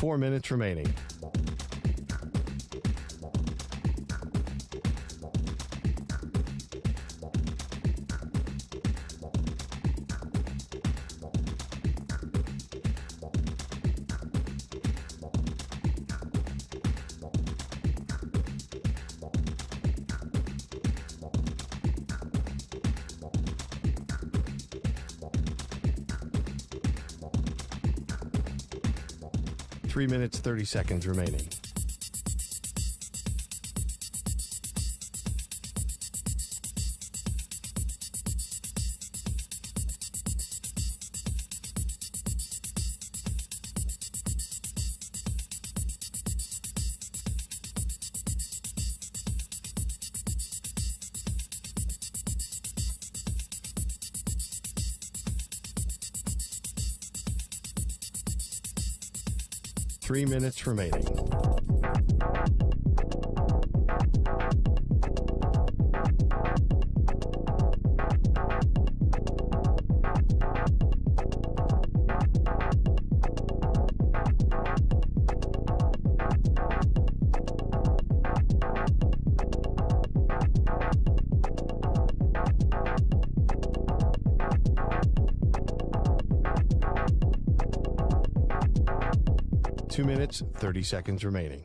4 minutes remaining. Three minutes, 30 seconds remaining. Three minutes remaining. Two minutes, 30 seconds remaining.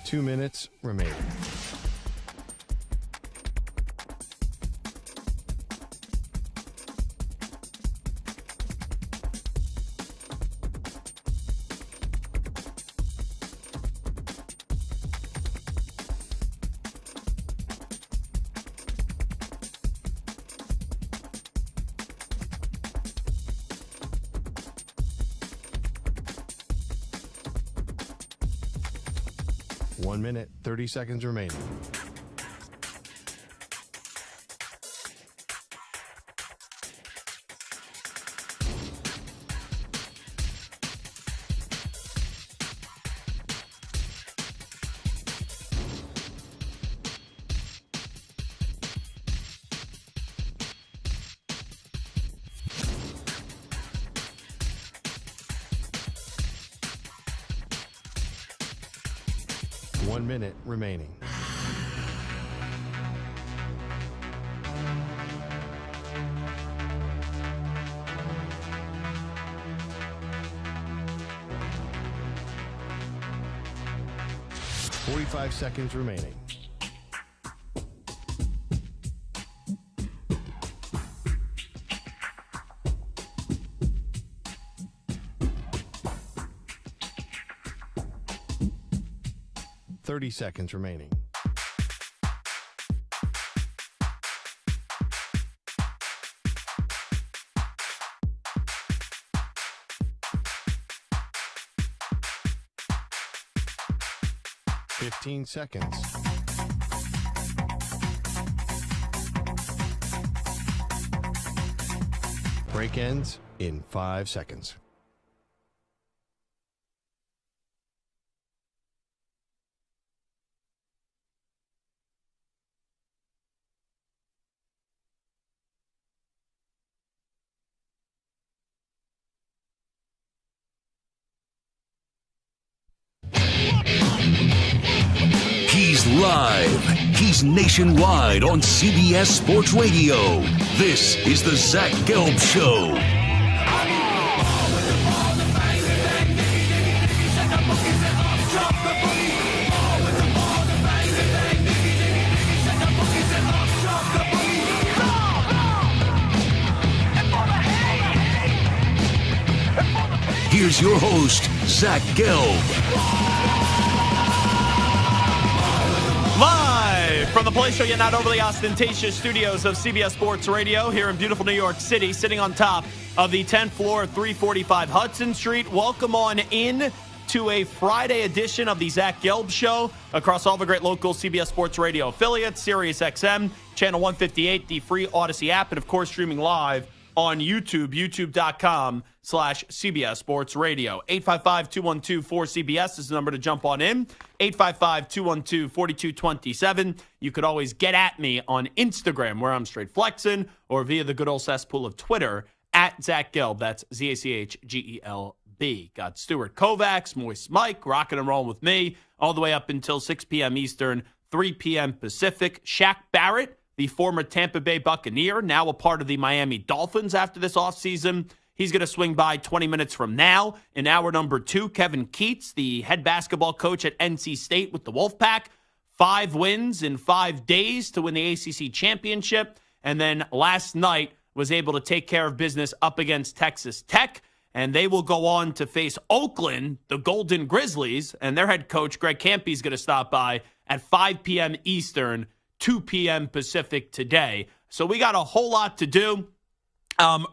Two minutes remaining. One minute, 30 seconds remaining. One minute remaining. Forty-five seconds remaining. Thirty seconds remaining. Fifteen seconds. Break ends in 5 seconds. He's live. He's nationwide on CBS Sports Radio. This is the Zach Gelb Show. Here's your host, Zach Gelb. Live from the place you're not overly ostentatious studios of CBS Sports Radio here in beautiful New York City, sitting on top of the 10th floor of 345 Hudson Street. Welcome on in to a Friday edition of the Zach Gelb Show across all the great local CBS Sports Radio affiliates, Sirius XM, Channel 158, the free Odyssey app, and of course streaming live on YouTube, youtube.com/CBS Sports Radio. 855-212-4CBS is the number to jump on in. 855-212-4227. You could always get at me on Instagram, where I'm straight flexing, or via the good old cesspool of Twitter, at Zach Gelb. That's ZACHGELB. Got Stuart Kovacs, Moist Mike, rocking and rolling with me, all the way up until 6 p.m. Eastern, 3 p.m. Pacific. Shaq Barrett, the former Tampa Bay Buccaneer, now a part of the Miami Dolphins after this offseason. He's going to swing by 20 minutes from now. In hour number 2, Kevin Keatts, the head basketball coach at NC State with the Wolfpack. 5 wins in 5 days to win the ACC championship. And then last night was able to take care of business up against Texas Tech. And they will go on to face Oakland, the Golden Grizzlies. And their head coach, Greg Kampe, is going to stop by at 5 p.m. Eastern, 2 p.m. Pacific today. So we got a whole lot to do.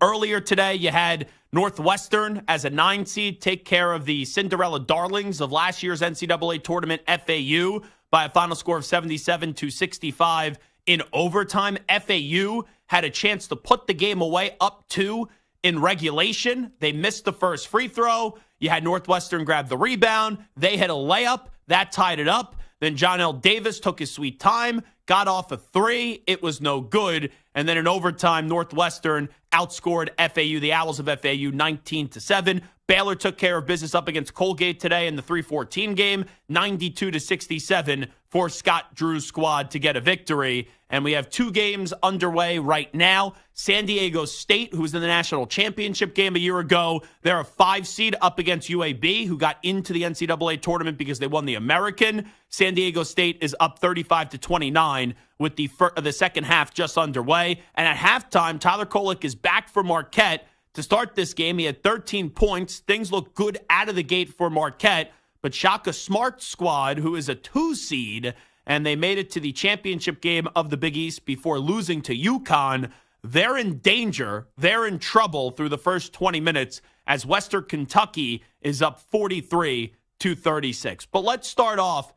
Earlier today, you had Northwestern as a 9 seed take care of the Cinderella Darlings of last year's NCAA tournament, FAU, by a final score of 77-65 in overtime. FAU had a chance to put the game away up 2 in regulation. They missed the first free throw. You had Northwestern grab the rebound. They had a layup. That tied it up. Then John L. Davis took his sweet time, got off a 3. It was no good. And then in overtime, Northwestern outscored FAU, the Owls of FAU, 19-7. Baylor took care of business up against Colgate today in the 3-14 game, 92-67 for Scott Drew's squad to get a victory. And we have 2 games underway right now. San Diego State, who was in the national championship game a year ago, they're a 5 seed up against UAB, who got into the NCAA tournament because they won the American. San Diego State is up 35-29 with the second half just underway. And at halftime, Tyler Kolek is back for Marquette to start this game. He had 13 points. Things look good out of the gate for Marquette. But Shaka Smart's squad, who is a 2 seed, and they made it to the championship game of the Big East before losing to UConn, they're in danger. They're in trouble through the first 20 minutes as Western Kentucky is up 43-36. But let's start off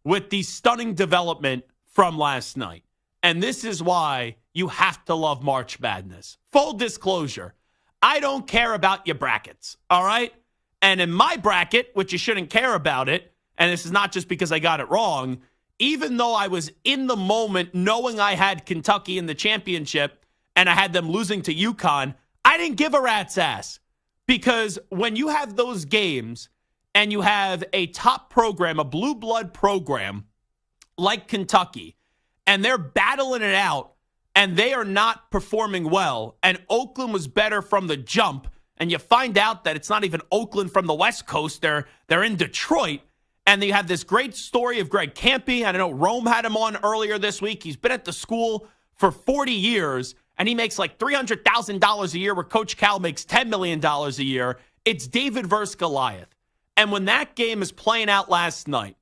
with the stunning development from last night. And this is why you have to love March Madness. Full disclosure, I don't care about your brackets, all right? And in my bracket, which you shouldn't care about it, and this is not just because I got it wrong, even though I was in the moment knowing I had Kentucky in the championship and I had them losing to UConn, I didn't give a rat's ass. Because when you have those games and you have a top program, a blue blood program like Kentucky, and they're battling it out and they are not performing well, and Oakland was better from the jump, and you find out that it's not even Oakland from the West Coast, they're in Detroit, and they have this great story of Greg Kampe. I know Rome had him on earlier this week. He's been at the school for 40 years, and he makes like $300,000 a year where Coach Cal makes $10 million a year. It's David versus Goliath. And when that game is playing out last night,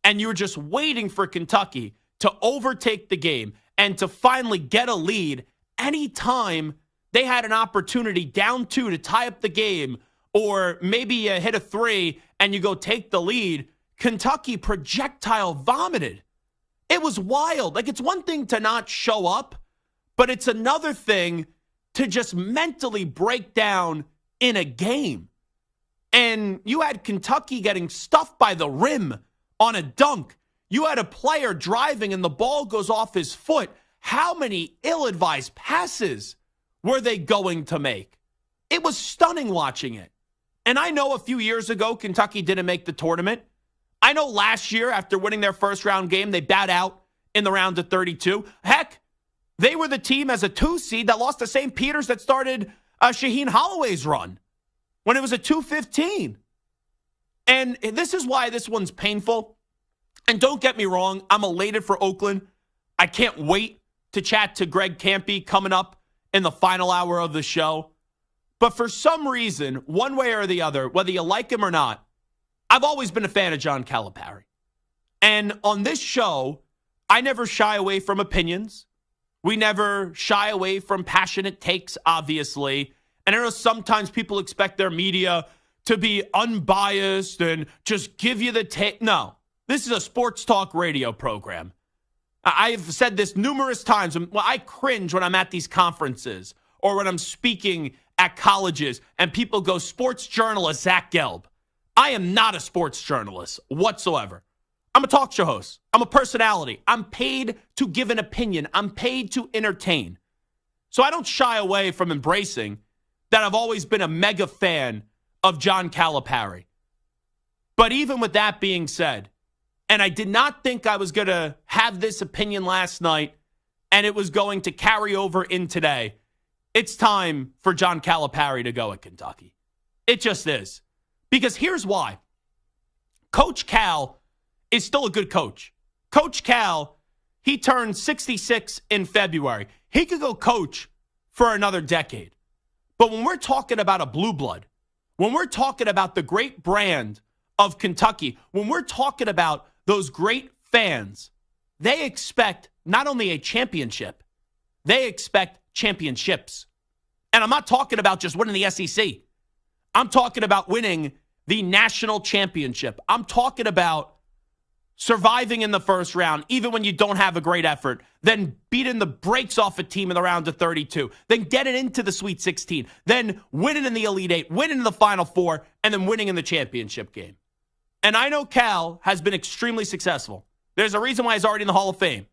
and you're just waiting for Kentucky to overtake the game and to finally get a lead, anytime they had an opportunity down 2 to tie up the game, or maybe you hit a 3 and you go take the lead, Kentucky projectile vomited. It was wild. Like, it's one thing to not show up, but it's another thing to just mentally break down in a game. And you had Kentucky getting stuffed by the rim on a dunk. You had a player driving and the ball goes off his foot. How many ill-advised passes were they going to make? It was stunning watching it. And I know a few years ago, Kentucky didn't make the tournament. I know last year, after winning their first round game, they bowed out in the round of 32. Heck, they were the team as a 2 seed that lost to St. Peter's that started Shaheen Holloway's run when it was a 2-15. And this is why this one's painful. And don't get me wrong, I'm elated for Oakland. I can't wait to chat to Greg Kampe coming up in the final hour of the show. But for some reason, one way or the other, whether you like him or not, I've always been a fan of John Calipari. And on this show, I never shy away from opinions. We never shy away from passionate takes, obviously. And I know sometimes people expect their media to be unbiased and just give you the take. No, this is a sports talk radio program. I've said this numerous times. I cringe when I'm at these conferences or when I'm speaking at colleges and people go, sports journalist Zach Gelb. I am not a sports journalist whatsoever. I'm a talk show host. I'm a personality. I'm paid to give an opinion. I'm paid to entertain. So I don't shy away from embracing that I've always been a mega fan of John Calipari. But even with that being said, and I did not think I was going to have this opinion last night and it was going to carry over in today, it's time for John Calipari to go at Kentucky. It just is. Because here's why. Coach Cal is still a good coach. Coach Cal, he turned 66 in February. He could go coach for another decade. But when we're talking about a blue blood, when we're talking about the great brand of Kentucky, when we're talking about those great fans, they expect not only a championship, they expect championships. And I'm not talking about just winning the SEC. I'm talking about winning the national championship. I'm talking about surviving in the first round, even when you don't have a great effort, then beating the brakes off a team in the round of 32, then getting into the Sweet 16, then winning in the Elite Eight, winning in the Final Four, and then winning in the championship game. And I know Cal has been extremely successful. There's a reason why he's already in the Hall of Fame.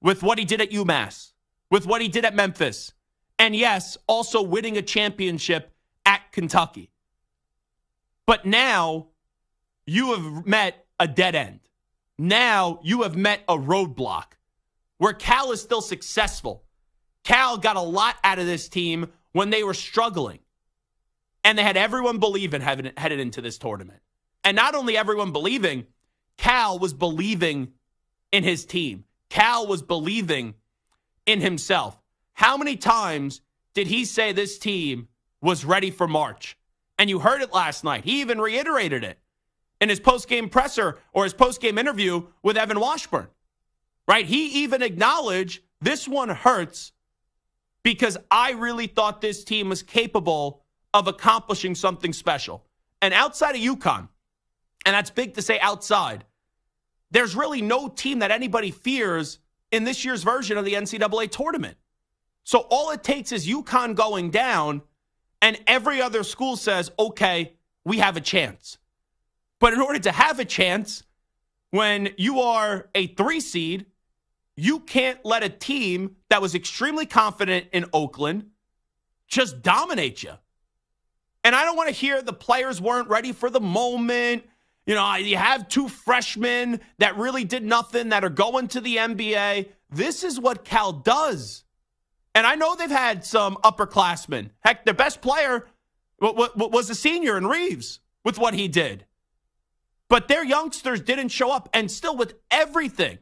With what he did at UMass, with what he did at Memphis, and yes, also winning a championship at Kentucky. But now you have met a dead end. Now you have met a roadblock where Cal is still successful. Cal got a lot out of this team when they were struggling. And they had everyone believing headed into this tournament. And not only everyone believing, Cal was believing in his team. Cal was believing in himself. How many times did he say this team was ready for March? And you heard it last night. He even reiterated it in his post-game presser or his post-game interview with Evan Washburn, right? He even acknowledged this one hurts because I really thought this team was capable of accomplishing something special. And outside of UConn, and that's big to say outside, there's really no team that anybody fears in this year's version of the NCAA tournament. So all it takes is UConn going down and every other school says, okay, we have a chance. But in order to have a chance, when you are a 3 seed, you can't let a team that was extremely confident in Oakland just dominate you. And I don't want to hear the players weren't ready for the moment. You know, you have 2 freshmen that really did nothing that are going to the NBA. This is what Cal does. And I know they've had some upperclassmen. Heck, their best player was a senior in Reeves with what he did. But their youngsters didn't show up. And still with everything,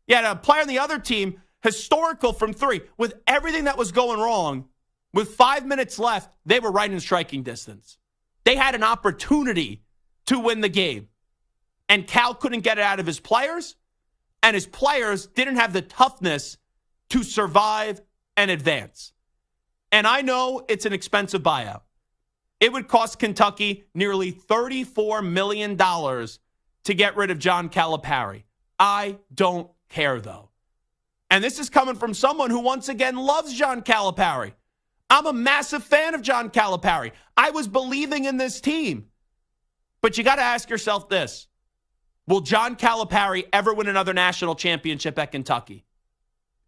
you had a player on the other team, historical from 3, with everything that was going wrong, with 5 minutes left, they were right in striking distance. They had an opportunity to win the game. And Cal couldn't get it out of his players, and his players didn't have the toughness to survive and advance. And I know it's an expensive buyout. It would cost Kentucky nearly $34 million to get rid of John Calipari. I don't care, though. And this is coming from someone who, once again, loves John Calipari. I'm a massive fan of John Calipari. I was believing in this team. But you got to ask yourself this. Will John Calipari ever win another national championship at Kentucky?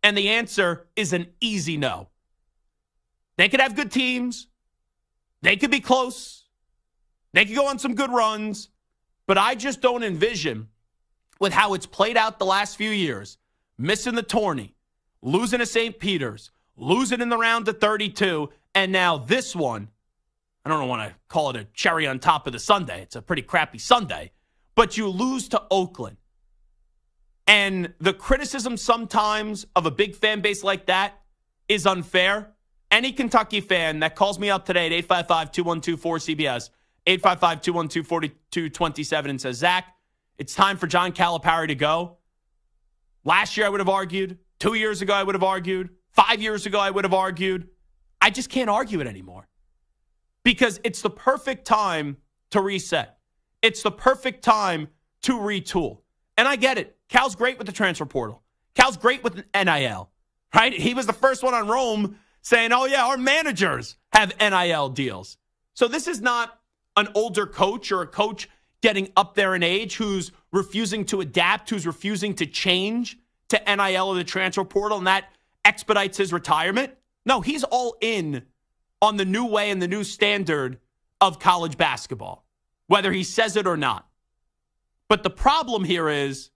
And the answer is an easy no. They could have good teams. They could be close. They could go on some good runs. But I just don't envision, with how it's played out the last few years, missing the tourney, losing to St. Peter's, losing in the round of 32, and now this one, I don't want to call it a cherry on top of the sundae. It's a pretty crappy sundae. But you lose to Oakland. And the criticism sometimes of a big fan base like that is unfair. Any Kentucky fan that calls me up today at 855-212-4CBS, 855-212-4227 and says, Zach, it's time for John Calipari to go. Last year I would have argued. 2 years ago I would have argued. 5 years ago I would have argued. I just can't argue it anymore. because it's the perfect time to reset. It's the perfect time to retool. And I get it. Cal's great with the transfer portal. Cal's great with NIL, right? He was the first one on Rome saying, oh, yeah, our managers have NIL deals. So this is not an older coach or a coach getting up there in age who's refusing to adapt, who's refusing to change to NIL or the transfer portal, and that expedites his retirement. No, he's all in on the new way and the new standard of college basketball, whether he says it or not. But the problem here is,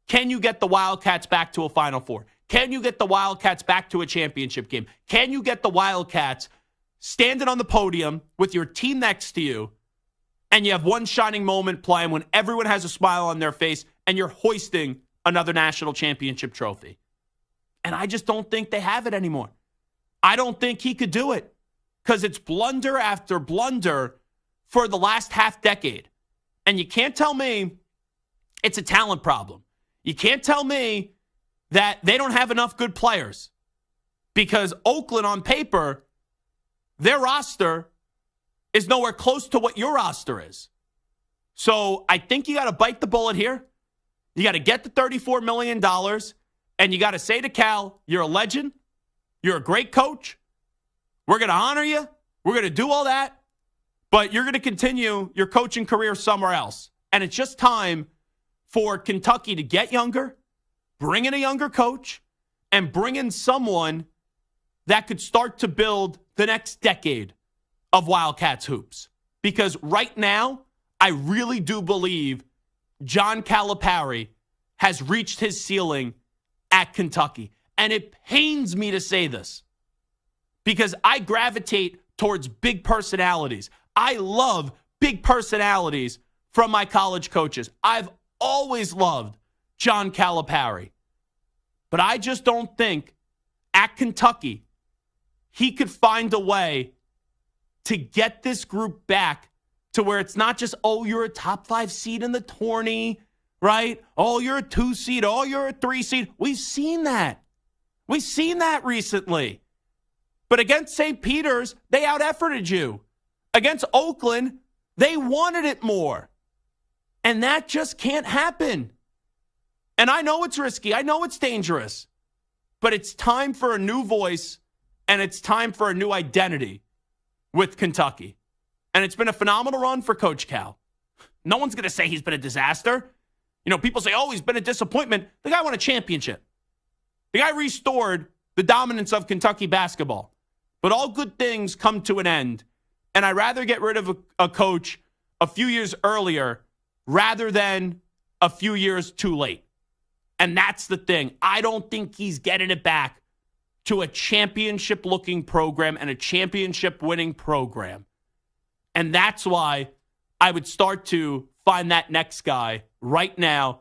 can you get the Wildcats back to a Final Four? Can you get the Wildcats back to a championship game? Can you get the Wildcats standing on the podium with your team next to you, and you have one shining moment playing when everyone has a smile on their face and you're hoisting another national championship trophy? And I just don't think they have it anymore. I don't think he could do it because it's blunder after blunder for the last half decade. And you can't tell me it's a talent problem. You can't tell me that they don't have enough good players, because Oakland on paper, their roster is nowhere close to what your roster is. So I think you got to bite the bullet here. You got to get the $34 million, and you got to say to Cal, you're a legend. You're a great coach. We're going to honor you. We're going to do all that. But you're going to continue your coaching career somewhere else. And it's just time for Kentucky to get younger, bring in a younger coach, and bring in someone that could start to build the next decade of Wildcats hoops. Because right now, I really do believe John Calipari has reached his ceiling at Kentucky. And it pains me to say this because I gravitate towards big personalities. I love big personalities from my college coaches. I've always loved John Calipari. But I just don't think at Kentucky he could find a way to get this group back to where it's not just, oh, you're a top 5 seed in the tourney, right? Oh, you're a 2 seed. Oh, you're a 3 seed. We've seen that. We've seen that recently. But against St. Peter's, they out-efforted you. Against Oakland, they wanted it more. And that just can't happen. And I know it's risky. I know it's dangerous. But it's time for a new voice, and it's time for a new identity with Kentucky. And it's been a phenomenal run for Coach Cal. No one's going to say he's been a disaster. You know, people say, oh, he's been a disappointment. The guy won a championship. The guy restored the dominance of Kentucky basketball. But all good things come to an end. And I'd rather get rid of a coach a few years earlier rather than a few years too late. And that's the thing. I don't think he's getting it back to a championship-looking program and a championship-winning program. And that's why I would start to find that next guy right now,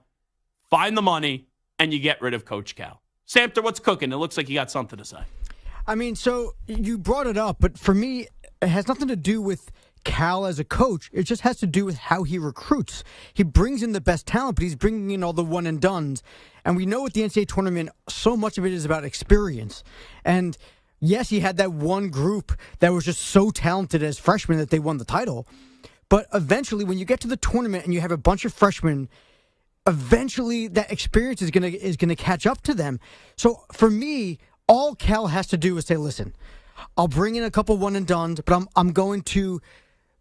find the money, and you get rid of Coach Cal. Samford, what's cooking? It looks like you got something to say. I mean, so you brought it up, but for me, it has nothing to do with Cal as a coach. It just has to do with how he recruits. He brings in the best talent, but he's bringing in all the one and dones. And we know at the NCAA tournament, so much of it is about experience. And yes, he had that one group that was just so talented as freshmen that they won the title. But eventually, when you get to the tournament and you have a bunch of freshmen, eventually that experience is gonna catch up to them. So for me, all Cal has to do is say, listen, I'll bring in a couple one and dones, but I'm going to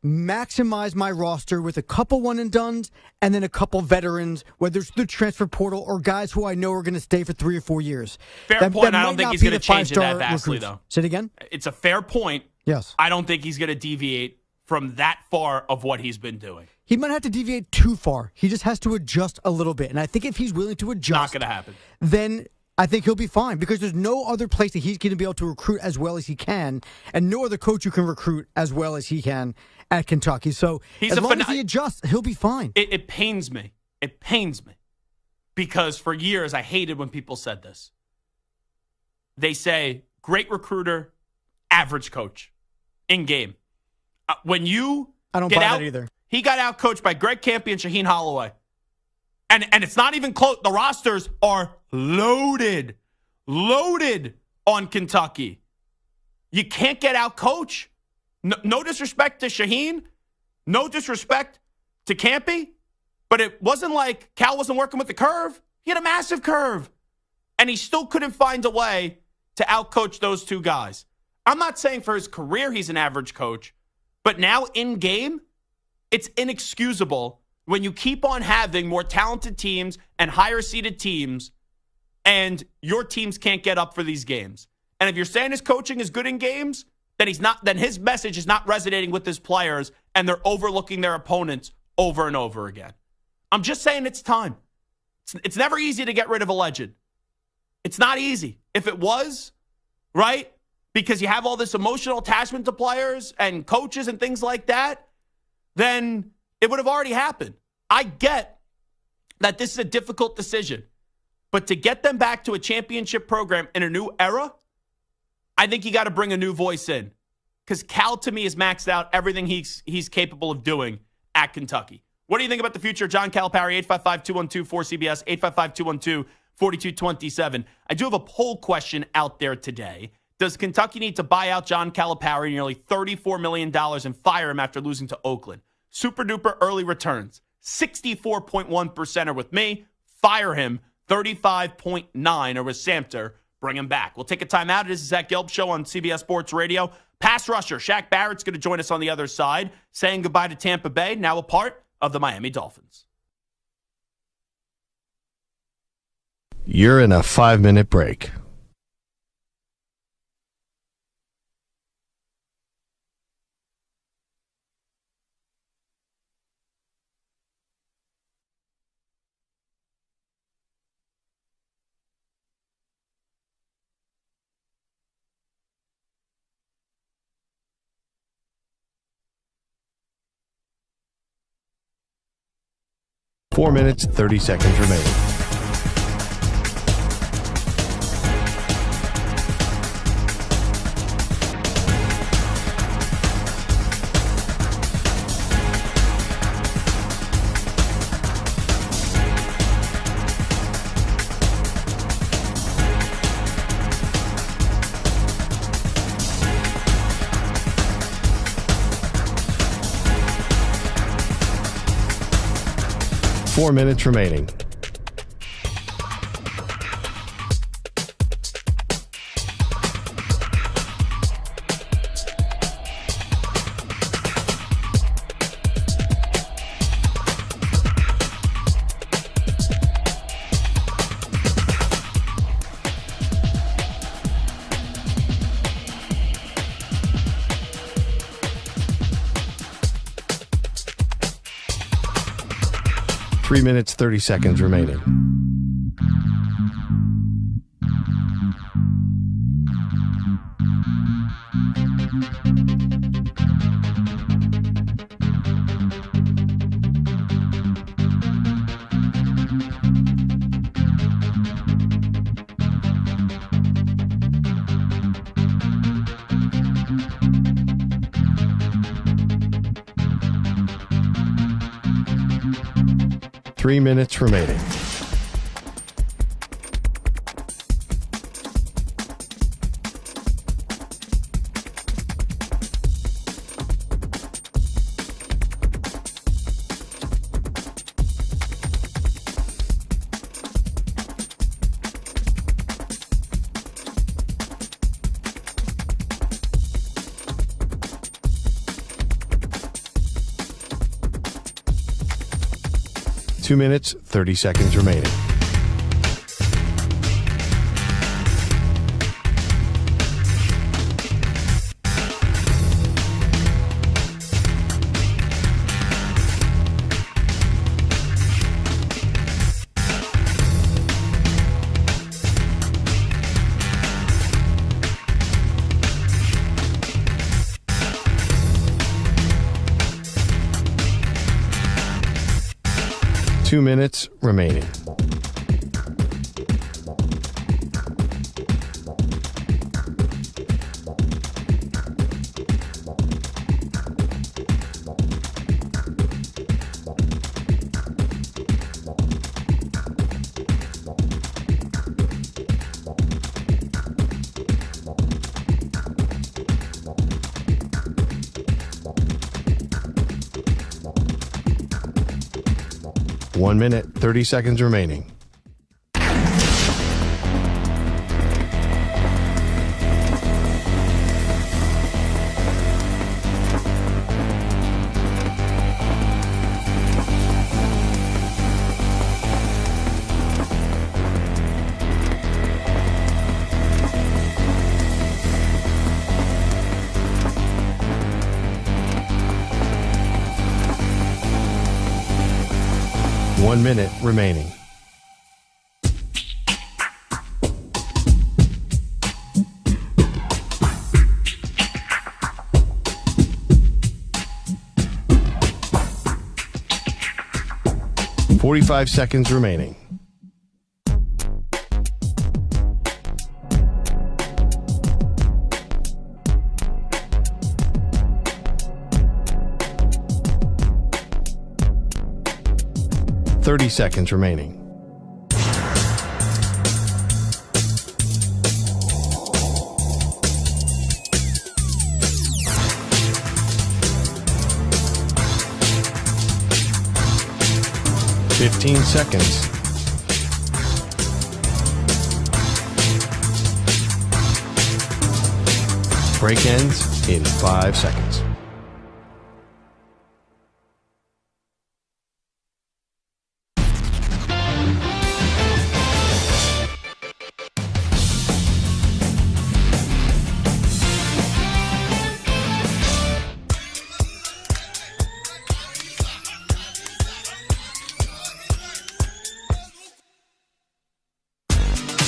maximize my roster with a couple one and dones and then a couple veterans, whether it's the transfer portal or guys who I know are going to stay for 3 or 4 years. Fair point. I don't think he's going to change it that vastly, though. Say it again? It's a fair point. Yes. I don't think he's going to deviate from that far of what he's been doing. He might have to deviate too far. He just has to adjust a little bit. And I think if he's willing to adjust, not going to happen. Then I think he'll be fine because there's no other place that he's going to be able to recruit as well as he can, and no other coach who can recruit as well as he can at Kentucky. So as long as he adjusts, he'll be fine. It pains me. It pains me because for years I hated when people said this. They say, great recruiter, average coach in game. When you I don't buy that either. He got out coached by Greg Campi and Shaheen Holloway. And it's not even close. The rosters are loaded on Kentucky. You can't get out coach. No disrespect to Shaheen. No disrespect to Campy. But it wasn't like Cal wasn't working with the curve. He had a massive curve. And he still couldn't find a way to outcoach those two guys. I'm not saying for his career he's an average coach. But now in game, it's inexcusable when you keep on having more talented teams and higher seeded teams and your teams can't get up for these games. And if you're saying his coaching is good in games, then his message is not resonating with his players and they're overlooking their opponents over and over again. I'm just saying it's time. It's never easy to get rid of a legend. It's not easy. If it was, right, because you have all this emotional attachment to players and coaches and things like that, then it would have already happened. I get that this is a difficult decision. But to get them back to a championship program in a new era, I think you got to bring a new voice in. Because Cal, to me, has maxed out everything he's capable of doing at Kentucky. What do you think about the future of John Calipari? 855-212-4CBS, 855-212-4227. I do have a poll question out there today. Does Kentucky need to buy out John Calipari nearly $34 million and fire him after losing to Oakland? Super duper early returns. 64.1% are with me. Fire him. 35.9% are with Samter. Bring him back. We'll take a time out. It is the Zach Gelb Show on CBS Sports Radio. Pass rusher Shaq Barrett's going to join us on the other side, saying goodbye to Tampa Bay, now a part of the Miami Dolphins. You're in a 5-minute break. Four minutes, 30 seconds remaining. Four minutes remaining. Three minutes, 30 seconds remaining. Three minutes remaining. Two minutes, 30 seconds remaining. Two minutes remaining. 1 minute, 30 seconds remaining. One minute remaining. Forty-five seconds remaining. Thirty seconds remaining. Fifteen seconds. Break ends in 5 seconds.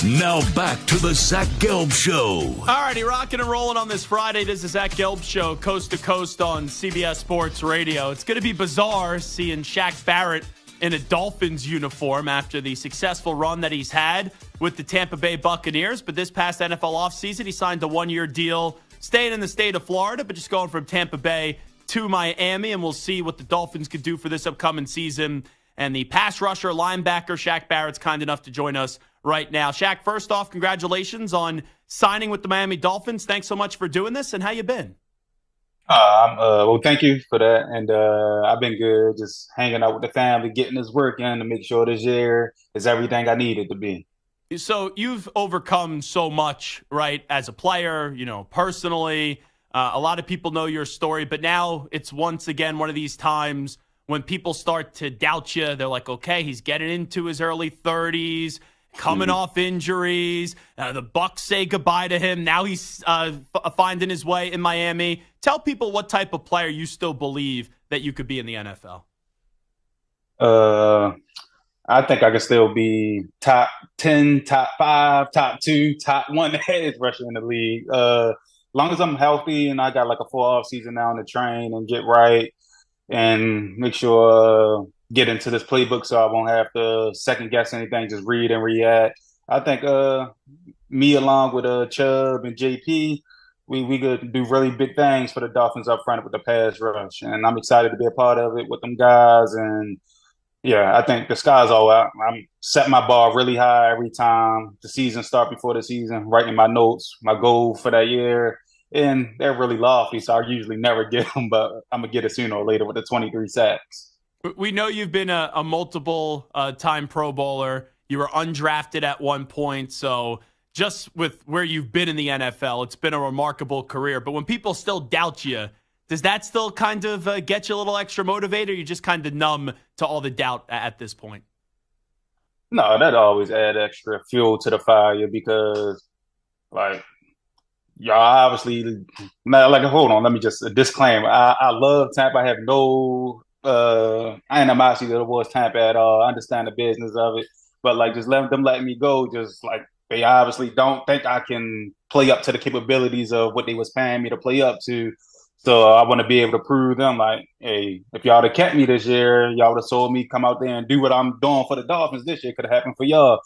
Now back to the Zach Gelb Show. All righty, rocking and rolling on this Friday. This is the Zach Gelb Show, coast to coast on CBS Sports Radio. It's going to be bizarre seeing Shaq Barrett in a Dolphins uniform after the successful run that he's had with the Tampa Bay Buccaneers. But this past NFL offseason, he signed a one-year deal, staying in the state of Florida, but just going from Tampa Bay to Miami. And we'll see what the Dolphins could do for this upcoming season. And the pass rusher, linebacker, Shaq Barrett's kind enough to join us right now. Shaq, first off, congratulations on signing with the Miami Dolphins. Thanks so much for doing this, and how you been? Well, thank you for that. And I've been good, just hanging out with the family, getting this work in to make sure this year is everything I need it to be. So you've overcome so much, right, as a player, personally. A lot of people know your story, but now it's once again one of these times when people start to doubt you. They're like, okay, he's getting into his early 30s, coming off injuries. The Bucs say goodbye to him. Now he's finding his way in Miami. Tell people what type of player you still believe that you could be in the NFL. I think I could still be top 10, top 5, top 2, top 1 edge rusher in the league. As long as I'm healthy and I got like a full off season now to train and get right and make sure get into this playbook so I won't have to second guess anything, just read and react. I think me along with Chubb and JP, we could do really big things for the Dolphins up front with the pass rush. And I'm excited to be a part of it with them guys. And yeah, I think the sky's all out. I'm setting my bar really high every time the season starts, before the season, writing my notes, my goal for that year. And they're really lofty, so I usually never get them, but I'm going to get it sooner or later with the 23 sacks. We know you've been a multiple time Pro Bowler. You were undrafted at one point, so just with where you've been in the NFL, it's been a remarkable career. But when people still doubt you, does that still kind of get you a little extra motivated, or you just kind of numb to all the doubt at this point? No, that always add extra fuel to the fire because, like, y'all obviously, hold on, let me just, a disclaimer. I love Tampa. I have no animosity towards Tampa at all. I understand the business of it, but like, just letting me go, just like, they obviously don't think I can play up to the capabilities of what they was paying me to play up to. So I want to be able to prove them, like, hey, if y'all would have kept me this year, y'all would have told me come out there and do what I'm doing for the Dolphins this year. Could have happened for y'all.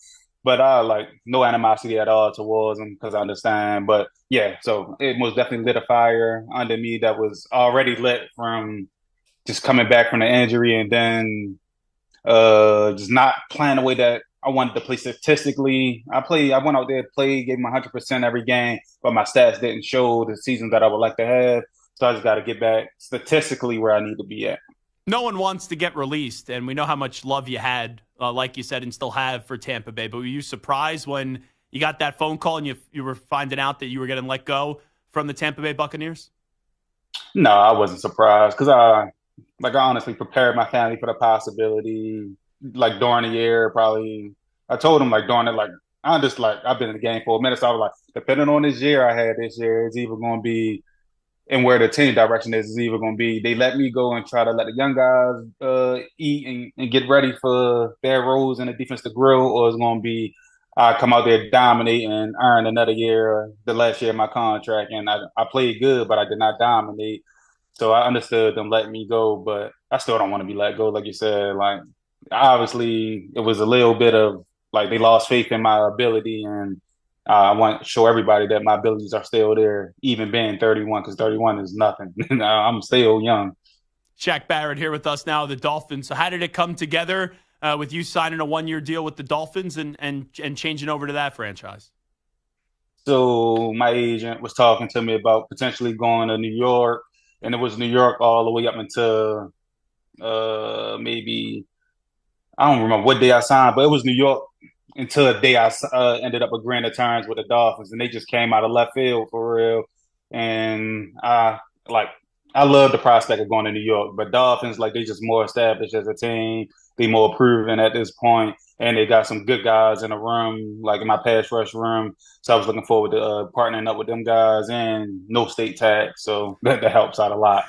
But I like no animosity at all towards them because I understand. But yeah, so it most definitely lit a fire under me that was already lit from just coming back from the injury and then just not playing the way that I wanted to play statistically. I went out there, played, gave them 100% every game, but my stats didn't show the season that I would like to have. So I just got to get back statistically where I need to be at. No one wants to get released, and we know how much love you had, like you said, and still have for Tampa Bay. But were you surprised when you got that phone call and you were finding out that you were getting let go from the Tampa Bay Buccaneers? No, I wasn't surprised because I honestly prepared my family for the possibility. Like during the year, probably I told them like during it, like I'm just like I've been in the game for a minute, so I was like, depending on this year I had this year, it's either going to be and where the team direction is either going to be they let me go and try to let the young guys eat and get ready for their roles in the defense to grill, or it's going to be I come out there dominate and earn another year, the last year of my contract, and I played good, but I did not dominate. So I understood them letting me go, but I still don't want to be let go. Like you said, like obviously it was a little bit of like they lost faith in my ability, and I want to show everybody that my abilities are still there, even being 31, because 31 is nothing. I'm still young. Shaq Barrett here with us now, the Dolphins. So how did it come together with you signing a one-year deal with the Dolphins and changing over to that franchise? So my agent was talking to me about potentially going to New York, and it was New York all the way up until maybe I don't remember what day I signed, but it was New York until the day I ended up agreeing to terms with the Dolphins, and they just came out of left field for real. And like I love the prospect of going to New York, but Dolphins like they just more established as a team. They more proven at this point, and they got some good guys in the room, like in my pass rush room. So I was looking forward to partnering up with them guys and no state tax, so that helps out a lot.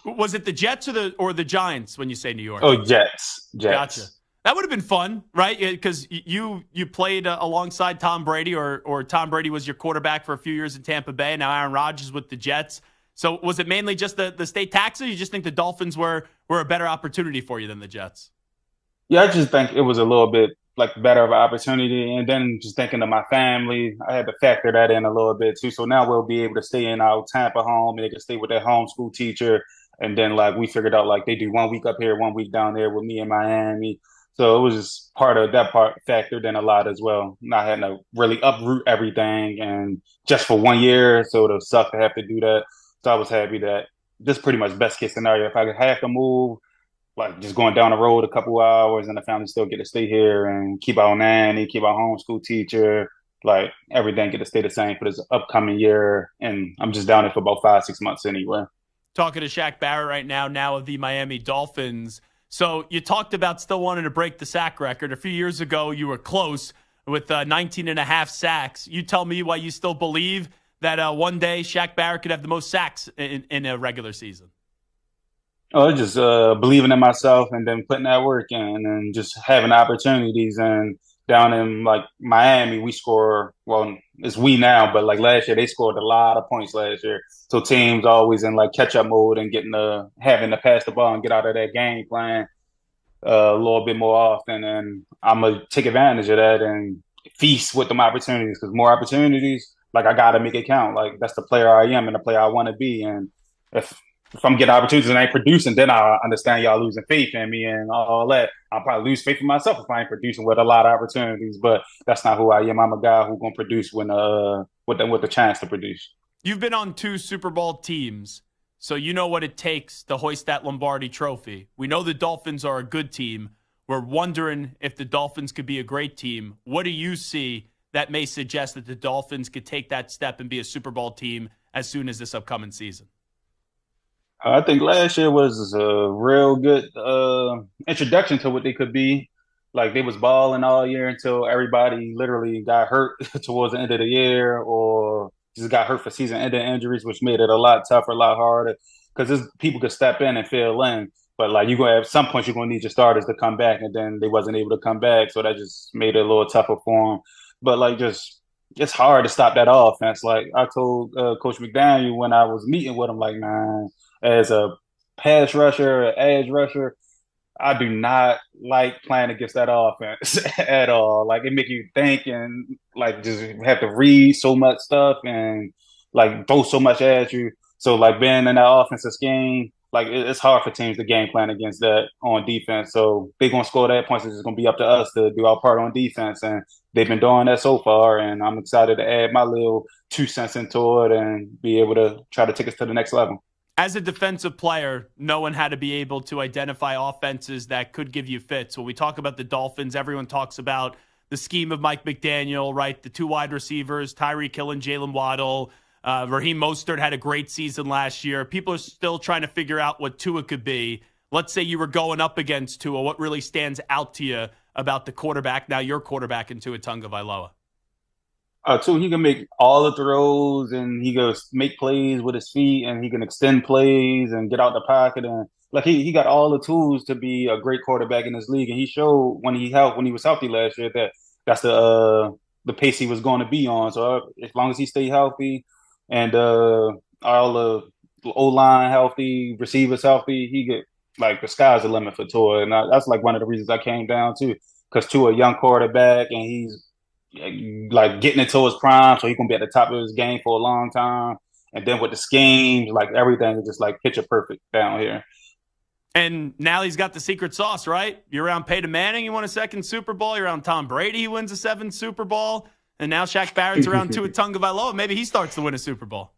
Was it the Jets or the Giants when you say New York? Oh, Jets. Gotcha. That would have been fun, right? Because you played alongside Tom Brady, or Tom Brady was your quarterback for a few years in Tampa Bay, and now Aaron Rodgers with the Jets. So was it mainly just the state tax, or you just think the Dolphins were a better opportunity for you than the Jets? Yeah, I just think it was a little bit like better of an opportunity. And then just thinking of my family, I had to factor that in a little bit too. So now we'll be able to stay in our Tampa home, and they can stay with their homeschool teacher. And then like we figured out like they do 1 week up here, 1 week down there with me in Miami. So it was just part of that part factored in a lot as well. Not having to really uproot everything and just for 1 year. So it would suck to have to do that. So I was happy that this pretty much best case scenario. If I could have to move, like just going down the road a couple hours and the family still get to stay here and keep our nanny, keep our homeschool teacher, like everything get to stay the same for this upcoming year. And I'm just down there for about 5-6 months anyway. Talking to Shaq Barrett right now of the Miami Dolphins. So you talked about still wanting to break the sack record. A few years ago, you were close with 19 and a half sacks. You tell me why you still believe that one day Shaq Barrett could have the most sacks in a regular season. Oh, just believing in myself and then putting that work in and just having opportunities. And down in like Miami, we score, well, it's we now, but like last year, they scored a lot of points last year. So teams always in like catch up mode and having to pass the ball and get out of that game plan a little bit more often. And I'm going to take advantage of that and feast with them opportunities, because more opportunities, like I got to make it count. Like that's the player I am and the player I want to be. And if I'm getting opportunities and I ain't producing, then I understand y'all losing faith in me and all that. I'll probably lose faith in myself if I ain't producing with a lot of opportunities. But that's not who I am. I'm a guy who's gonna produce when with the chance to produce. You've been on 2 Super Bowl teams, so you know what it takes to hoist that Lombardi trophy. We know the Dolphins are a good team. We're wondering if the Dolphins could be a great team. What do you see that may suggest that the Dolphins could take that step and be a Super Bowl team as soon as this upcoming season? I think last year was a real good introduction to what they could be. Like they was balling all year until everybody literally got hurt towards the end of the year, or just got hurt for season-ending injuries, which made it a lot tougher, a lot harder. Because people could step in and fill in, but like you're gonna at some point you're gonna need your starters to come back, and then they wasn't able to come back, so that just made it a little tougher for them. But like just it's hard to stop that offense. Like I told Coach McDaniel when I was meeting with him, like, man, as a pass rusher, an edge rusher, I do not like playing against that offense at all. Like it make you think and like just have to read so much stuff and like throw so much at you. So like being in that offensive scheme, like it's hard for teams to game plan against that on defense. So they're gonna score that points. It's just gonna be up to us to do our part on defense, and they've been doing that so far. And I'm excited to add my little 2 cents into it and be able to try to take us to the next level. As a defensive player, no one had to be able to identify offenses that could give you fits. When we talk about the Dolphins, everyone talks about the scheme of Mike McDaniel, right? The two wide receivers, Tyreek Hill and Jalen Waddle. Raheem Mostert had a great season last year. People are still trying to figure out what Tua could be. Let's say you were going up against Tua. What really stands out to you about the quarterback, now your quarterback in Tua Tagovailoa? Too, he can make all the throws and he goes make plays with his feet and he can extend plays and get out the pocket and like he got all the tools to be a great quarterback in this league. And he showed when he was healthy last year that that's the pace he was going to be on. So as long as he stay healthy and all the O line healthy, receivers healthy, he get like the sky's the limit for Tua. And that's like one of the reasons I came down to because Tua a young quarterback and he's like getting into his prime, so he can be at the top of his game for a long time. And then with the schemes, like everything is just like picture perfect down here. And now he's got the secret sauce, right? You're around Peyton Manning, you won a second Super Bowl. You're around Tom Brady, he wins a seventh Super Bowl. And now Shaq Barrett's around Tua Tagovailoa. Maybe he starts to win a Super Bowl.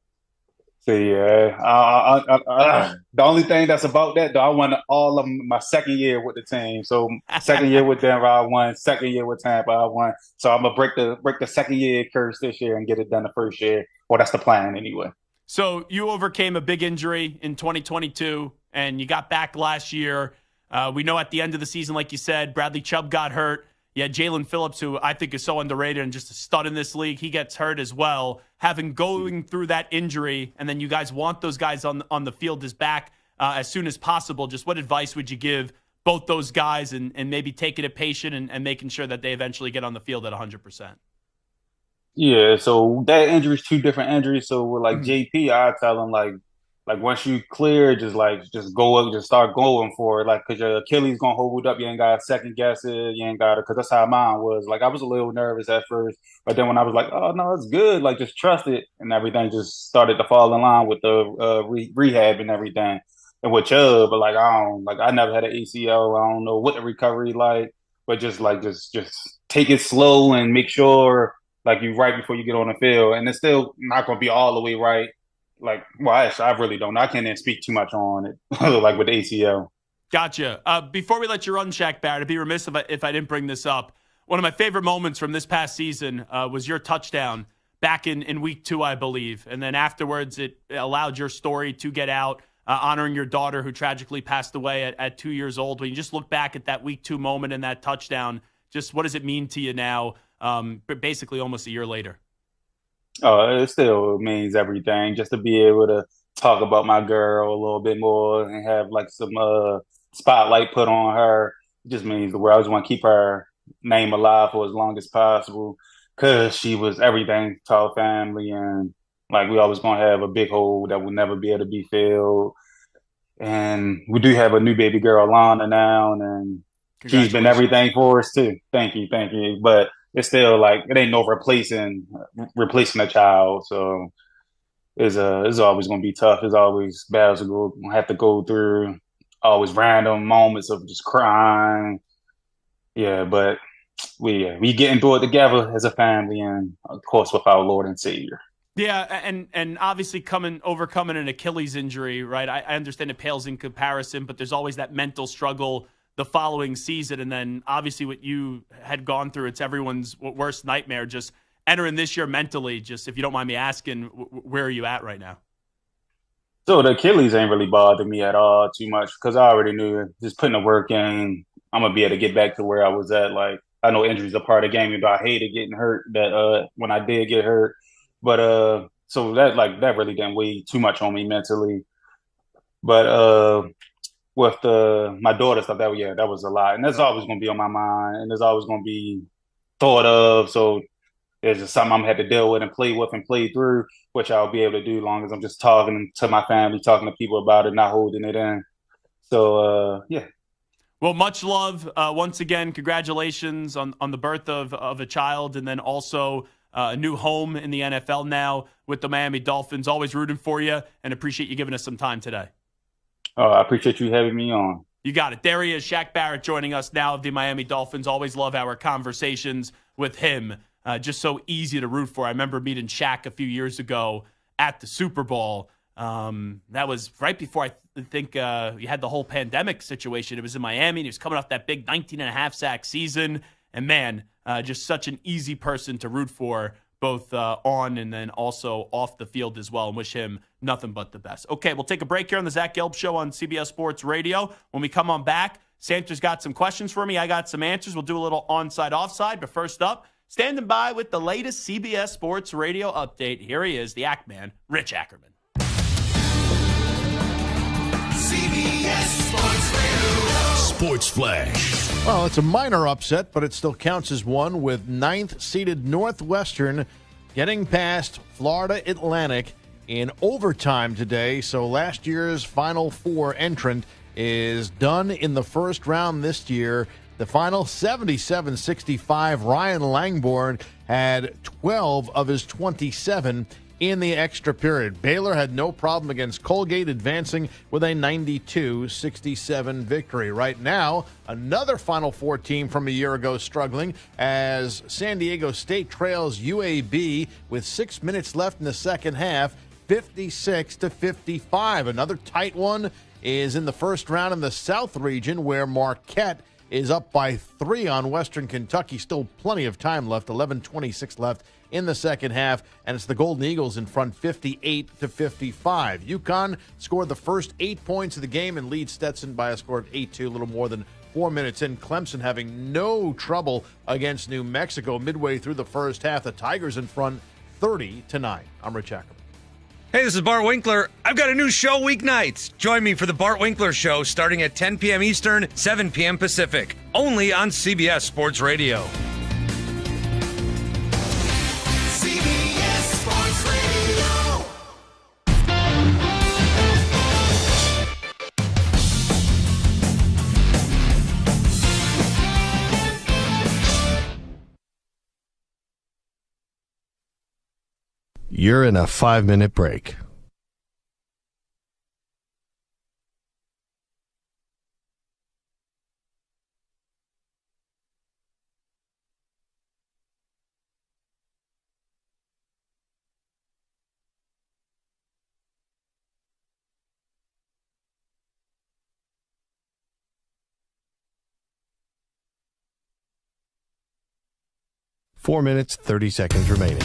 So yeah, the only thing that's about that though, I won all of my second year with the team. So second year with Denver, I won. Second year with Tampa, I won. So I'm gonna break the second year curse this year and get it done the first year. Well, that's the plan anyway. So you overcame a big injury in 2022, and you got back last year. We know at the end of the season, like you said, Bradley Chubb got hurt. You had Jalen Phillips, who I think is so underrated and just a stud in this league. He gets hurt as well. Having going through that injury, and then you guys want those guys on the field as back as soon as possible. Just what advice would you give both those guys and maybe taking it patient and making sure that they eventually get on the field at 100%? Yeah, so that injury is two different injuries. So with like JP, I tell him like once you clear, just go up, just start going for it. Like, cause your Achilles gonna hold up. You ain't got to second guess it. You ain't got to, cause that's how mine was. Like, I was a little nervous at first, but then when I was like, oh no, it's good. Like, just trust it, and everything just started to fall in line with the rehab and everything. And with Chubb, but I never had an ACL. I don't know what the recovery like, but just take it slow and make sure like you right before you get on the field, and it's still not gonna be all the way right. Like, well, actually, I really don't. I can't even speak too much on it, like with the ACL. Gotcha. Before we let you run, Shaq Barrett, I'd be remiss if I didn't bring this up. One of my favorite moments from this past season was your touchdown back in week 2, I believe. And then afterwards, it allowed your story to get out, honoring your daughter who tragically passed away at 2 years old. When you just look back at that week 2 moment and that touchdown, just what does it mean to you now, basically almost a year later? Oh, it still means everything just to be able to talk about my girl a little bit more and have like some spotlight put on her. It just means the world. I just want to keep her name alive for as long as possible because she was everything to our family, and like we always gonna have a big hole that will never be able to be filled. And we do have a new baby girl, Lana, now, and she's been everything for us too. Thank you. But it's still like it ain't no replacing a child. So it's always gonna be tough. There's always battles to have to go through. Always random moments of just crying. Yeah, but we getting through it together as a family, and of course with our Lord and Savior. Yeah, and obviously overcoming an Achilles injury, right? I understand it pales in comparison, but there's always that mental struggle the following season. And then obviously what you had gone through, it's everyone's worst nightmare. Just entering this year mentally, just if you don't mind me asking, where are you at right now? So the Achilles ain't really bothered me at all too much because I already knew just putting the work in, I'm going to be able to get back to where I was at. Like, I know injuries are part of the game, but I hated getting hurt when I did get hurt. But so that really didn't weigh too much on me mentally. But with my daughter stuff, that was a lot, and that's always going to be on my mind, and there's always going to be thought of. So there's just something I'm gonna have to deal with and play through, which I'll be able to do as long as I'm just talking to my family, talking to people about it, not holding it in. So yeah. Well, much love once again. Congratulations on the birth of a child, and then also a new home in the NFL now with the Miami Dolphins. Always rooting for you, and appreciate you giving us some time today. Oh, I appreciate you having me on. You got it. There he is, Shaq Barrett, joining us now of the Miami Dolphins. Always love our conversations with him. Just so easy to root for. I remember meeting Shaq a few years ago at the Super Bowl. That was right before I think you had the whole pandemic situation. It was in Miami, and he was coming off that big 19.5 sack season. And man, just such an easy person to root for, both on and then also off the field as well, and wish him nothing but the best. Okay, we'll take a break here on the Zach Gelb Show on CBS Sports Radio. When we come on back, Santa's got some questions for me. I got some answers. We'll do a little onside, offside. But first up, standing by with the latest CBS Sports Radio update, here he is, the Act Man, Rich Ackerman. CBS Sports Radio. Sports Flash. Well, it's a minor upset, but it still counts as one, with 9th-seeded Northwestern getting past Florida Atlantic in overtime today. So last year's Final Four entrant is done in the first round this year. The final 77-65. Ryan Langborn had 12 of his 27 in the extra period. Baylor had no problem against Colgate, advancing with a 92-67 victory. Right now, another Final Four team from a year ago struggling, as San Diego State trails UAB with 6 minutes left in the second half, 56-55. Another tight one is in the first round in the South region, where Marquette is up by 3 on Western Kentucky. Still plenty of time left, 11:26 left in the second half, and it's the Golden Eagles in front, 58-55. UConn scored the first 8 points of the game and leads Stetson by a score of 8-2, a little more than 4 minutes in. Clemson having no trouble against New Mexico midway through the first half. The Tigers in front, 30-9. I'm Rich Ackerman. Hey, this is Bart Winkler. I've got a new show weeknights. Join me for the Bart Winkler Show starting at 10 p.m. Eastern, 7 p.m. Pacific, only on CBS Sports Radio. CBS Sports Radio. You're in a 5-minute break. Four minutes, 30 seconds remaining.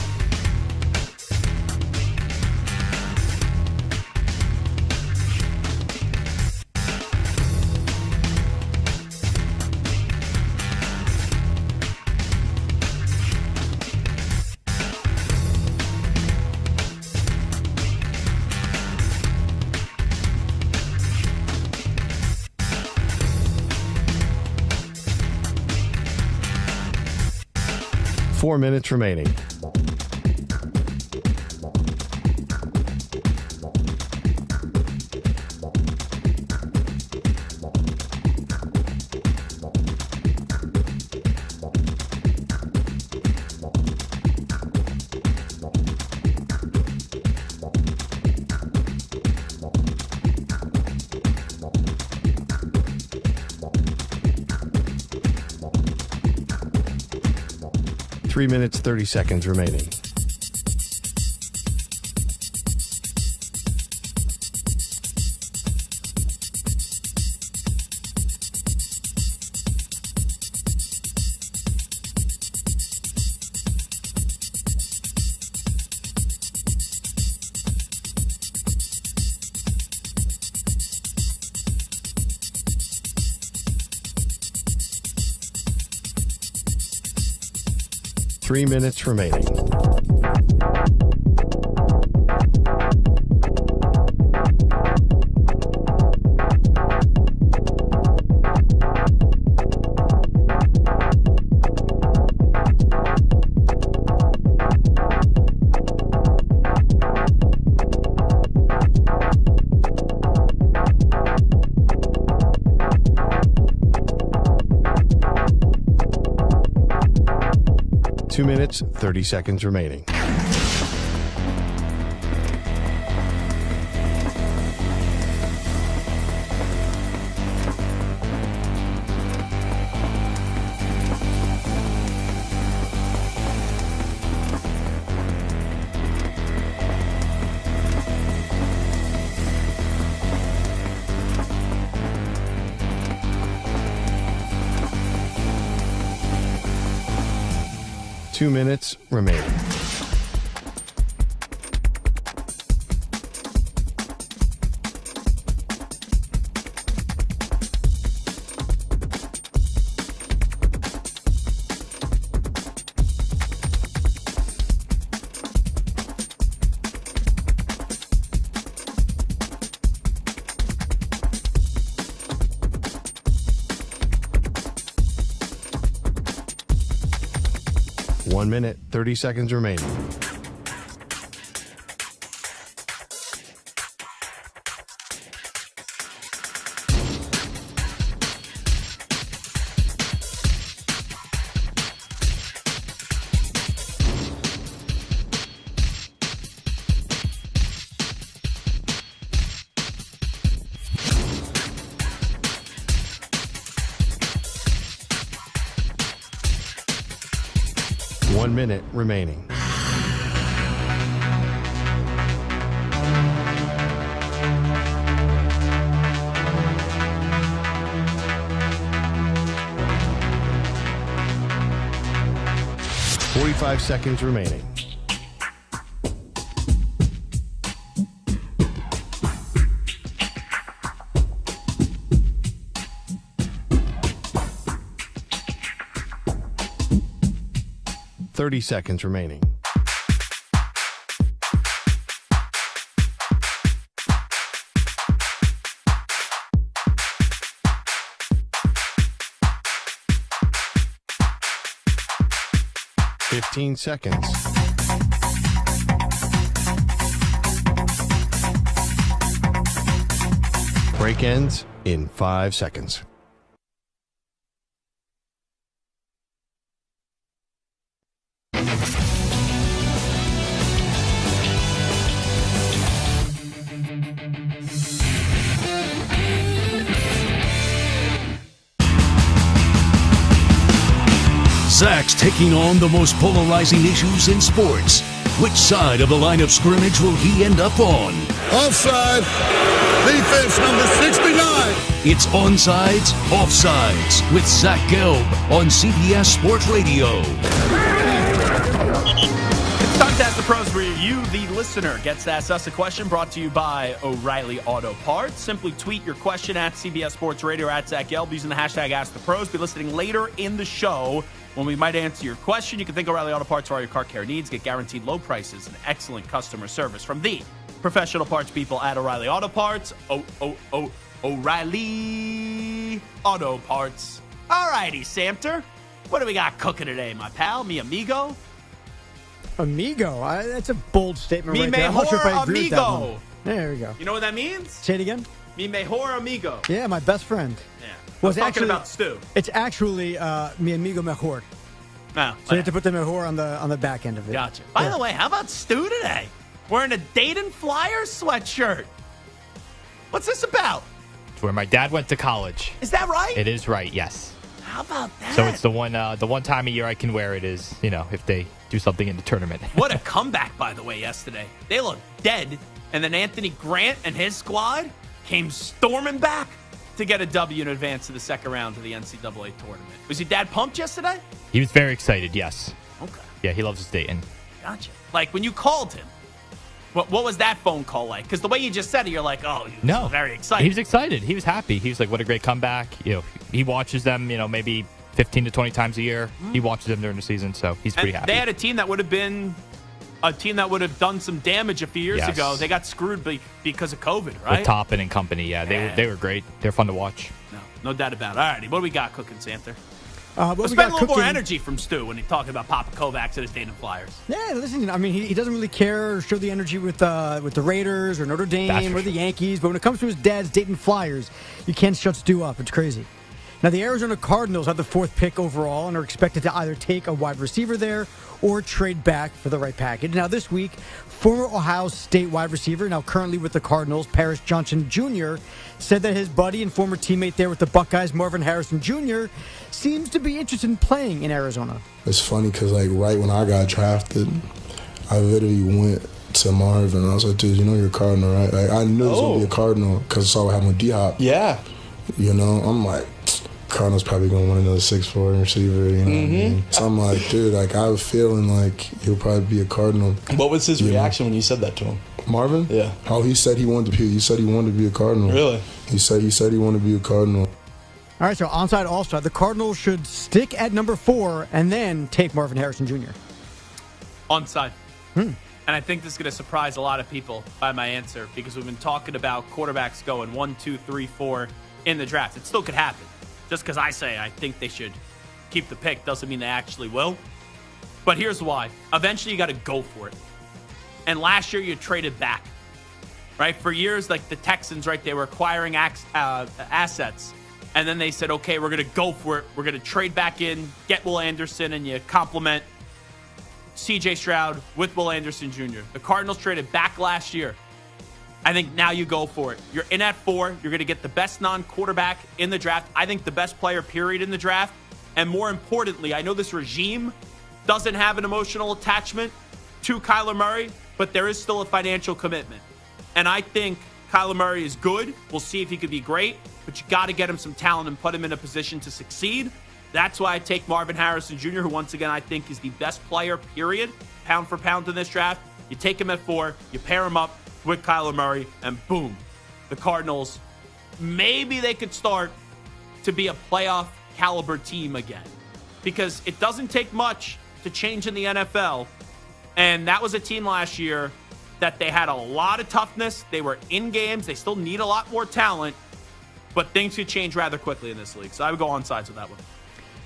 Four minutes remaining. Three minutes, 30 seconds remaining. Three minutes remaining. Two minutes, 30 seconds remaining. 2 minutes remaining. One minute, 30 seconds remaining. One minute remaining. Forty-five seconds remaining. Thirty seconds remaining. Fifteen seconds. Break ends in 5 seconds. Zach's taking on the most polarizing issues in sports. Which side of the line of scrimmage will he end up on? Offside. Defense number 69. It's Onsides, Offsides with Zach Gelb on CBS Sports Radio. It's time to ask the pros where you, the listener, gets to ask us a question, brought to you by O'Reilly Auto Parts. Simply tweet your question at CBS Sports Radio or at Zach Gelb using the hashtag #AskThePros. Be listening later in the show when we might answer your question. You can thank O'Reilly Auto Parts for all your car care needs. Get guaranteed low prices and excellent customer service from the professional parts people at O'Reilly Auto Parts. O'Reilly Auto Parts. All righty, Samter. What do we got cooking today, my pal, mi amigo? Amigo? That's a bold statement Mi right there. I'm not sure if I mejor agree with that amigo. one. There we go. You know what that means? Say it again. Mi mejor amigo. Yeah, my best friend. Yeah. Well, I was talking about Stu. It's actually mi amigo mejor. Oh, So you have to put the mejor on the back end of it. Gotcha. By the way, how about Stu today? Wearing a Dayton Flyers sweatshirt. What's this about? It's where my dad went to college. Is that right? It is right, yes. How about that? So it's the one time a year I can wear it is, if they do something in the tournament. What a comeback, by the way, yesterday. They looked dead, and then Anthony Grant and his squad came storming back to get a W in advance of the second round of the NCAA tournament. Was your dad pumped yesterday? He was very excited, yes. Okay. Yeah, he loves his Dayton. Gotcha. Like, when you called him, what was that phone call like? Because the way you just said it, you're like, oh, he was very excited. He was excited. He was happy. He was like, what a great comeback. He watches them, maybe 15 to 20 times a year. Mm-hmm. He watches them during the season, so he's pretty happy. They had a team that would have been a team that would have done some damage a few years ago. They got screwed because of COVID, right? With Toppin and company, they were great. They're fun to watch. No doubt about it. All righty, what do we got cooking, Samter? Let's spend a little more energy from Stu when he's talking about Papa Kovacs and his Dayton Flyers. Yeah, listen, I mean, he doesn't really care or show the energy with the Raiders or Notre Dame or the Yankees, but when it comes to his dad's Dayton Flyers, you can't shut Stu up. It's crazy. Now, the Arizona Cardinals have the 4th pick overall and are expected to either take a wide receiver there or trade back for the right package. Now, this week, former Ohio State wide receiver, now currently with the Cardinals, Paris Johnson Jr., said that his buddy and former teammate there with the Buckeyes, Marvin Harrison Jr., seems to be interested in playing in Arizona. It's funny because, right when I got drafted, I literally went to Marvin and I was like, dude, you're a Cardinal, right? I knew it was going to be a Cardinal because I saw what happened with D-Hop. Yeah. I'm like, Cardinals probably going to want another 6'4" receiver, you know what I mean? So I'm like, dude, like, I was feeling like he'll probably be a Cardinal. What was his reaction when you said that to him? Marvin? Yeah. Oh, he said he wanted to be a Cardinal. Really? He said he wanted to be a Cardinal. All right, so onside, offside. The Cardinals should stick at number 4 and then take Marvin Harrison Jr. Onside. And I think this is going to surprise a lot of people by my answer because we've been talking about quarterbacks going 1, 2, 3, 4 in the draft. It still could happen. Just because I say I think they should keep the pick doesn't mean they actually will. But here's why. Eventually, you got to go for it. And last year, you traded back. Right? For years, like the Texans, right, they were acquiring assets. And then they said, okay, we're going to go for it. We're going to trade back in, get Will Anderson, and you complement C.J. Stroud with Will Anderson Jr. The Cardinals traded back last year. I think now you go for it. You're in at 4. You're going to get the best non-quarterback in the draft. I think the best player, period, in the draft. And more importantly, I know this regime doesn't have an emotional attachment to Kyler Murray, but there is still a financial commitment. And I think Kyler Murray is good. We'll see if he could be great. But you got to get him some talent and put him in a position to succeed. That's why I take Marvin Harrison Jr., who once again I think is the best player, period, pound for pound in this draft. You take him at 4, you pair him up with Kyler Murray, and boom, the Cardinals, maybe they could start to be a playoff caliber team again. Because it doesn't take much to change in the NFL. And that was a team last year that they had a lot of toughness. They were in games. They still need a lot more talent. But things could change rather quickly in this league. So I would go on sides with that one.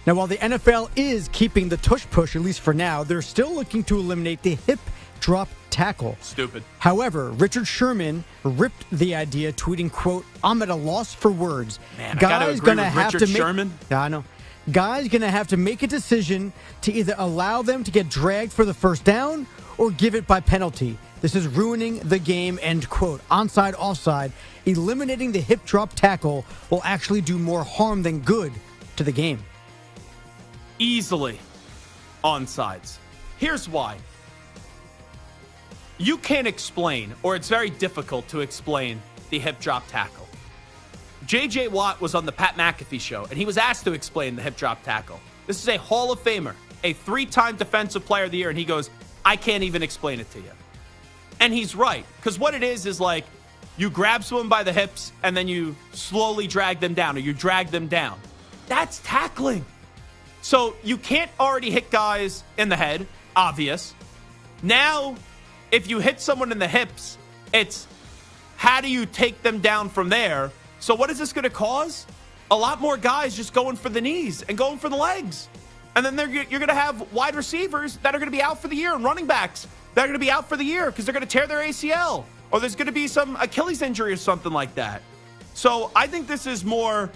Now, while the NFL is keeping the tush push, at least for now, they're still looking to eliminate the hip drop tackle. Stupid. However, Richard Sherman ripped the idea, tweeting, quote, "I'm at a loss for words." Man, I gotta agree with Richard Sherman. Yeah, I know. Guys going to have to make a decision to either allow them to get dragged for the first down or give it by penalty. This is ruining the game, end quote. Onside, offside. Eliminating the hip drop tackle will actually do more harm than good to the game. Easily onsides. Here's why. You can't explain, or it's very difficult to explain, the hip drop tackle. J.J. Watt was on the Pat McAfee show, and he was asked to explain the hip drop tackle. This is a Hall of Famer, a 3-time Defensive Player of the Year, and he goes, I can't even explain it to you. And he's right, because what it is like you grab someone by the hips, and then you slowly drag them down, or you drag them down. That's tackling. So you can't already hit guys in the head, obvious. Now, if you hit someone in the hips, it's how do you take them down from there? So what is this going to cause? A lot more guys just going for the knees and going for the legs. And then you're going to have wide receivers that are going to be out for the year and running backs that are going to be out for the year because they're going to tear their ACL or there's going to be some Achilles injury or something like that. So I think this is more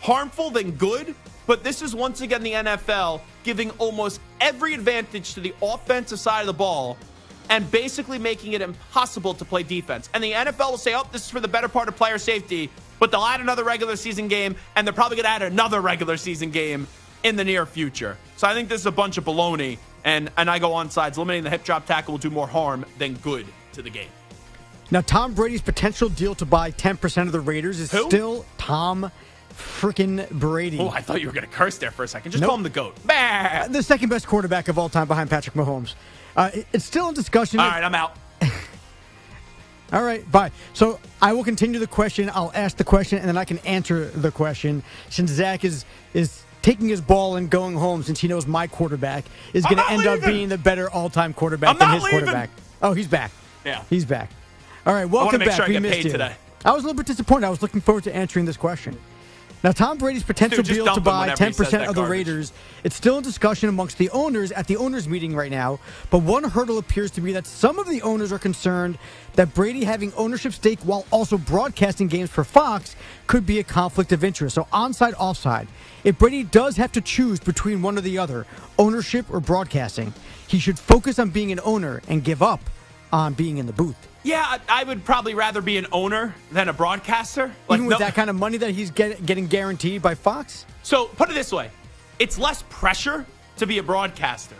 harmful than good. But this is once again the NFL giving almost every advantage to the offensive side of the ball and basically making it impossible to play defense. And the NFL will say, oh, this is for the better part of player safety, but they'll add another regular season game, and they're probably going to add another regular season game in the near future. So I think this is a bunch of baloney, and I go on sides. Eliminating the hip drop tackle will do more harm than good to the game. Now, Tom Brady's potential deal to buy 10% of the Raiders is still Tom freaking Brady. Oh, I thought you were going to curse there for a second. Just call him the GOAT. Bah! The second best quarterback of all time behind Patrick Mahomes. It's still in discussion. All right, I'm out. All right, bye. So I will continue the question. I'll ask the question, and then I can answer the question. Since Zach is taking his ball and going home, since he knows my quarterback is going to end up being the better all-time quarterback than his quarterback. Oh, he's back. Yeah. He's back. All right, welcome back. Sure we missed you today. I was a little bit disappointed. I was looking forward to answering this question. Now, Tom Brady's potential deal to buy 10% of the Raiders, it's still in discussion amongst the owners at the owners' meeting right now. But one hurdle appears to be that some of the owners are concerned that Brady having ownership stake while also broadcasting games for Fox could be a conflict of interest. So onside, offside. If Brady does have to choose between one or the other, ownership or broadcasting, he should focus on being an owner and give up on being in the booth. Yeah, I would probably rather be an owner than a broadcaster. Even with that kind of money that he's getting guaranteed by Fox? So, put it this way. It's less pressure to be a broadcaster.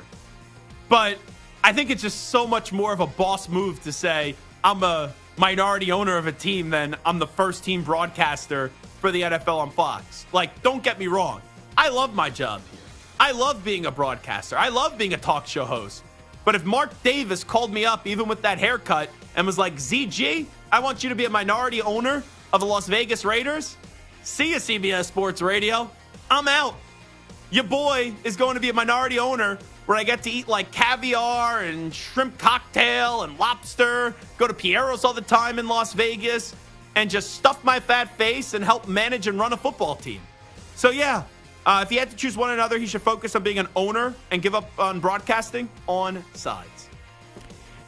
But I think it's just so much more of a boss move to say, I'm a minority owner of a team than I'm the first team broadcaster for the NFL on Fox. Like, don't get me wrong. I love my job here. I love being a broadcaster. I love being a talk show host. But if Mark Davis called me up, even with that haircut, and was like, ZG, I want you to be a minority owner of the Las Vegas Raiders. See you, CBS Sports Radio. I'm out. Your boy is going to be a minority owner where I get to eat like caviar and shrimp cocktail and lobster, go to Piero's all the time in Las Vegas, and just stuff my fat face and help manage and run a football team. So yeah, if he had to choose one or another, he should focus on being an owner and give up on broadcasting on sides.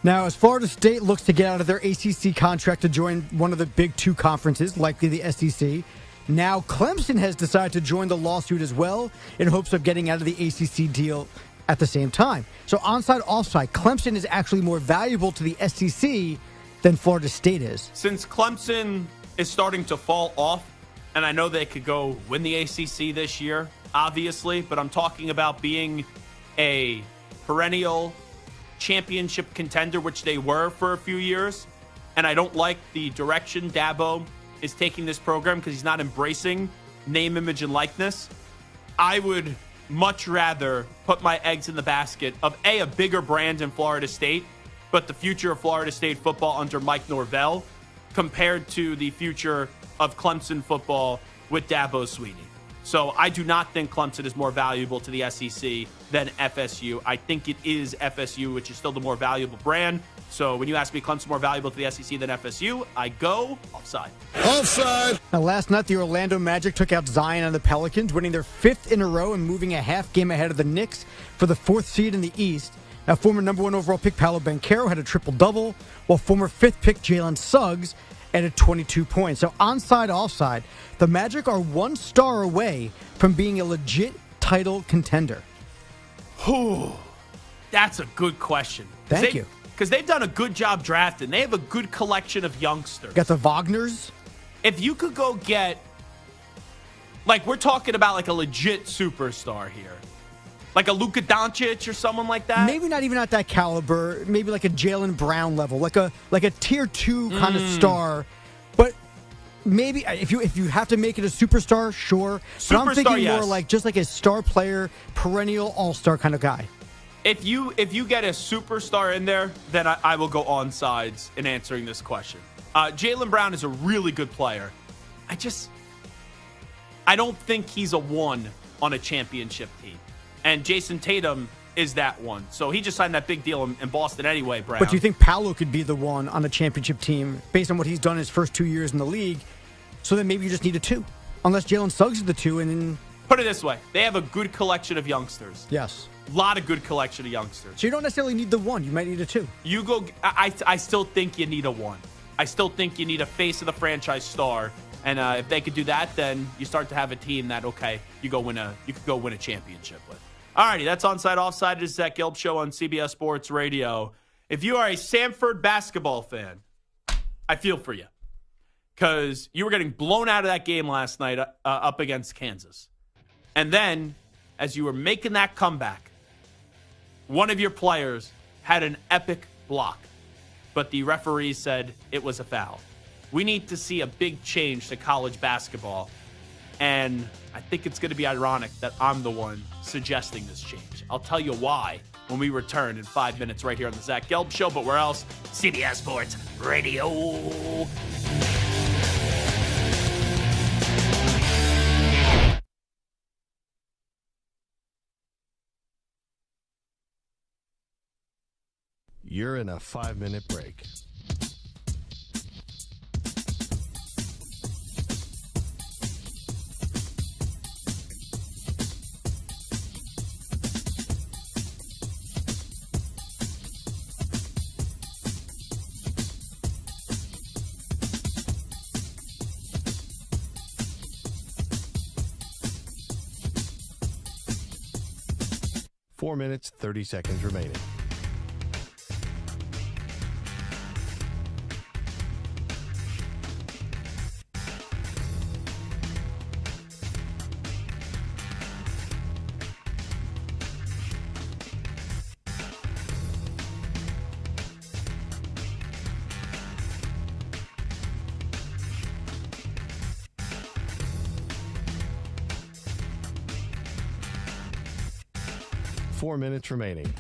Now, as Florida State looks to get out of their ACC contract to join one of the big two conferences, likely the SEC, now Clemson has decided to join the lawsuit as well in hopes of getting out of the ACC deal at the same time. So onside, offside, Clemson is actually more valuable to the SEC than Florida State is. Since Clemson is starting to fall off, and I know they could go win the ACC this year, obviously, but I'm talking about being a perennial championship contender, which they were for a few years, and I don't like the direction Dabo is taking this program because he's not embracing name, image, and likeness. I would much rather put my eggs in the basket of a bigger brand in Florida State, but the future of Florida State football under Mike Norvell compared to the future of Clemson football with Dabo Swinney. So I do not think Clemson is more valuable to the SEC than FSU. I think it is FSU, which is still the more valuable brand. So when you ask me Clemson more valuable to the SEC than FSU, I go offside. Offside. Now, last night, the Orlando Magic took out Zion and the Pelicans, winning their 5th in a row and moving a half game ahead of the Knicks for the 4th seed in the East. Now, former number 1 overall pick Paolo Banchero had a triple-double, while former 5th pick Jalen Suggs added 22 points. So onside, offside, the Magic are 1 star away from being a legit title contender. That's a good question. Thank you. Because they've done a good job drafting. They have a good collection of youngsters. Got the Wagners. If you could go get, like, we're talking about like a legit superstar here. Like a Luka Doncic or someone like that? Maybe not even at that caliber. Maybe like a Jaylen Brown level, like a tier 2 kind of star. But maybe if you have to make it a superstar, sure. But I'm thinking more like just like a star player, perennial all-star kind of guy. If you get a superstar in there, then I will go on sides in answering this question. Jaylen Brown is a really good player. I don't think he's a 1 on a championship team. And Jason Tatum is that one. So he just signed that big deal in Boston anyway, Brown. But do you think Paolo could be the 1 on a championship team based on what he's done his first 2 years in the league? So then maybe you just need a 2. Unless Jalen Suggs is the 2 and then... Put it this way. They have a good collection of youngsters. Yes. A lot of good collection of youngsters. So you don't necessarily need the 1. You might need a 2. You go... I still think you need a 1. I still think you need a face of the franchise star. And if they could do that, then you start to have a team that, okay, you could go win a championship with. Alrighty, that's Onside Offside. This is Zach Gelb Show on CBS Sports Radio. If you are a Samford basketball fan, I feel for you. Because you were getting blown out of that game last night up against Kansas. And then, as you were making that comeback, one of your players had an epic block. But the referee said it was a foul. We need to see a big change to college basketball. And I think it's going to be ironic that I'm the one suggesting this change. I'll tell you why when we return in 5 minutes right here on the Zach Gelb Show. But where else? CBS Sports Radio. You're in a 5-minute break. Four minutes, 30 seconds remaining. 4 minutes remaining.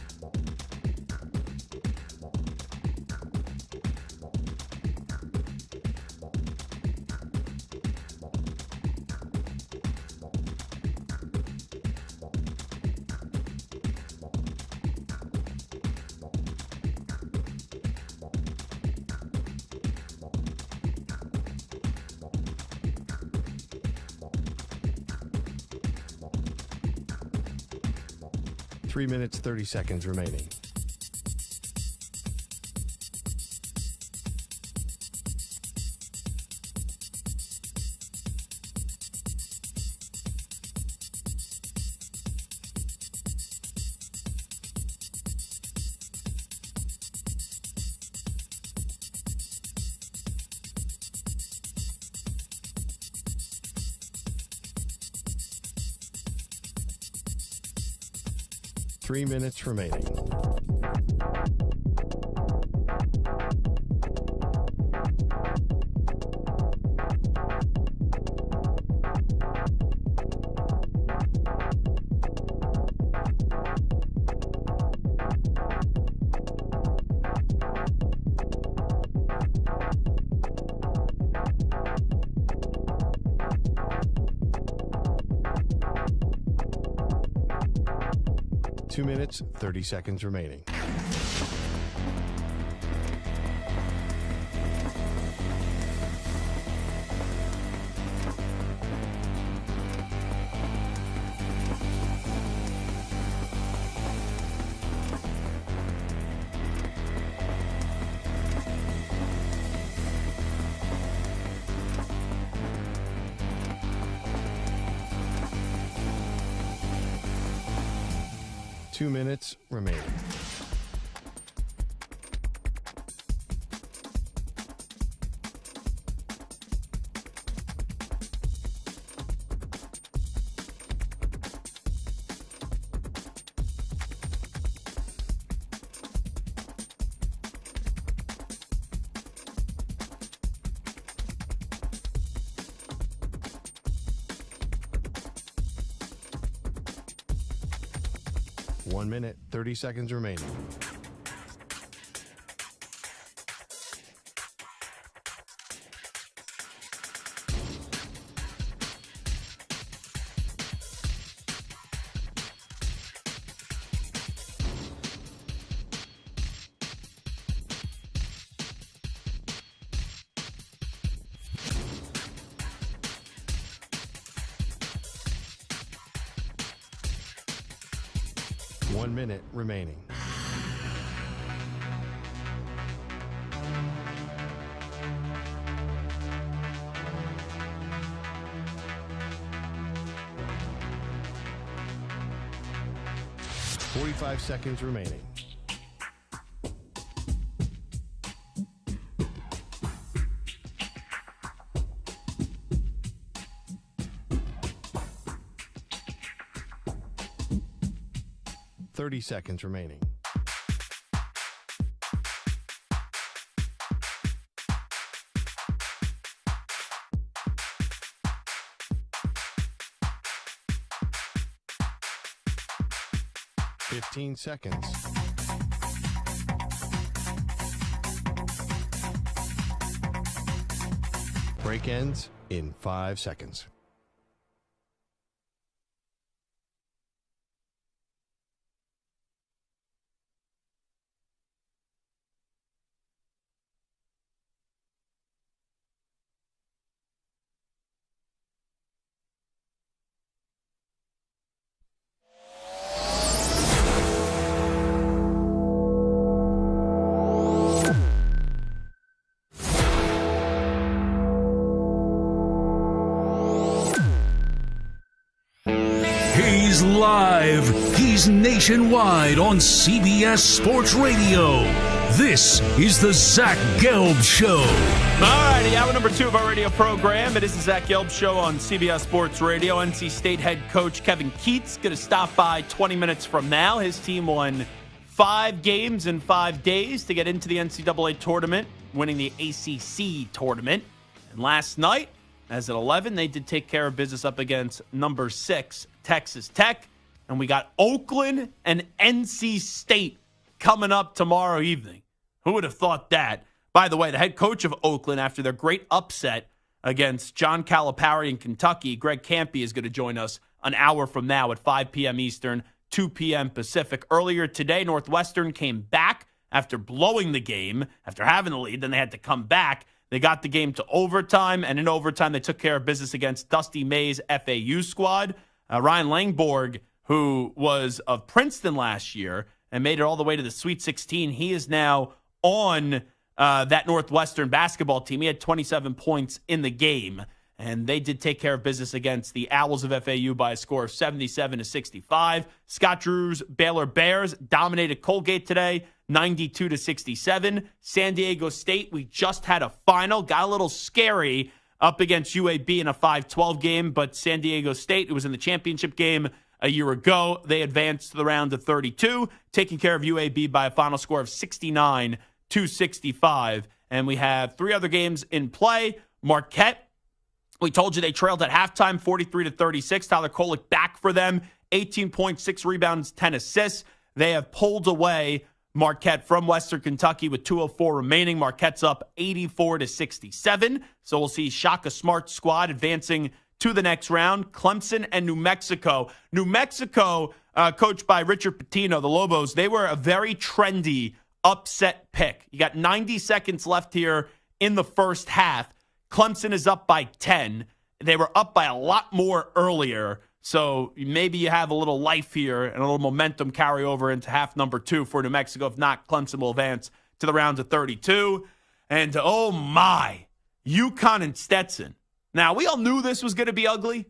Three minutes, 30 seconds remaining. Three minutes remaining. Two minutes, 30 seconds remaining. Two minutes remaining. One minute, 30 seconds remaining. One minute remaining. Forty-five seconds remaining. Thirty seconds remaining. Fifteen seconds. Break ends in 5 seconds. He's live. He's nationwide on CBS Sports Radio. This is the Zach Gelb Show. All righty, hour number 2 of our radio program. It is the Zach Gelb Show on CBS Sports Radio. NC State head coach Kevin Keatts going to stop by 20 minutes from now. His team won 5 games in 5 days to get into the NCAA tournament, winning the ACC tournament. And last night, as at 11, they did take care of business up against number 6, Texas Tech. And we got Oakland and NC State coming up tomorrow evening. Who would have thought that? By the way, the head coach of Oakland, after their great upset against John Calipari in Kentucky, Greg Campy, is going to join us an hour from now at 5 p.m. Eastern, 2 p.m. Pacific. Earlier today, Northwestern came back after blowing the game, after having the lead. Then they had to come back. They got the game to overtime, and in overtime, they took care of business against Dusty May's FAU squad. Ryan Langborg, who was of Princeton last year and made it all the way to the Sweet 16, he is now on that Northwestern basketball team. He had 27 points in the game, and they did take care of business against the Owls of FAU by a score of 77-65. Scott Drew's Baylor Bears dominated Colgate today, 92-67. San Diego State, we just had a final, got a little scary up against UAB in a 5-12 game, but San Diego State, who was in the championship game a year ago, they advanced to the round of 32, taking care of UAB by a final score of 69-65. And we have 3 other games in play. Marquette, we told you they trailed at halftime, 43-36. Tyler Kolek back for them, 18 points, 6 rebounds, 10 assists. They have pulled away Marquette from Western Kentucky with 2:04 remaining. Marquette's up 84-67. So we'll see Shaka Smart's squad advancing to the next round. Clemson and New Mexico. New Mexico, coached by Richard Pitino, the Lobos, they were a very trendy upset pick. You got 90 seconds left here in the first half. Clemson is up by 10. They were up by a lot more earlier. So maybe you have a little life here and a little momentum carry over into half number 2 for New Mexico. If not, Clemson will advance to the round of 32. And oh my, UConn and Stetson. Now, we all knew this was going to be ugly.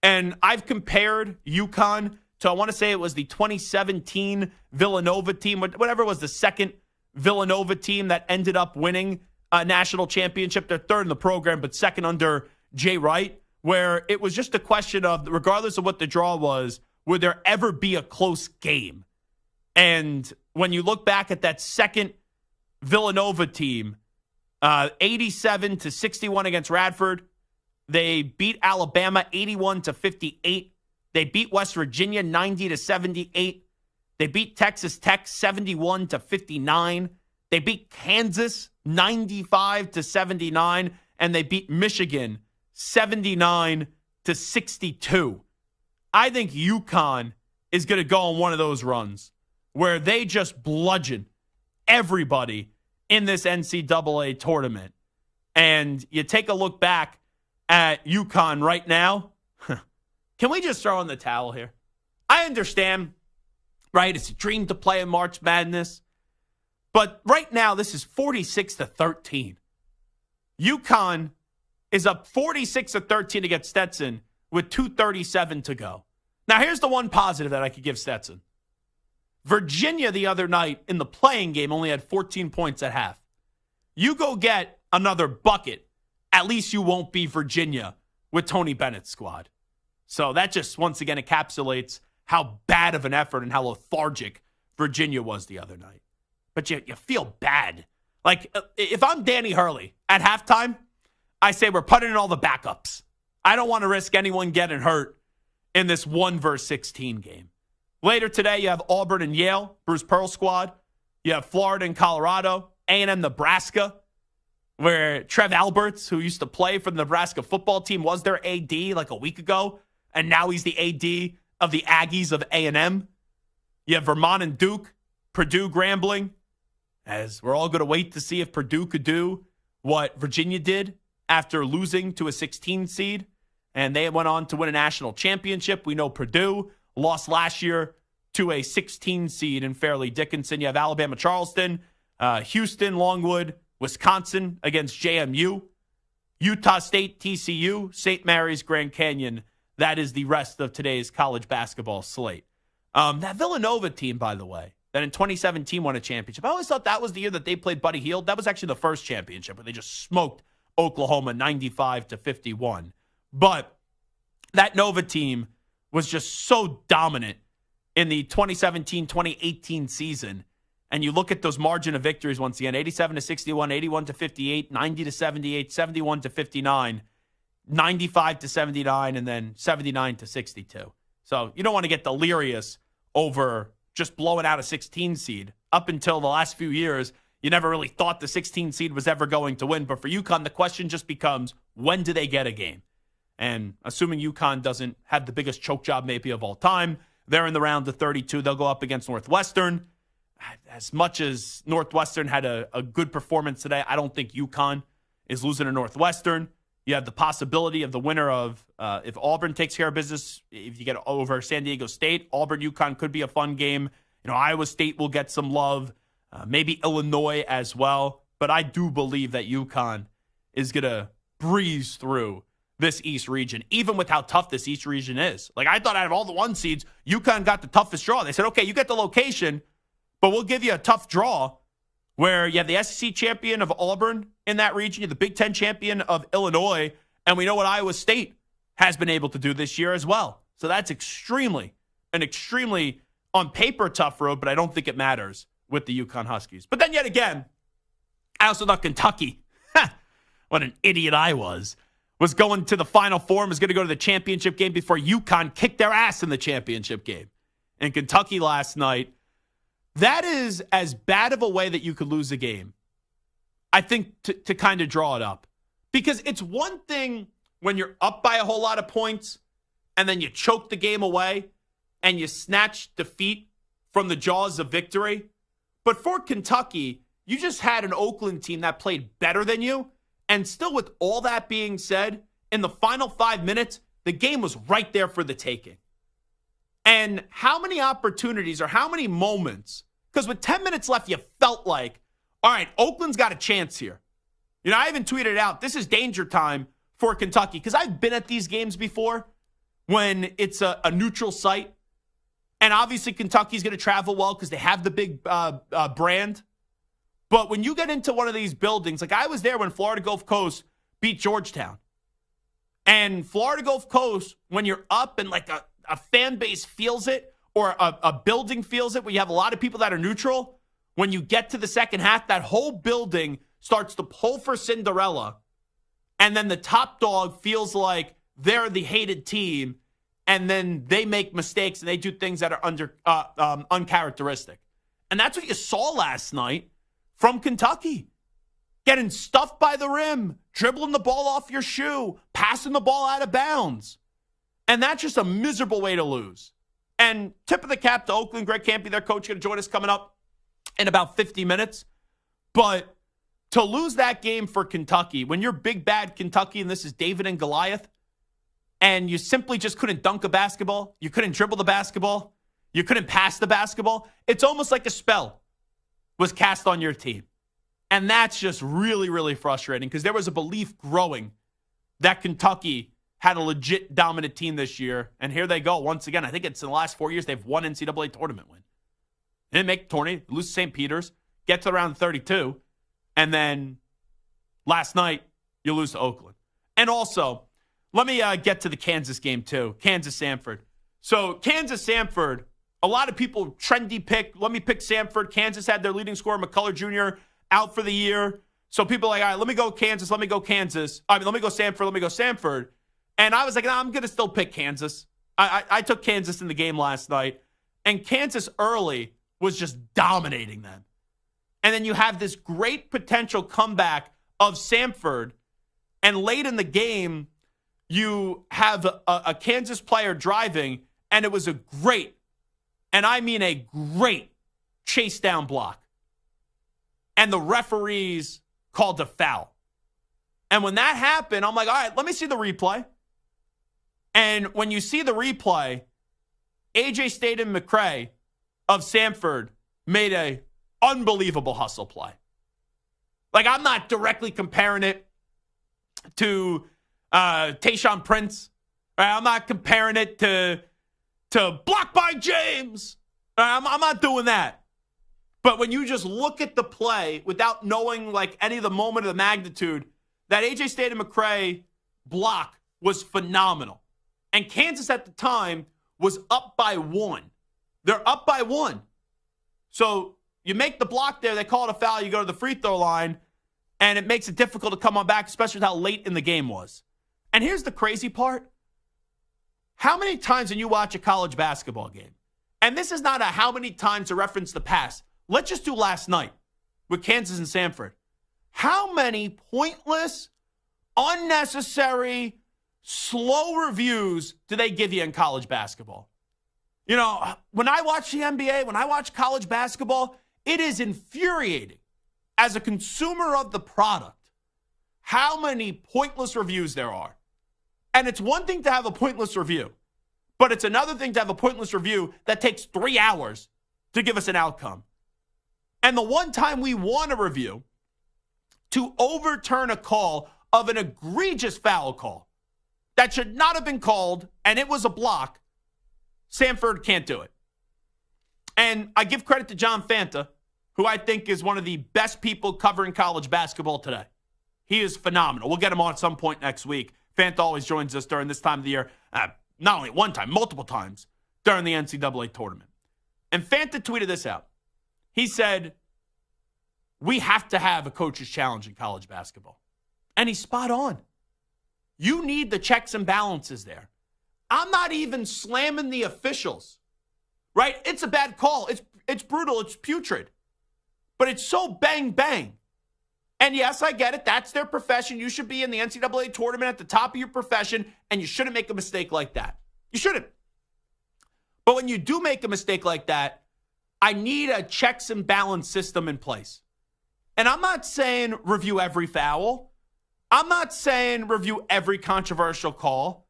And I've compared UConn to, I want to say it was the 2017 Villanova team, whatever it was, the second Villanova team that ended up winning a national championship. They're third in the program, but second under Jay Wright, where it was just a question of, regardless of what the draw was, would there ever be a close game? And when you look back at that second Villanova team, 87-61 against Radford. They beat Alabama 81-58. They beat West Virginia 90-78. They beat Texas Tech 71-59. They beat Kansas 95-79, and they beat Michigan 79-62. I think UConn is going to go on one of those runs where they just bludgeon everybody in this NCAA tournament. And you take a look back at UConn right now. Can we just throw in the towel here? I understand, right? It's a dream to play in March Madness. But right now, this is 46-13. UConn is up 46-13 against Stetson with 2:37 to go. Now, here's the one positive that I could give Stetson. Virginia the other night in the playing game only had 14 points at half. You go get another bucket, at least you won't be Virginia with Tony Bennett's squad. So that just once again encapsulates how bad of an effort and how lethargic Virginia was the other night. But you feel bad. Like, if I'm Danny Hurley at halftime, I say we're putting in all the backups. I don't want to risk anyone getting hurt in this 1-16 game. Later today, you have Auburn and Yale, Bruce Pearl's squad. You have Florida and Colorado, A&M, Nebraska, where Trev Alberts, who used to play for the Nebraska football team, was their AD like a week ago, and now he's the AD of the Aggies of A&M. You have Vermont and Duke, Purdue, Grambling, as we're all going to wait to see if Purdue could do what Virginia did after losing to a 16 seed, and they went on to win a national championship. We know Purdue lost last year to a 16 seed in Fairleigh Dickinson. You have Alabama, Charleston, Houston, Longwood, Wisconsin against JMU, Utah State, TCU, St. Mary's, Grand Canyon. That is the rest of today's college basketball slate. That Villanova team, by the way, that in 2017 won a championship. I always thought that was the year that they played Buddy Hield. That was actually the first championship where they just smoked Oklahoma 95-51. But that Nova team was just so dominant in the 2017-2018 season. And you look at those margin of victories once again, 87-61, 81-58, 90-78, 71-59, 95-79, and then 79-62. So you don't want to get delirious over just blowing out a 16 seed. Up until the last few years, you never really thought the 16 seed was ever going to win. But for UConn, the question just becomes, when do they get a game? And assuming UConn doesn't have the biggest choke job maybe of all time, they're in the round of 32. They'll go up against Northwestern. As much as Northwestern had a good performance today, I don't think UConn is losing to Northwestern. You have the possibility of the winner of, if Auburn takes care of business, if you get over San Diego State, Auburn-UConn could be a fun game. Iowa State will get some love, maybe Illinois as well. But I do believe that UConn is going to breeze through this East region, even with how tough this East region is. Like, I thought out of all the 1 seeds, UConn got the toughest draw. They said, okay, you get the location, but we'll give you a tough draw where you have the SEC champion of Auburn in that region, you have the Big Ten champion of Illinois, and we know what Iowa State has been able to do this year as well. So that's extremely, on paper, tough road, but I don't think it matters with the UConn Huskies. But then yet again, I also thought Kentucky, what an idiot I was going to the Final Four, was going to go to the championship game before UConn kicked their ass in the championship game. And Kentucky last night, that is as bad of a way that you could lose a game, I think, to kind of draw it up. Because it's one thing when you're up by a whole lot of points and then you choke the game away and you snatch defeat from the jaws of victory. But for Kentucky, you just had an Oakland team that played better than you. And still, with all that being said, in the final 5 minutes, the game was right there for the taking. And how many opportunities or how many moments, because with 10 minutes left, you felt like, all right, Oakland's got a chance here. I even tweeted out, this is danger time for Kentucky, because I've been at these games before when it's a neutral site. And obviously, Kentucky's going to travel well because they have the big brand. But when you get into one of these buildings, like I was there when Florida Gulf Coast beat Georgetown. And Florida Gulf Coast, when you're up and like a fan base feels it, or a building feels it, where you have a lot of people that are neutral, when you get to the second half, that whole building starts to pull for Cinderella. And then the top dog feels like they're the hated team. And then they make mistakes and they do things that are uncharacteristic. And that's what you saw last night from Kentucky. Getting stuffed by the rim, dribbling the ball off your shoe, passing the ball out of bounds. And that's just a miserable way to lose. And tip of the cap to Oakland. Greg Campy, their coach, going to join us coming up in about 50 minutes. But to lose that game for Kentucky, when you're big, bad Kentucky, and this is David and Goliath, and you simply just couldn't dunk a basketball, you couldn't dribble the basketball, you couldn't pass the basketball, it's almost like a spell was cast on your team. And that's just really, really frustrating, because there was a belief growing that Kentucky had a legit dominant team this year. And here they go once again. I think it's in the last 4 years they've won NCAA tournament win. They didn't make the tournament, lose to St. Peter's, get to around 32, and then last night you lose to Oakland. And also, let me get to the Kansas game too. Kansas-Samford. So Kansas-Samford, a lot of people trendy pick. Let me pick Samford. Kansas had their leading scorer, McCullough Jr., out for the year. So people are like, all right, let me go Kansas. Let me go Kansas. Let me go Samford. Let me go Samford. And I was like, nah, I'm going to still pick Kansas. I took Kansas in the game last night. And Kansas early was just dominating them. And then you have this great potential comeback of Samford. And late in the game, you have a Kansas player driving. And it was a great, and I mean a great, chase down block. And the referees called a foul. And when that happened, I'm like, all right, let me see the replay. And when you see the replay, A.J. Staten-McCray of Samford made a unbelievable hustle play. Like, I'm not directly comparing it to Tayshaun Prince. Right? I'm not comparing it to block by James. Right? I'm not doing that. But when you just look at the play without knowing like any of the moment of the magnitude, that A.J. Staten-McCray block was phenomenal. And Kansas at the time was up by 1. They're up by 1. So you make the block there, they call it a foul, you go to the free throw line, and it makes it difficult to come on back, especially with how late in the game was. And here's the crazy part. How many times when you watch a college basketball game, and this is not a how many times to reference the past. Let's just do last night with Kansas and Samford. How many pointless, unnecessary, slow reviews do they give you in college basketball? You know, when I watch the NBA, when I watch college basketball, it is infuriating as a consumer of the product how many pointless reviews there are. And it's one thing to have a pointless review, but it's another thing to have a pointless review that takes 3 hours to give us an outcome. And the one time we want a review to overturn a call of an egregious foul call that should not have been called, and it was a block, Samford can't do it. And I give credit to John Fanta, who I think is one of the best people covering college basketball today. He is phenomenal. We'll get him on at some point next week. Fanta always joins us during this time of the year, not only one time, multiple times during the NCAA tournament. And Fanta tweeted this out. He said, we have to have a coach's challenge in college basketball. And he's spot on. You need the checks and balances there. I'm not even slamming the officials, right? It's a bad call. It's brutal. It's putrid. But it's so bang, bang. And yes, I get it. That's their profession. You should be in the NCAA tournament at the top of your profession, and you shouldn't make a mistake like that. You shouldn't. But when you do make a mistake like that, I need a checks and balance system in place. And I'm not saying review every foul. I'm not saying review every controversial call.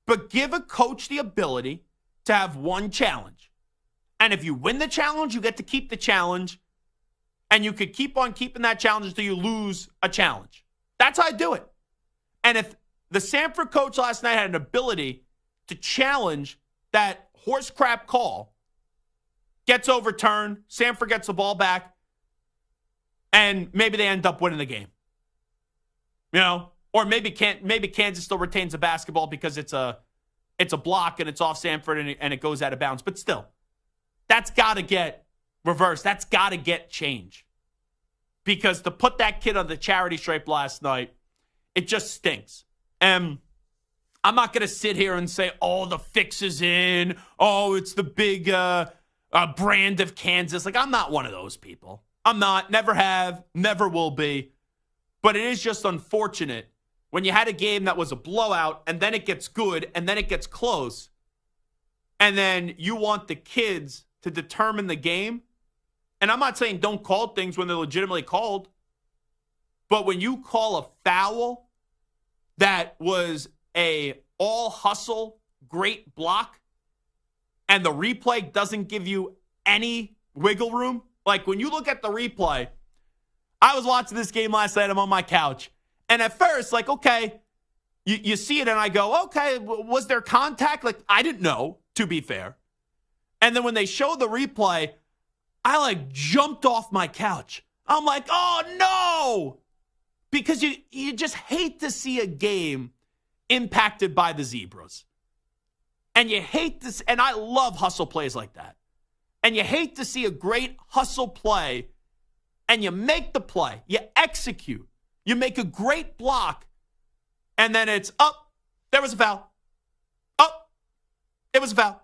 But give a coach the ability to have one challenge. And if you win the challenge, you get to keep the challenge. And you could keep on keeping that challenge until you lose a challenge. That's how I do it. And if the Samford coach last night had an ability to challenge that horse crap call, gets overturned, Samford gets the ball back, and maybe they end up winning the game. You know? Or maybe Kansas still retains the basketball because it's a block and it's off Samford and it goes out of bounds. But still, that's got to get reversed. That's got to get changed. Because to put that kid on the charity stripe last night, it just stinks. And I'm not going to sit here and say, oh, the fix is in. Oh, it's the big brand of Kansas. Like, I'm not one of those people. I'm not. Never have. Never will be. But it is just unfortunate when you had a game that was a blowout and then it gets good and then it gets close. And then you want the kids to determine the game. And I'm not saying don't call things when they're legitimately called. But when you call a foul that was a all hustle, great block, and the replay doesn't give you any wiggle room. Like when you look at the replay, I was watching this game last night. I'm on my couch. And at first, like, okay, you see it and I go, okay, was there contact? Like, I didn't know, to be fair. And then when they show the replay, I like jumped off my couch. I'm like, oh no! Because you just hate to see a game impacted by the Zebras. And you hate this, and I love hustle plays like that. And you hate to see a great hustle play, and you make the play, you execute, you make a great block, and then it's up. There was a foul. Up. It was a foul.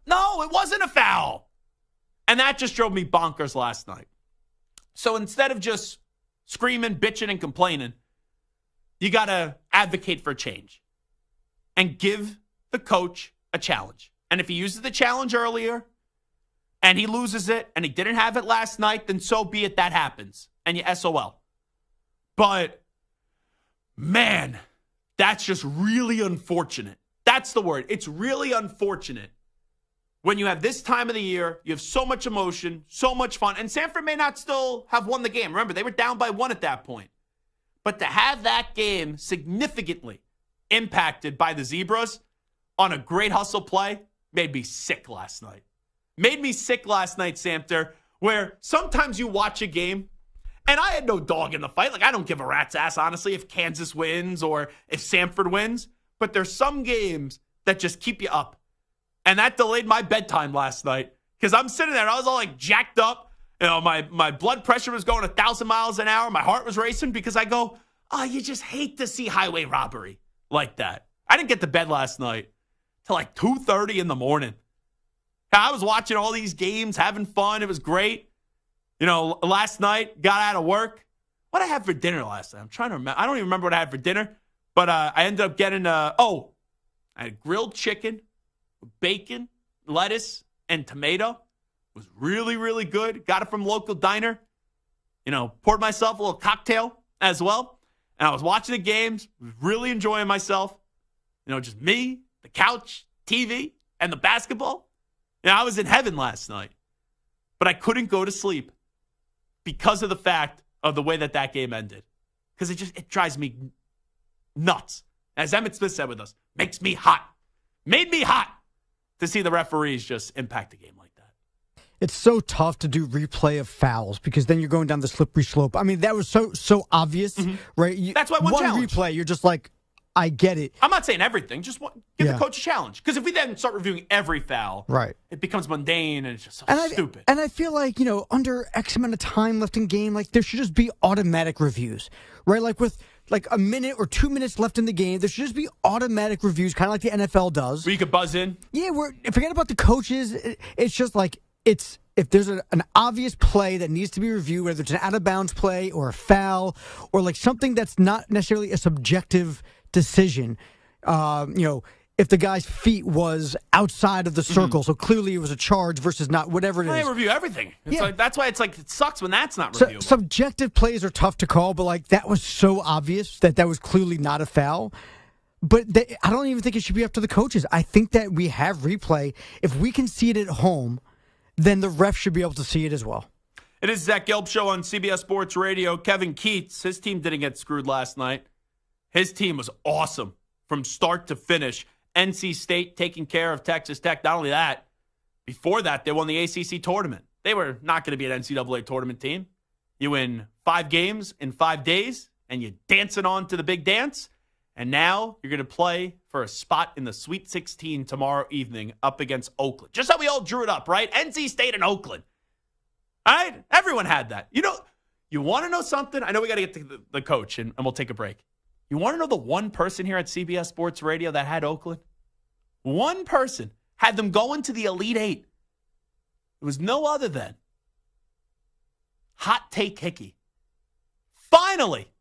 No, it wasn't a foul. And that just drove me bonkers last night. So instead of just screaming, bitching, and complaining, you got to advocate for change and give the coach a challenge. And if he uses the challenge earlier and he loses it and he didn't have it last night, then so be it. That happens. And you SOL. But, man, that's just really unfortunate. That's the word. It's really unfortunate. When you have this time of the year, you have so much emotion, so much fun. And Samford may not still have won the game. Remember, they were down by 1 at that point. But to have that game significantly impacted by the Zebras on a great hustle play made me sick last night. Made me sick last night, Samter, where sometimes you watch a game, and I had no dog in the fight. Like, I don't give a rat's ass, honestly, if Kansas wins or if Samford wins. But there's some games that just keep you up. And that delayed my bedtime last night because I'm sitting there and I was all like jacked up. You know, my blood pressure was going 1,000 miles an hour. My heart was racing because I go, oh, you just hate to see highway robbery like that. I didn't get to bed last night till like 2:30 in the morning. I was watching all these games, having fun. It was great. Last night, got out of work. What did I have for dinner last night? I'm trying to remember. I don't even remember what I had for dinner, but I ended up getting, I had grilled chicken, bacon, lettuce, and tomato. It was really, really good. Got it from local diner. Poured myself a little cocktail as well. And I was watching the games, was really enjoying myself. Just me, the couch, TV, and the basketball. I was in heaven last night. But I couldn't go to sleep because of the fact of the way that game ended. Because it drives me nuts. As Emmett Smith said with us, makes me hot. Made me hot to see the referees just impact the game like that. It's so tough to do replay of fouls because then you're going down the slippery slope. I mean, that was so obvious, right? That's why one challenge. Replay, you're just like, I get it. I'm not saying everything. Just give the coach a challenge. Because if we then start reviewing every foul, right, it becomes mundane and it's just stupid. And I feel like, under X amount of time left in game, like there should just be automatic reviews, right? Like with a minute or 2 minutes left in the game, there should just be automatic reviews, kind of like the NFL does. Where you could buzz in. Yeah, forget about the coaches. It's just like if there's an obvious play that needs to be reviewed, whether it's an out-of-bounds play or a foul or like something that's not necessarily a subjective decision, if the guy's feet was outside of the circle, so clearly it was a charge versus not, whatever it is. They review everything. That's why it's it sucks when that's not reviewable. Subjective plays are tough to call, but that was so obvious that was clearly not a foul. But I don't even think it should be up to the coaches. I think that we have replay. If we can see it at home, then the ref should be able to see it as well. It is Zach Gelb Show on CBS Sports Radio. Kevin Keats, his team didn't get screwed last night. His team was awesome from start to finish. NC State taking care of Texas Tech. Not only that, before that, they won the ACC tournament. They were not going to be an NCAA tournament team. You win 5 games in 5 days, and you're dancing on to the big dance. And now you're going to play for a spot in the Sweet 16 tomorrow evening up against Oakland. Just how we all drew it up, right? NC State and Oakland. All right? Everyone had that. You want to know something? I know we got to get to the coach, and we'll take a break. You want to know the one person here at CBS Sports Radio that had Oakland? One person had them going to the Elite Eight. It was no other than Hot Take Hickey. Finally,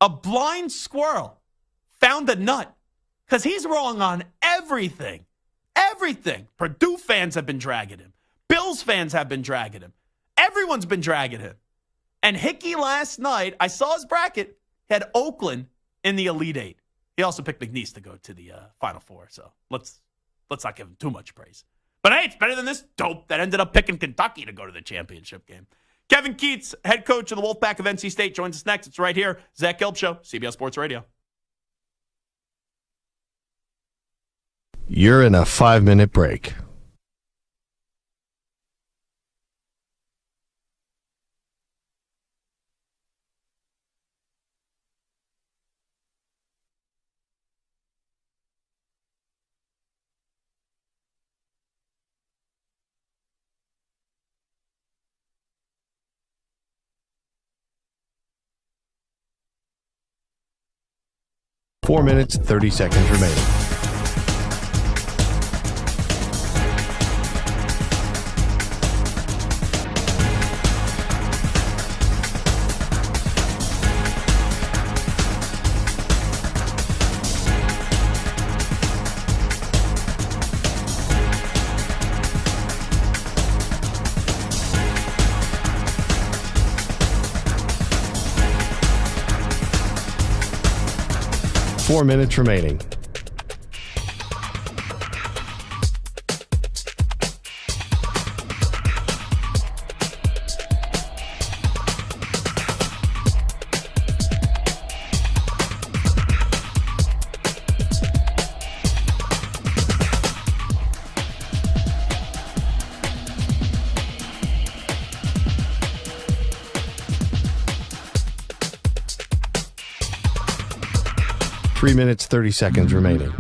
a blind squirrel found a nut because he's wrong on everything. Everything. Purdue fans have been dragging him. Bills fans have been dragging him. Everyone's been dragging him. And Hickey last night, I saw his bracket, had Oakland in the Elite Eight. He also picked McNeese to go to the Final Four, so let's not give him too much praise. But hey, it's better than this dope that ended up picking Kentucky to go to the championship game. Kevin Keats, head coach of the Wolfpack of NC State, joins us next. It's right here, Zach Gelb Show, CBS Sports Radio. You're in a 5-minute break. Four minutes, 30 seconds remaining. Four minutes remaining. Three minutes, 30 seconds remaining.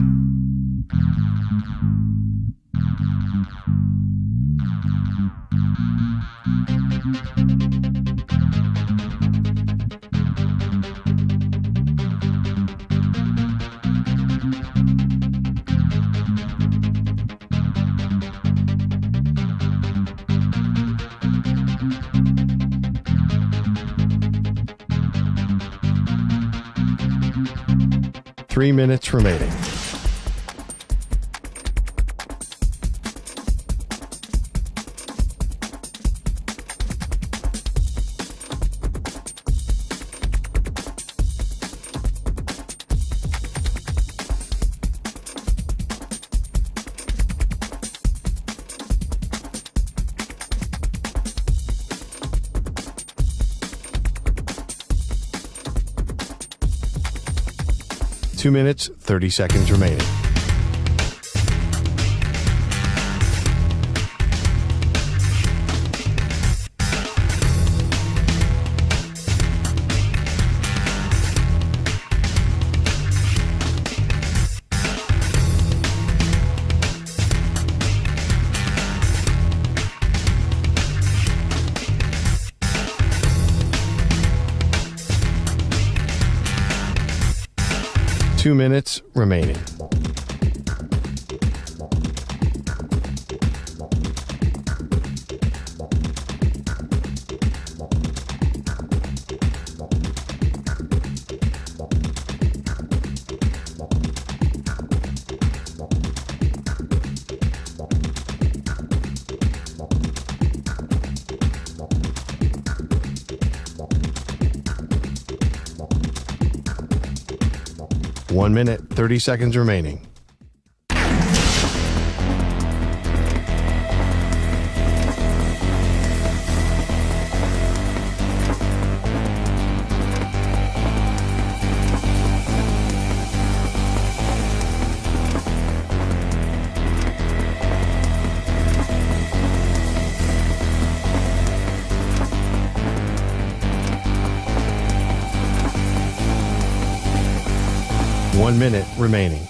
3 minutes remaining. Two minutes, 30 seconds remaining. Two minutes remaining. One minute, 30 seconds remaining. One minute remaining.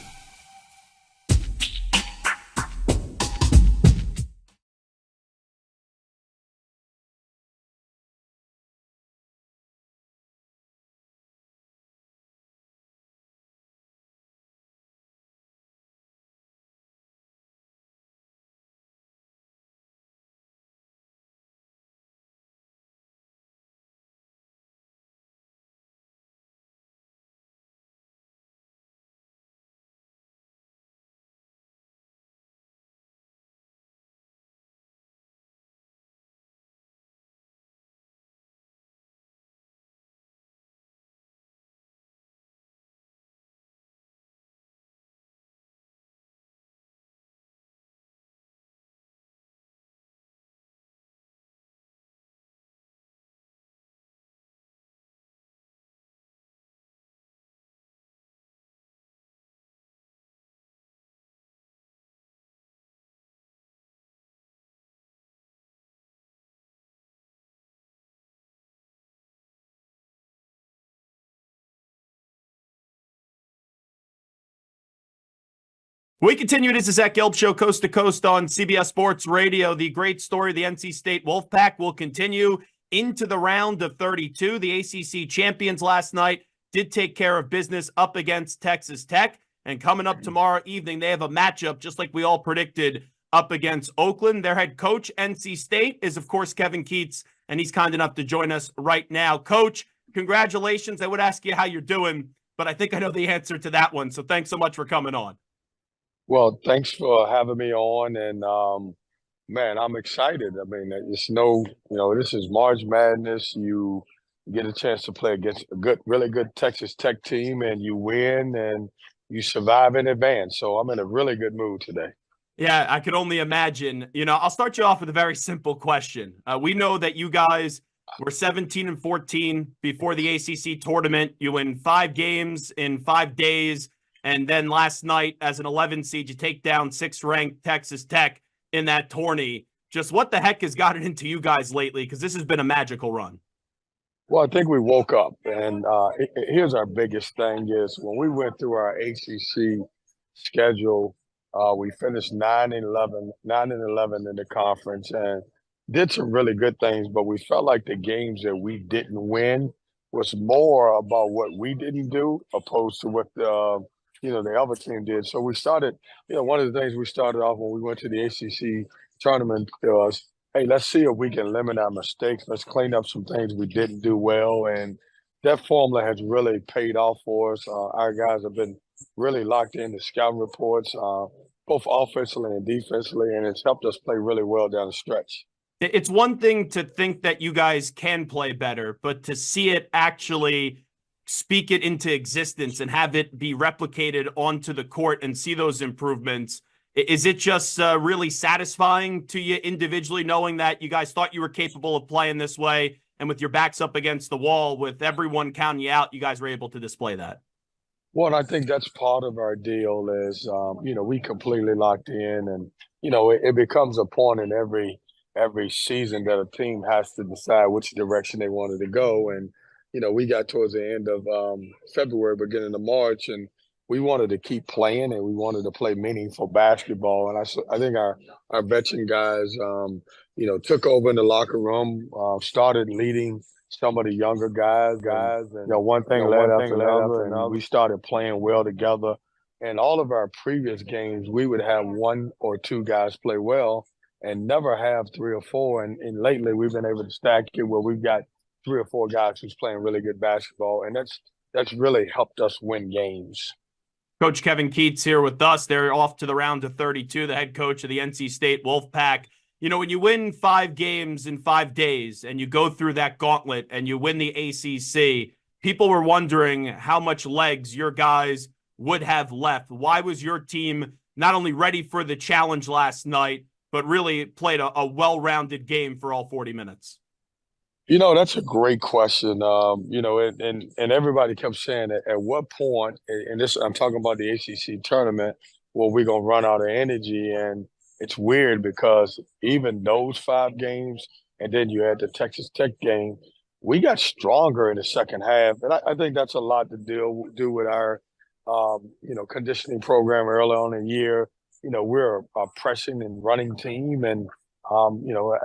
We continue. It is the Zach Gelb Show, coast to coast on CBS Sports Radio. The great story of the NC State Wolfpack will continue into the round of 32. The ACC champions last night did take care of business up against Texas Tech. And coming up tomorrow evening, they have a matchup, just like we all predicted, up against Oakland. Their head coach, NC State, is, of course, Kevin Keatts, and he's kind enough to join us right now. Coach, congratulations. I would ask you how you're doing, but I think I know the answer to that one. So thanks so much for coming on. Well, thanks for having me on, and man, I'm excited. I mean, this is March Madness. You get a chance to play against a really good Texas Tech team, and you win, and you survive in advance. So I'm in a really good mood today. Yeah, I could only imagine. I'll start you off with a very simple question. We know that you guys were 17-14 before the ACC tournament. You win 5 games in 5 days. And then last night, as an 11 seed, you take down 6th-ranked Texas Tech in that tourney. Just what the heck has gotten into you guys lately? Because this has been a magical run. Well, I think we woke up. And here's our biggest thing is when we went through our ACC schedule, we finished 9-11 in the conference and did some really good things. But we felt like the games that we didn't win was more about what we didn't do opposed to what the other team did. So we started, one of the things we started off when we went to the ACC tournament was, hey, let's see if we can limit our mistakes. Let's clean up some things we didn't do well. And that formula has really paid off for us. Our guys have been really locked in the scout reports, both offensively and defensively, and it's helped us play really well down the stretch. It's one thing to think that you guys can play better, but to see it actually speak it into existence and have it be replicated onto the court and see those improvements, is it just really satisfying to you individually knowing that you guys thought you were capable of playing this way, and with your backs up against the wall, with everyone counting you out, you guys were able to display that? Well, and I think that's part of our deal is, we completely locked in, and, it becomes a point in every season that a team has to decide which direction they wanted to go. And, we got towards the end of February, beginning of March, and we wanted to keep playing and we wanted to play meaningful basketball. And I think our veteran guys, took over in the locker room, started leading some of the younger guys, and one thing led after another, and we started playing well together. And all of our previous games, we would have one or two guys play well and never have three or four. And lately, we've been able to stack it where we've got three or four guys who's playing really good basketball, and that's really helped us win games. Coach Kevin Keatts here with us. They're off to the round of 32, the head coach of the NC State Wolfpack. When you win 5 games in 5 days and you go through that gauntlet and you win the ACC, people were wondering how much legs your guys would have left. Why was your team not only ready for the challenge last night, but really played a well-rounded game for all 40 minutes? That's a great question. And everybody kept saying at what point, and this I'm talking about the ACC tournament, were we going to run out of energy? And it's weird because even those 5 games, and then you had the Texas Tech game, we got stronger in the second half. And I think that's a lot to do with our, conditioning program early on in the year. We're a pressing and running team. And, I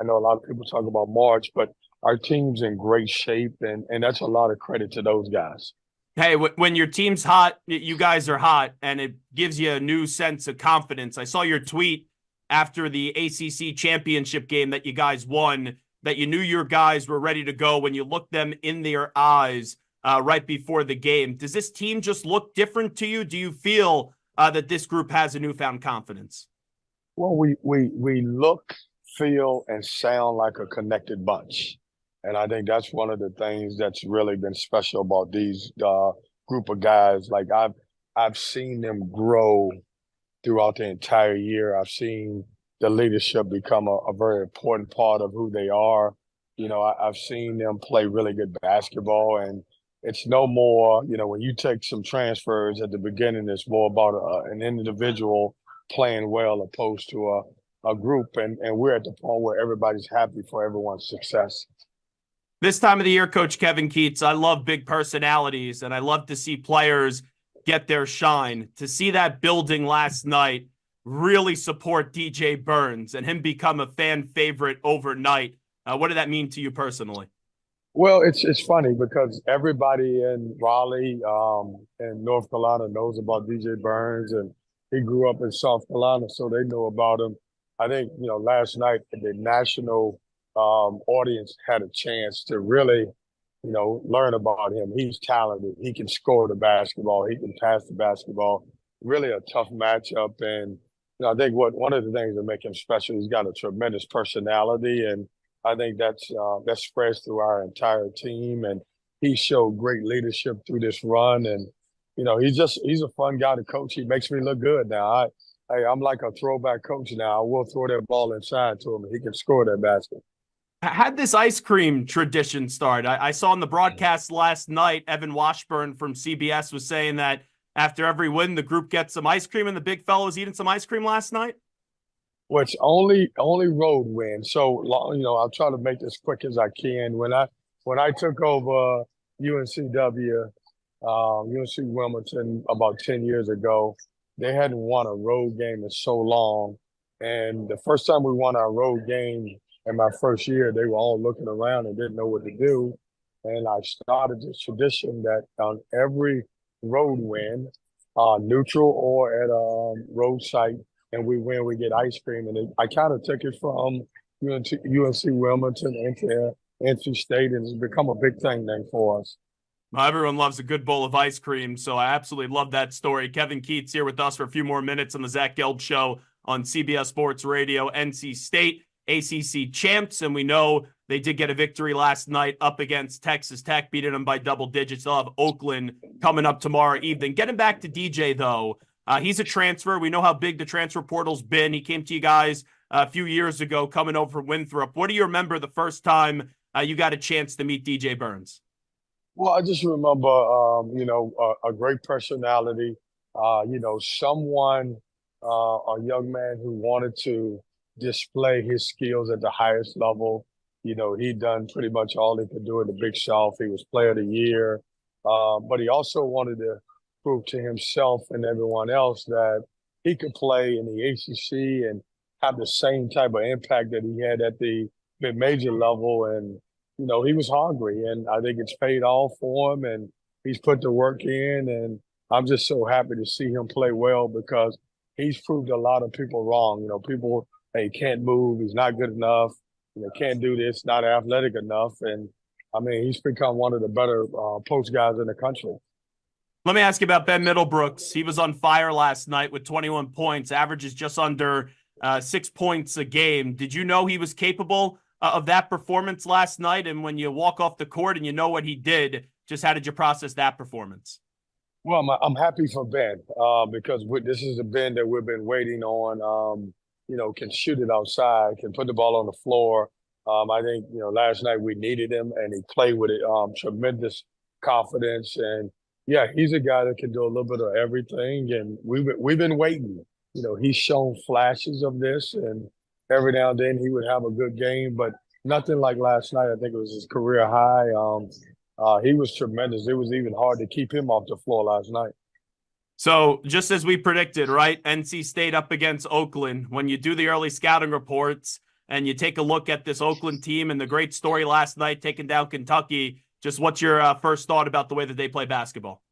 know a lot of people talk about March, but our team's in great shape. And that's a lot of credit to those guys. Hey, when your team's hot, you guys are hot, and it gives you a new sense of confidence. I saw your tweet after the ACC championship game that you guys won, that you knew your guys were ready to go when you looked them in their eyes right before the game. Does this team just look different to you? Do you feel that this group has a newfound confidence? Well, we look, feel, and sound like a connected bunch. And I think that's one of the things that's really been special about these group of guys. Like I've seen them grow throughout the entire year. I've seen the leadership become a very important part of who they are. I've seen them play really good basketball, and it's no more, when you take some transfers at the beginning, it's more about an individual playing well opposed to a group. And we're at the point where everybody's happy for everyone's success. This time of the year, Coach Kevin Keatts, I love big personalities, and I love to see players get their shine. To see that building last night really support DJ Burns and him become a fan favorite overnight, what did that mean to you personally? Well, it's funny because everybody in Raleigh and North Carolina knows about DJ Burns, and he grew up in South Carolina, so they know about him. I think, last night the national audience had a chance to really, learn about him. He's talented. He can score the basketball. He can pass the basketball. Really a tough matchup. And, I think one of the things that make him special, he's got a tremendous personality. And I think that spreads through our entire team. And he showed great leadership through this run. And, he's a fun guy to coach. He makes me look good now. I'm like a throwback coach now. I will throw that ball inside to him and he can score that basket. Had this ice cream tradition start? I saw on the broadcast last night, Evan Washburn from CBS was saying that after every win, the group gets some ice cream, and the big fella was eating some ice cream last night? Well, it's only road win. So, I'll try to make this quick as I can. When I took over UNCW, UNC Wilmington about 10 years ago, they hadn't won a road game in so long. And the first time we won our road game in my first year, they were all looking around and didn't know what to do. And I started this tradition that on every road win, neutral or at a road site, and we win, we get ice cream. And I kind of took it from UNC Wilmington into NC State, and it's become a big thing then for us. Well, everyone loves a good bowl of ice cream, so I absolutely love that story. Kevin Keats here with us for a few more minutes on the Zach Gelb Show on CBS Sports Radio. NC State, ACC champs, and we know they did get a victory last night up against Texas Tech, beating them by double digits. They'll have Oakland coming up tomorrow evening. Getting back to DJ, though, he's a transfer. We know how big the transfer portal's been. He came to you guys a few years ago coming over from Winthrop. What do you remember the first time you got a chance to meet DJ Burns? Well, I just remember, a great personality, someone, a young man who wanted to display his skills at the highest level. He'd done pretty much all he could do in the Big South. He was player of the year, but he also wanted to prove to himself and everyone else that he could play in the ACC and have the same type of impact that he had at the mid-major level. And he was hungry, and I think it's paid off for him, and he's put the work in, and I'm just so happy to see him play well because he's proved a lot of people wrong. People, hey, can't move, he's not good enough, can't do this, not athletic enough, and I mean, he's become one of the better post guys in the country. Let me ask you about Ben Middlebrooks. He was on fire last night with 21 points, averages just under 6 points a game. Did you know he was capable of that performance last night? And when you walk off the court and you know what he did, just how did you process that performance? Well, I'm happy for Ben because this is a Ben that we've been waiting on, can shoot it outside, can put the ball on the floor. I think, last night we needed him and he played with it, tremendous confidence. And yeah, he's a guy that can do a little bit of everything. And we've been waiting. He's shown flashes of this, and every now and then he would have a good game, but nothing like last night. I think it was his career high. He was tremendous. It was even hard to keep him off the floor last night. So just as we predicted, right? NC State up against Oakland. When you do the early scouting reports and you take a look at this Oakland team and the great story last night, taking down Kentucky, just what's your first thought about the way that they play basketball?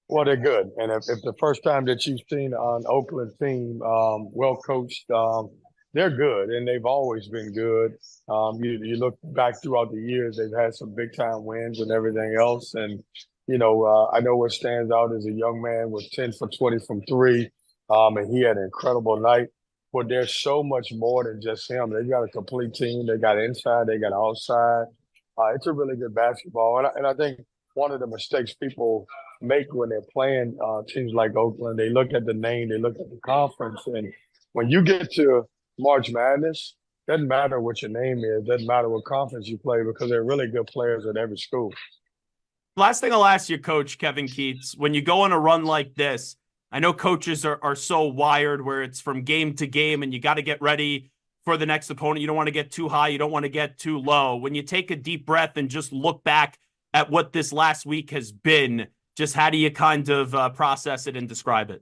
Well, they're good. And if the first time that you've seen an Oakland team well coached, they're good, and they've always been good. You look back throughout the years, they've had some big-time wins and everything else. And, I know what stands out is a young man with 10 for 20 from three, and he had an incredible night. But there's so much more than just him. They've got a complete team. They got inside. They got outside. It's a really good basketball. And I think one of the mistakes people make when they're playing teams like Oakland, they look at the name, they look at the conference, and when you get to March Madness, doesn't matter what your name is, doesn't matter what conference you play, because they're really good players at every school. Last thing I'll ask you, Coach Kevin Keats, when you go on a run like this, I know coaches are so wired where it's from game to game and you got to get ready for the next opponent. You don't want to get too high. You don't want to get too low. When you take a deep breath and just look back at what this last week has been, just how do you kind of process it and describe it?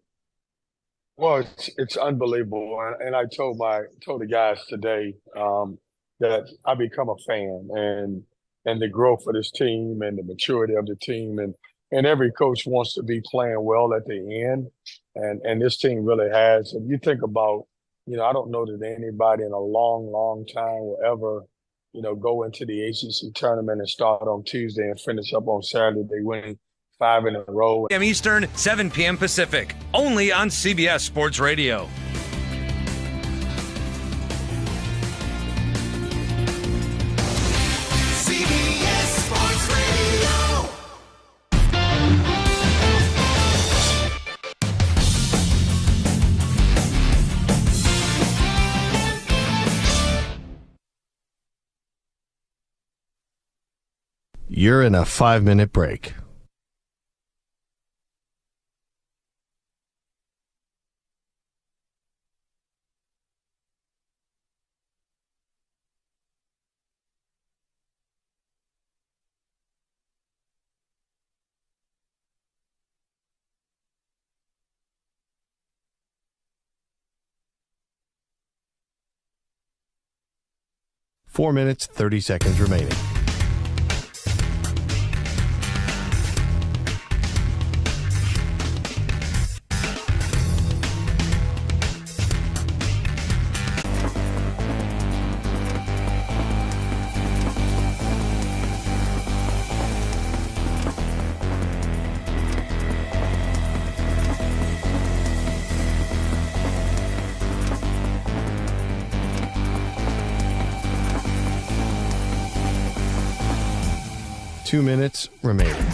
Well, it's unbelievable, and I told the guys today that I become a fan, and the growth of this team and the maturity of the team, and every coach wants to be playing well at the end, and this team really has. If you think about, I don't know that anybody in a long, long time will ever, go into the ACC tournament and start on Tuesday and finish up on Saturday. They win 5 in a row. p.m. Eastern, 7 p.m. Pacific, only on CBS Sports Radio. CBS Sports Radio. You're in a 5-minute break. Four minutes, 30 seconds remaining. 2 minutes remaining.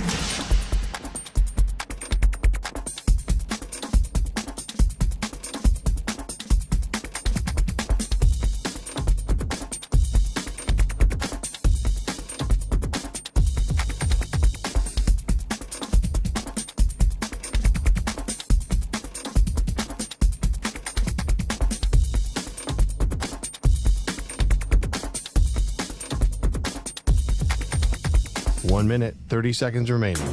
One minute, 30 seconds remaining.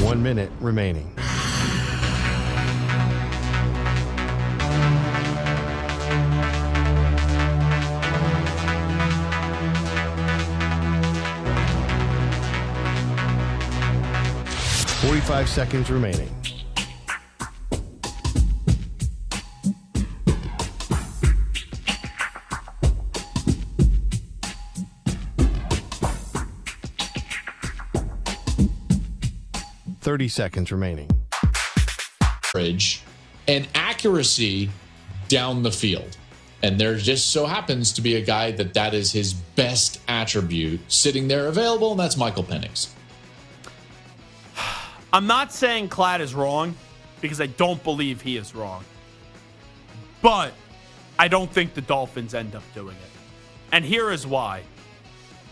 One minute remaining. Forty-five seconds remaining. Thirty seconds remaining. And accuracy down the field. And there just so happens to be a guy that is his best attribute sitting there available, and that's Michael Penix. I'm not saying Klatt is wrong because I don't believe he is wrong. But I don't think the Dolphins end up doing it. And here is why.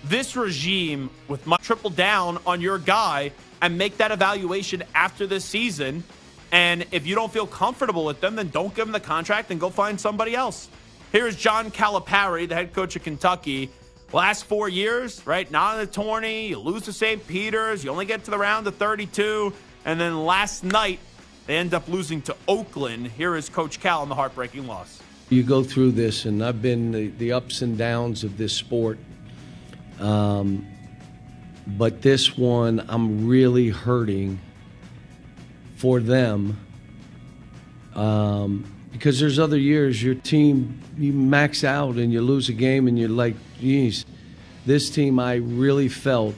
This regime with triple down on your guy and make that evaluation after this season. And if you don't feel comfortable with them, then don't give them the contract and go find somebody else. Here's John Calipari, the head coach of Kentucky. Last 4 years, right? Not in the tourney. You lose to St. Peter's. You only get to the round of 32. And then last night, they end up losing to Oakland. Here is Coach Cal on the heartbreaking loss. You go through this, and I've been the ups and downs of this sport. But this one, I'm really hurting for them because there's other years your team, you max out and you lose a game and you're like, geez, this team I really felt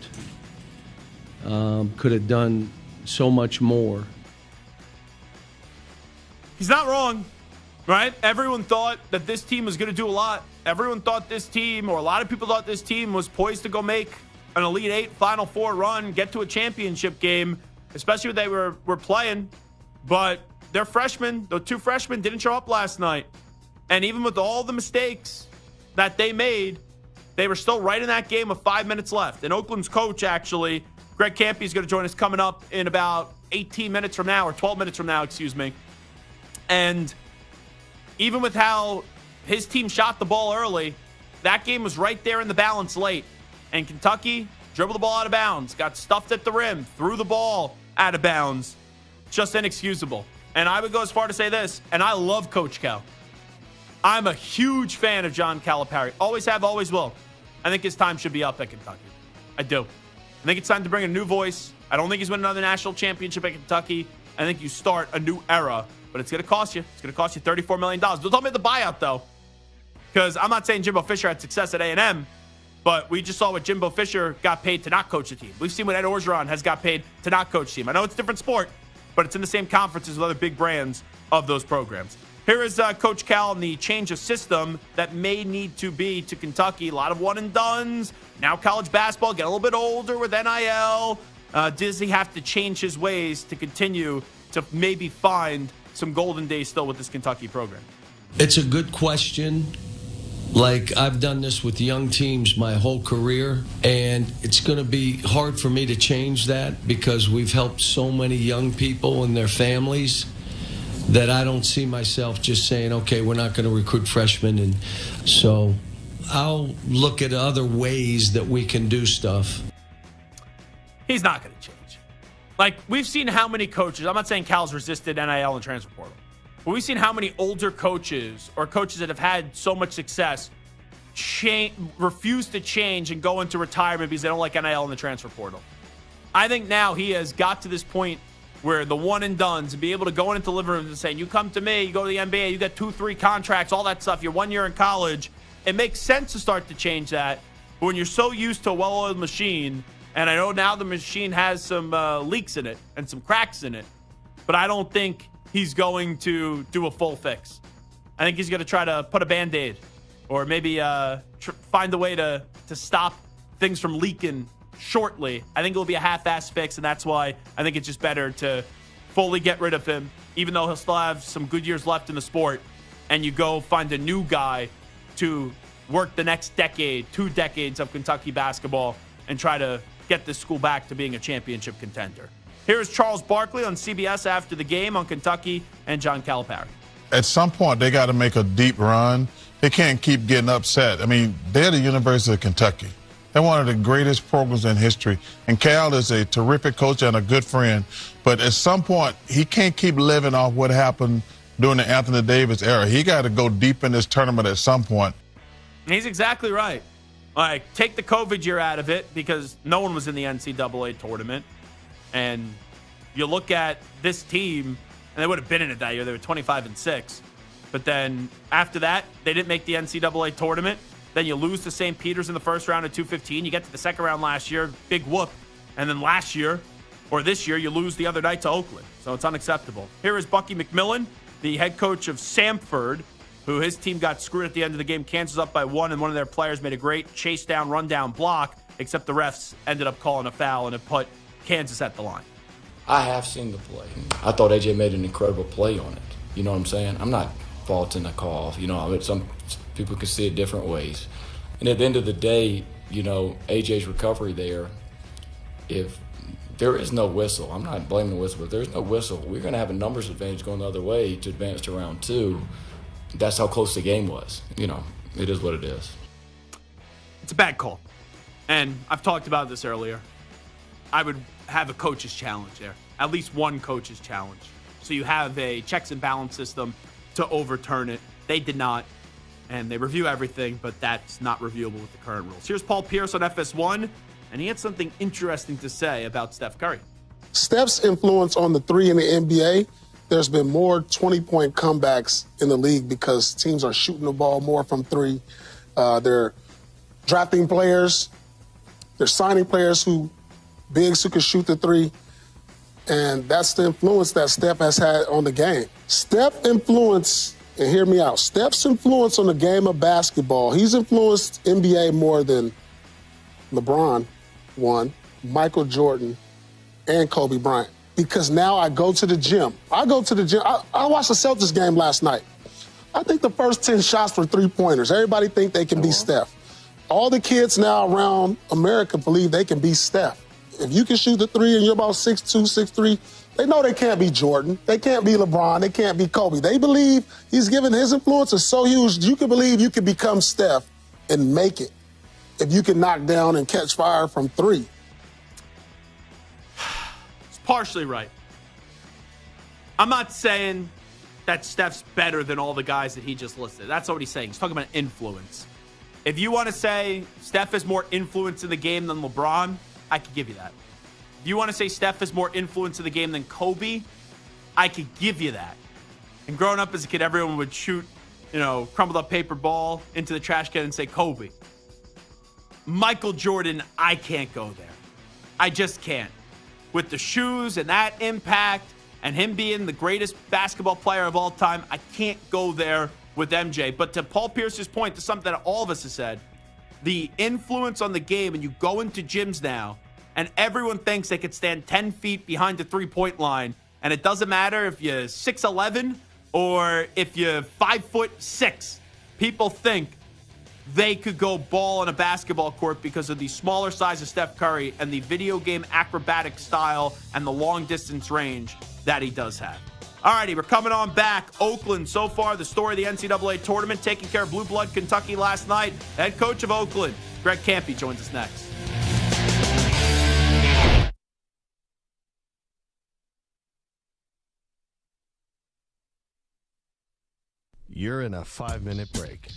could have done so much more. He's not wrong, right? Everyone thought that this team was going to do a lot. Everyone thought this team, or a lot of people thought this team was poised to go make an Elite Eight, Final Four run, get to a championship game, especially when they were playing. But their freshmen, the two freshmen, didn't show up last night. And even with all the mistakes that they made, they were still right in that game with 5 minutes left. And Oakland's coach, actually, Greg Kampe, is going to join us coming up in about 18 minutes from now, or 12 minutes from now, excuse me. And even with how his team shot the ball early, that game was right there in the balance late. And Kentucky dribbled the ball out of bounds, got stuffed at the rim, threw the ball out of bounds. Just inexcusable. And I would go as far to say this, and I love Coach Cal. I'm a huge fan of John Calipari. Always have, always will. I think his time should be up at Kentucky. I do. I think it's time to bring a new voice. I don't think he's winning another national championship at Kentucky. I think you start a new era, but it's going to cost you. It's going to cost you $34 million. Don't tell me the buyout, though, because I'm not saying Jimbo Fisher had success at A&M, but we just saw what Jimbo Fisher got paid to not coach a team. We've seen what Ed Orgeron has got paid to not coach a team. I know it's a different sport, but it's in the same conferences with other big brands of those programs. Here is Coach Cal and the change of system that may need to be to Kentucky. A lot of one-and-dones. Now college basketball getting a little bit older with NIL. Does he have to change his ways to continue to maybe find some golden days still with this Kentucky program? It's a good question. Like, I've done this with young teams my whole career, and it's going to be hard for me to change that because we've helped so many young people and their families that I don't see myself just saying, okay, we're not going to recruit freshmen. And so I'll look at other ways that we can do stuff. He's not going to change. Like, we've seen how many coaches, I'm not saying Cal's resisted NIL and transfer portal, but we've seen how many older coaches or coaches that have had so much success refuse to change and go into retirement because they don't like NIL and the transfer portal. I think now he has got to this point where the one and dones, and be able to go into living rooms and say, you come to me, you go to the NBA, you got 2-3 contracts, all that stuff, you're 1 year in college. It makes sense to start to change that. But when you're so used to a well-oiled machine, and I know now the machine has some leaks in it and some cracks in it, but I don't think he's going to do a full fix. I think he's going to try to put a Band-Aid or maybe find a way to stop things from leaking shortly. I think it'll be a half-ass fix, and that's why I think it's just better to fully get rid of him, even though he'll still have some good years left in the sport, and you go find a new guy to work the next decade, 2 decades of Kentucky basketball and try to get this school back to being a championship contender. Here's Charles Barkley on CBS after the game on Kentucky and John Calipari. At some point, they got to make a deep run. They can't keep getting upset. I mean, they're the University of Kentucky. They're one of the greatest programs in history. And Cal is a terrific coach and a good friend. But at some point, he can't keep living off what happened during the Anthony Davis era. He got to go deep in this tournament at some point. He's exactly right. Like, take the COVID year out of it because no one was in the NCAA tournament. And you look at this team, and they would have been in it that year. They were 25-6. But then after that, they didn't make the NCAA tournament. Then you lose to St. Peter's in the first round of 2-15. You get to the second round last year, big whoop. And then last year, or this year, you lose the other night to Oakland. So it's unacceptable. Here is Bucky McMillan, the head coach of Samford, who his team got screwed at the end of the game. Kansas up by 1, and one of their players made a great chase down, run down block, except the refs ended up calling a foul, and it put Kansas at the line. I have seen the play. I thought AJ made an incredible play on it. You know what I'm saying? I'm not faulting the call. You know, some people can see it different ways. And at the end of the day, you know, AJ's recovery there, if there is no whistle, I'm not blaming the whistle, but there's no whistle, we're going to have a numbers advantage going the other way to advance to round 2. That's how close the game was. You know, it is what it is. It's a bad call. And I've talked about this earlier. I would have a coach's challenge there. At least one coach's challenge. So you have a checks and balance system to overturn it. They did not. And they review everything, but that's not reviewable with the current rules. Here's Paul Pierce on FS1, and he had something interesting to say about Steph Curry. Steph's influence on the 3 in the NBA, there's been more 20-point comebacks in the league because teams are shooting the ball more from 3. They're drafting players. They're signing players bigs who can shoot the 3. And that's the influence that Steph has had on the game. Steph's influence, and hear me out, Steph's influence on the game of basketball, he's influenced NBA more than LeBron, Michael Jordan, and Kobe Bryant. Because now I go to the gym. I watched the Celtics game last night. I think the first 10 shots were 3-pointers. Everybody think they can beat Steph. All the kids now around America believe they can beat Steph. If you can shoot the 3 and you're about 6'2", 6'3", they know they can't be Jordan. They can't be LeBron. They can't be Kobe. They believe he's given his influence is so huge, you can believe you can become Steph and make it if you can knock down and catch fire from 3. It's partially right. I'm not saying that Steph's better than all the guys that he just listed. That's not what he's saying. He's talking about influence. If you want to say Steph has more influence in the game than LeBron, I could give you that. If you want to say Steph has more influence in the game than Kobe, I could give you that. And growing up as a kid, everyone would shoot, crumbled up paper ball into the trash can and say Kobe. Michael Jordan, I can't go there. I just can't. With the shoes and that impact and him being the greatest basketball player of all time, I can't go there with MJ. But to Paul Pierce's point, to something that all of us have said, the influence on the game, and you go into gyms now, and everyone thinks they could stand 10 feet behind the three-point line, and it doesn't matter if you're 6'11" or if you're 5'6". People think they could go ball on a basketball court because of the smaller size of Steph Curry and the video game acrobatic style and the long-distance range that he does have. All righty, we're coming on back. Oakland, so far, the story of the NCAA tournament, taking care of Blue Blood Kentucky last night. Head coach of Oakland, Greg Kampe, joins us next. You're in a 5-minute break.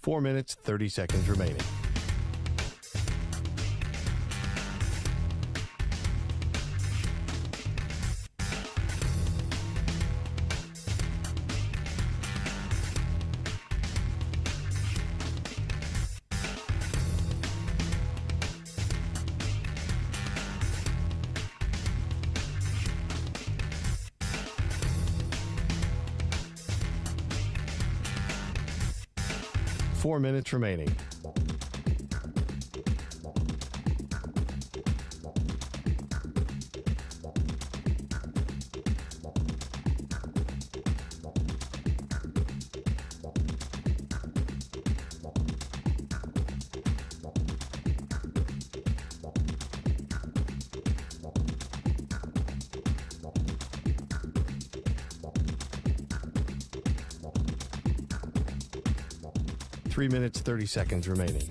4 minutes, 30 seconds remaining. Four minutes remaining. Three minutes, 30 seconds remaining.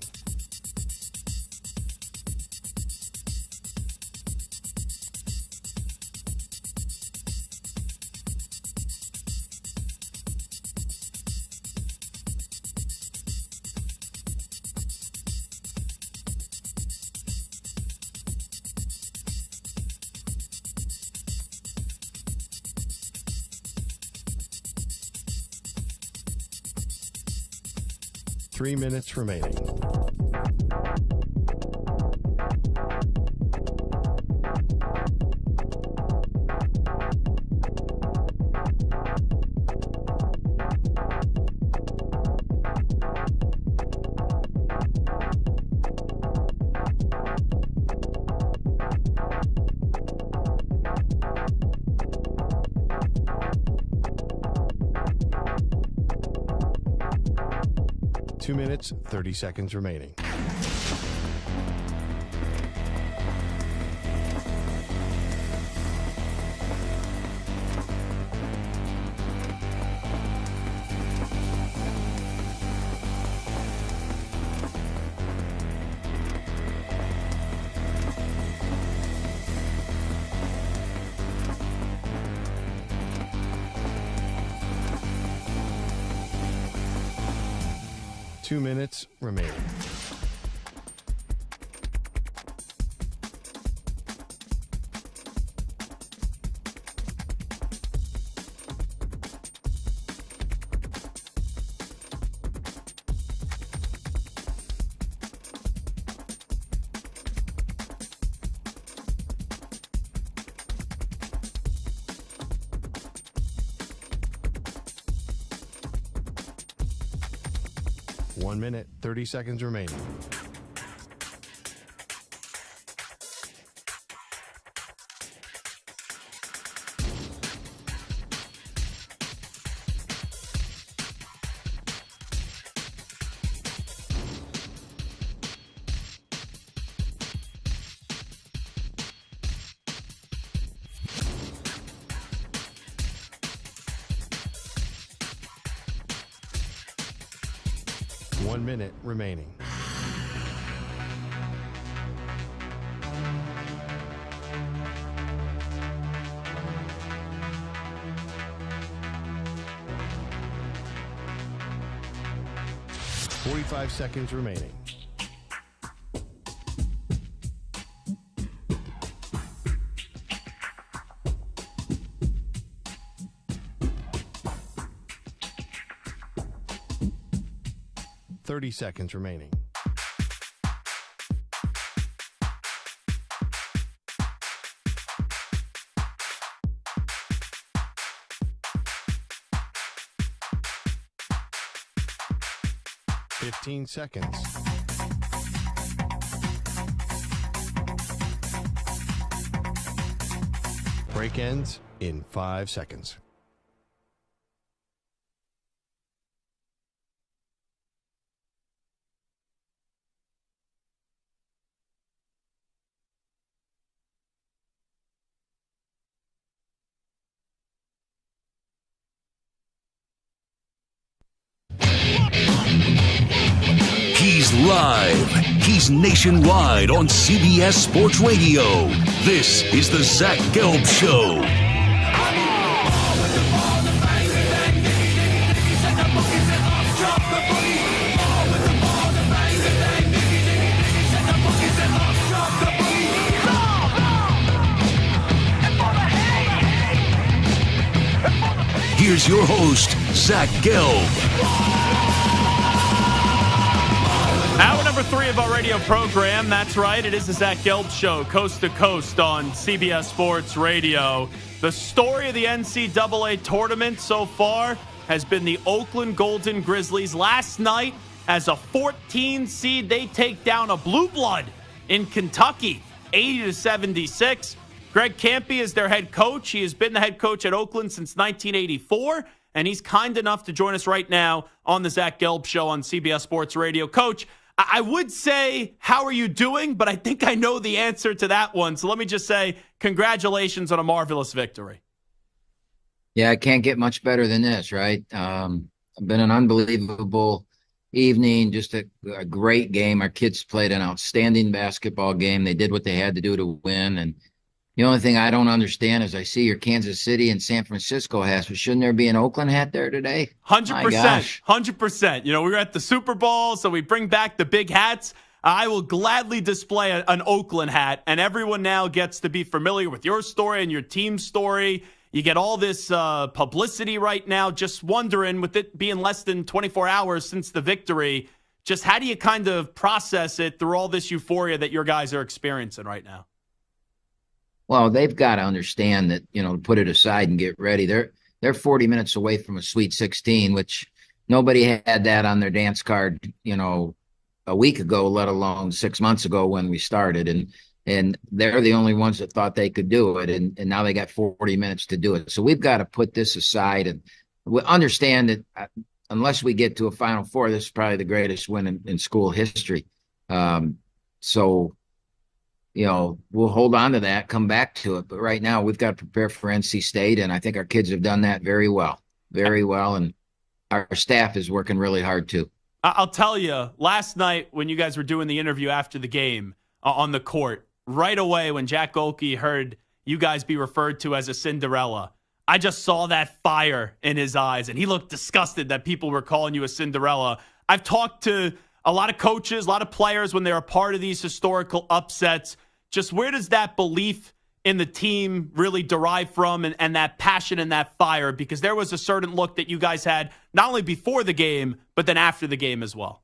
Three minutes remaining. Two minutes, 30 seconds remaining. Two minutes remaining. One minute, 30 seconds remaining. One minute remaining. Forty-five seconds remaining. Thirty seconds remaining. Fifteen seconds. Break ends in 5 seconds. He's live. He's nationwide on CBS Sports Radio. This is the Zach Gelb Show. here's your host, Zach Gelb. Hour number 3 of our radio program. That's right. It is the Zach Gelb Show, coast to coast on CBS Sports Radio. The story of the NCAA tournament so far has been the Oakland Golden Grizzlies. Last night, as a 14 seed, they take down a blue blood in Kentucky, 80-76. Greg Kampe is their head coach. He has been the head coach at Oakland since 1984, and he's kind enough to join us right now on the Zach Gelb Show on CBS Sports Radio. Coach, I would say, how are you doing? But I think I know the answer to that one. So let me just say, congratulations on a marvelous victory. Yeah, it can't get much better than this, right? It's been an unbelievable evening, just a great game. Our kids played an outstanding basketball game. They did what they had to do to win. And the only thing I don't understand is I see your Kansas City and San Francisco hats, but shouldn't there be an Oakland hat there today? 100%. 100%. You know, we were at the Super Bowl, so we bring back the big hats. I will gladly display an Oakland hat, and everyone now gets to be familiar with your story and your team's story. You get all this publicity right now. Just wondering, with it being less than 24 hours since the victory, just how do you kind of process it through all this euphoria that your guys are experiencing right now? Well, they've got to understand that, you know, to put it aside and get ready. They're 40 minutes away from a Sweet 16, which nobody had that on their dance card, you know, a week ago, let alone 6 months ago when we started. And they're the only ones that thought they could do it. And now they got 40 minutes to do it. So we've got to put this aside and we understand that unless we get to a Final Four, this is probably the greatest win in school history. So, you know, we'll hold on to that, come back to it. But right now we've got to prepare for NC State. And I think our kids have done that very well. And our staff is working really hard too. I'll tell you, last night when you guys were doing the interview after the game on the court, right away when Jack Golke heard you guys be referred to as a Cinderella, I just saw that fire in his eyes, and he looked disgusted that people were calling you a Cinderella. I've talked to a lot of coaches, a lot of players when they're a part of these historical upsets. Just where does that belief in the team really derive from and that passion and that fire? Because there was a certain look that you guys had not only before the game, but then after the game as well.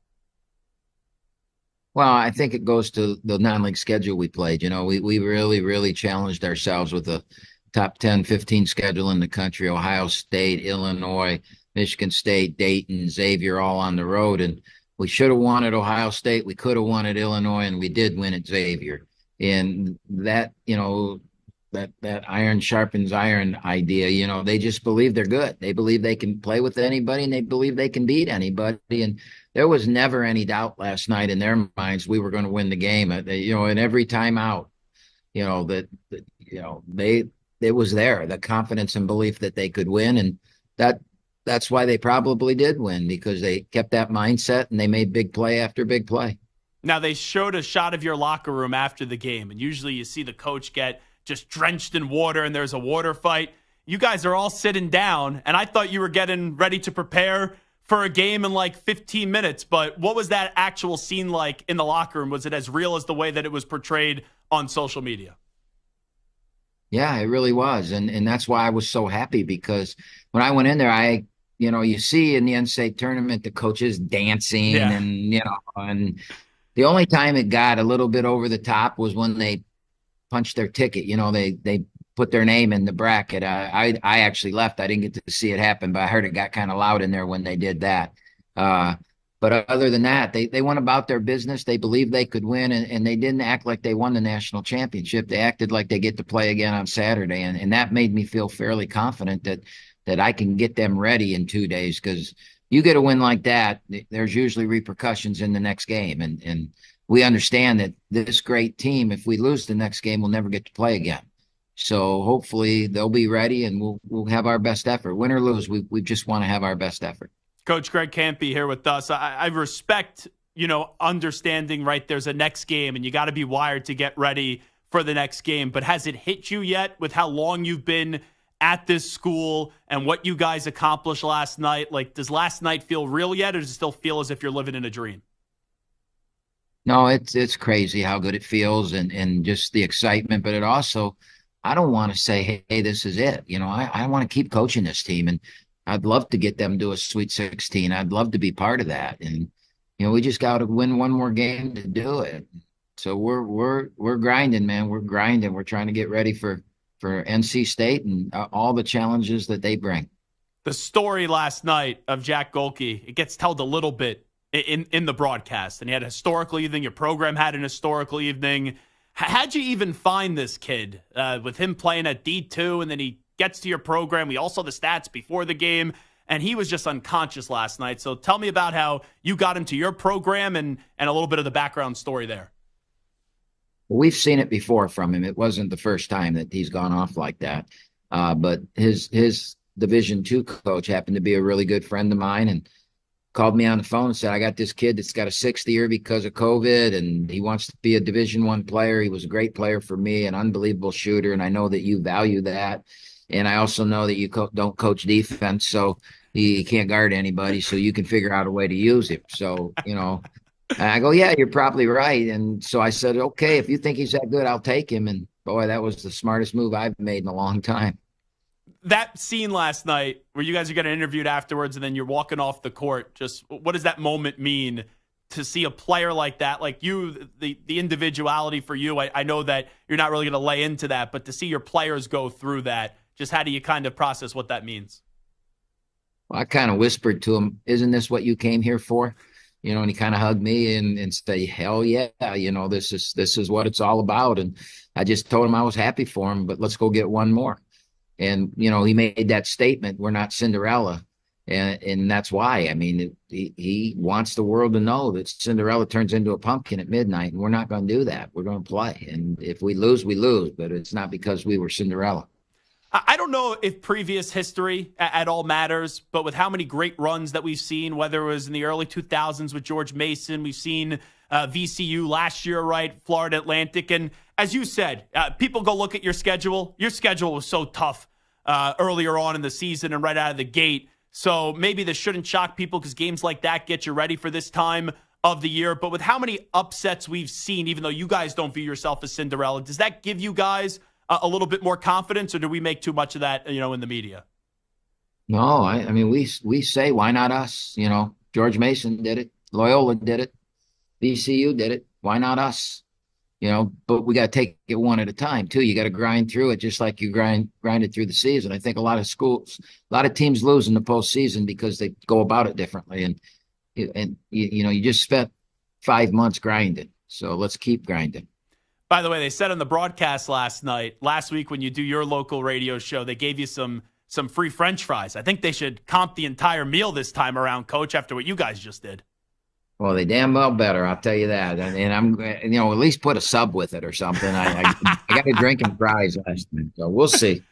Well, I think it goes to the non-league schedule we played. You know, we really, really challenged ourselves with a top 10, 15 schedule in the country. Ohio State, Illinois, Michigan State, Dayton, Xavier, all on the road. And we should have won at Ohio State. We could have won at Illinois, and we did win at Xavier. And that, you know, that iron sharpens iron idea, you know, they just believe they're good. They believe they can play with anybody, and they believe they can beat anybody. And there was never any doubt last night in their minds we were going to win the game. You know, and every time out, you know, it was there, the confidence and belief that they could win. And that's why they probably did win, because they kept that mindset and they made big play after big play. Now, they showed a shot of your locker room after the game, and usually you see the coach get just drenched in water and there's a water fight. You guys are all sitting down, and I thought you were getting ready to prepare for a game in like 15 minutes. But what was that actual scene like in the locker room? Was it as real as the way that it was portrayed on social media? Yeah, it really was. And that's why I was so happy, because when I went in there, you know, you see in the NCAA tournament, the coaches dancing and, you know, and the only time it got a little bit over the top was when they punched their ticket. You know, they put their name in the bracket. I actually left. I didn't get to see it happen, but I heard it got kind of loud in there when they did that. But other than that, they went about their business. They believed they could win, and they didn't act like they won the national championship. They acted like they get to play again on Saturday, and that made me feel fairly confident that I can get them ready in 2 days, because you get a win like that, there's usually repercussions in the next game. And we understand that this great team, if we lose the next game, we'll never get to play again. So hopefully they'll be ready, and we'll have our best effort. Win or lose, we just want to have our best effort. Coach Greg Kampe here with us. I respect, you know, understanding, right, there's a next game, and you got to be wired to get ready for the next game. But has it hit you yet with how long you've been at this school and what you guys accomplished last night? Like, does last night feel real yet, or does it still feel as if you're living in a dream? No, it's crazy how good it feels, and just the excitement. But it also, I don't want to say, hey, this is it. You know, I want to keep coaching this team. And I'd love to get them to a Sweet 16. I'd love to be part of that. And, we just got to win one more game to do it. So we're grinding, man. We're grinding. We're trying to get ready for NC State and all the challenges that they bring. The story last night of Jack Golke, it gets told a little bit in the broadcast. And he had a historical evening. Your program had an historical evening. How'd you even find this kid with him playing at D2 and then he gets to your program? We all saw the stats before the game, and he was just unconscious last night. So tell me about how you got him to your program and a little bit of the background story there. We've seen it before from him. It wasn't the first time that he's gone off like that. But his Division II coach happened to be a really good friend of mine and called me on the phone and said, I got this kid that's got a sixth year because of COVID, and he wants to be a Division I player. He was a great player for me, an unbelievable shooter, and I know that you value that. And I also know that you don't coach defense, so he can't guard anybody, so you can figure out a way to use him. So, I go, yeah, you're probably right. And so I said, okay, if you think he's that good, I'll take him. And boy, that was the smartest move I've made in a long time. That scene last night where you guys are getting interviewed afterwards and then you're walking off the court, just what does that moment mean to see a player like that? Like you, the individuality for you, I know that you're not really going to lay into that, but to see your players go through that, just how do you kind of process what that means? Well, I kind of whispered to him, isn't this what you came here for? And he kind of hugged me and said, hell yeah, this is what it's all about. And I just told him I was happy for him, but let's go get one more. And, he made that statement, we're not Cinderella. And that's why. I mean, he wants the world to know that Cinderella turns into a pumpkin at midnight, and we're not going to do that. We're going to play. And if we lose, we lose. But it's not because we were Cinderella. I don't know if previous history at all matters, but with how many great runs that we've seen, whether it was in the early 2000s with George Mason, we've seen VCU last year, right? Florida Atlantic. And as you said, people go look at your schedule. Your schedule was so tough earlier on in the season and right out of the gate. So maybe this shouldn't shock people because games like that get you ready for this time of the year. But with how many upsets we've seen, even though you guys don't view yourself as Cinderella, does that give you guys a little bit more confidence, or do we make too much of that, in the media? No, I mean, we say, why not us? George Mason did it. Loyola did it. VCU did it. Why not us? But we got to take it one at a time too. You got to grind through it just like you grinded through the season. I think a lot of teams lose in the postseason because they go about it differently. And you just spent 5 months grinding. So let's keep grinding. By the way, they said on the broadcast last week when you do your local radio show, they gave you some free French fries. I think they should comp the entire meal this time around, Coach, after what you guys just did. Well, they damn well better, I'll tell you that. And I'm, at least put a sub with it or something. I got a drink and fries last night, so we'll see.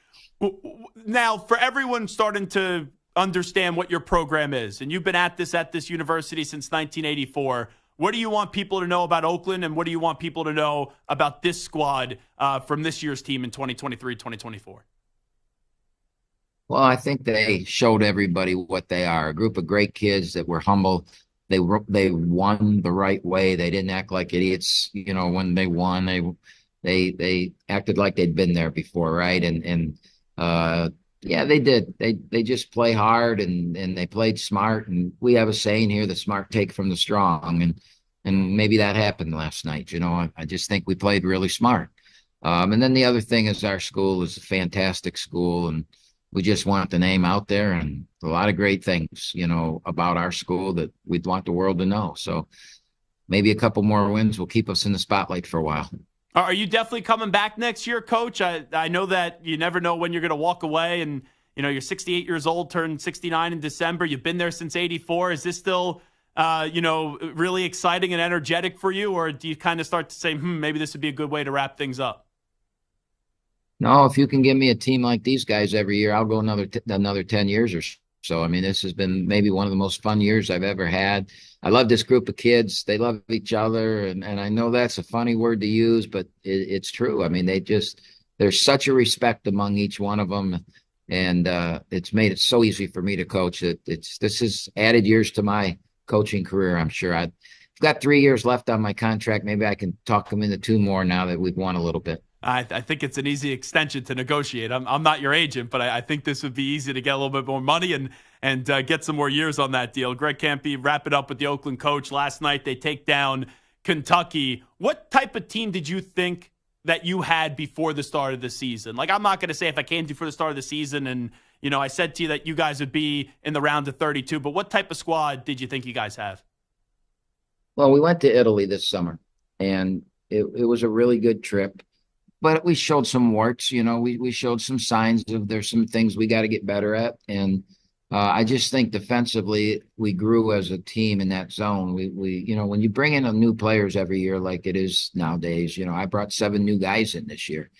Now, for everyone starting to understand what your program is, and you've been at this university since 1984, what do you want people to know about Oakland, and what do you want people to know about this squad from this year's team in 2023-2024? Well, I think they showed everybody what they are, a group of great kids that were humble. They won the right way. They didn't act like idiots, when they won. They acted like they'd been there before, right? And yeah, they did. They just play hard and they played smart. And we have a saying here, the smart take from the strong. And maybe that happened last night. I just think we played really smart. And then the other thing is our school is a fantastic school, and we just want the name out there, and a lot of great things, about our school that we'd want the world to know. So maybe a couple more wins will keep us in the spotlight for a while. Are you definitely coming back next year, Coach? I know that you never know when you're going to walk away, and you're 68 years old, turned 69 in December. You've been there since '84. Is this still, really exciting and energetic for you, or do you kind of start to say, maybe this would be a good way to wrap things up? No, if you can give me a team like these guys every year, I'll go another 10 years or so. I mean, this has been maybe one of the most fun years I've ever had. I love this group of kids. They love each other. And I know that's a funny word to use, but it's true. I mean, there's such a respect among each one of them. And it's made it so easy for me to coach. This has added years to my coaching career, I'm sure. I've got 3 years left on my contract. Maybe I can talk them into 2 more now that we've won a little bit. I think it's an easy extension to negotiate. I'm not your agent, but I think this would be easy to get a little bit more money and get some more years on that deal. Greg Kampe wrap it up with the Oakland coach. Last night they take down Kentucky. What type of team did you think that you had before the start of the season? Like, I'm not going to say if I came to you for the start of the season and, I said to you that you guys would be in the round of 32, but what type of squad did you think you guys have? Well, we went to Italy this summer, and it was a really good trip. But we showed some warts, we showed some signs of there's some things we got to get better at. And I just think defensively, we grew as a team in that zone. We when you bring in new players every year like it is nowadays, I brought 7 new guys in this year.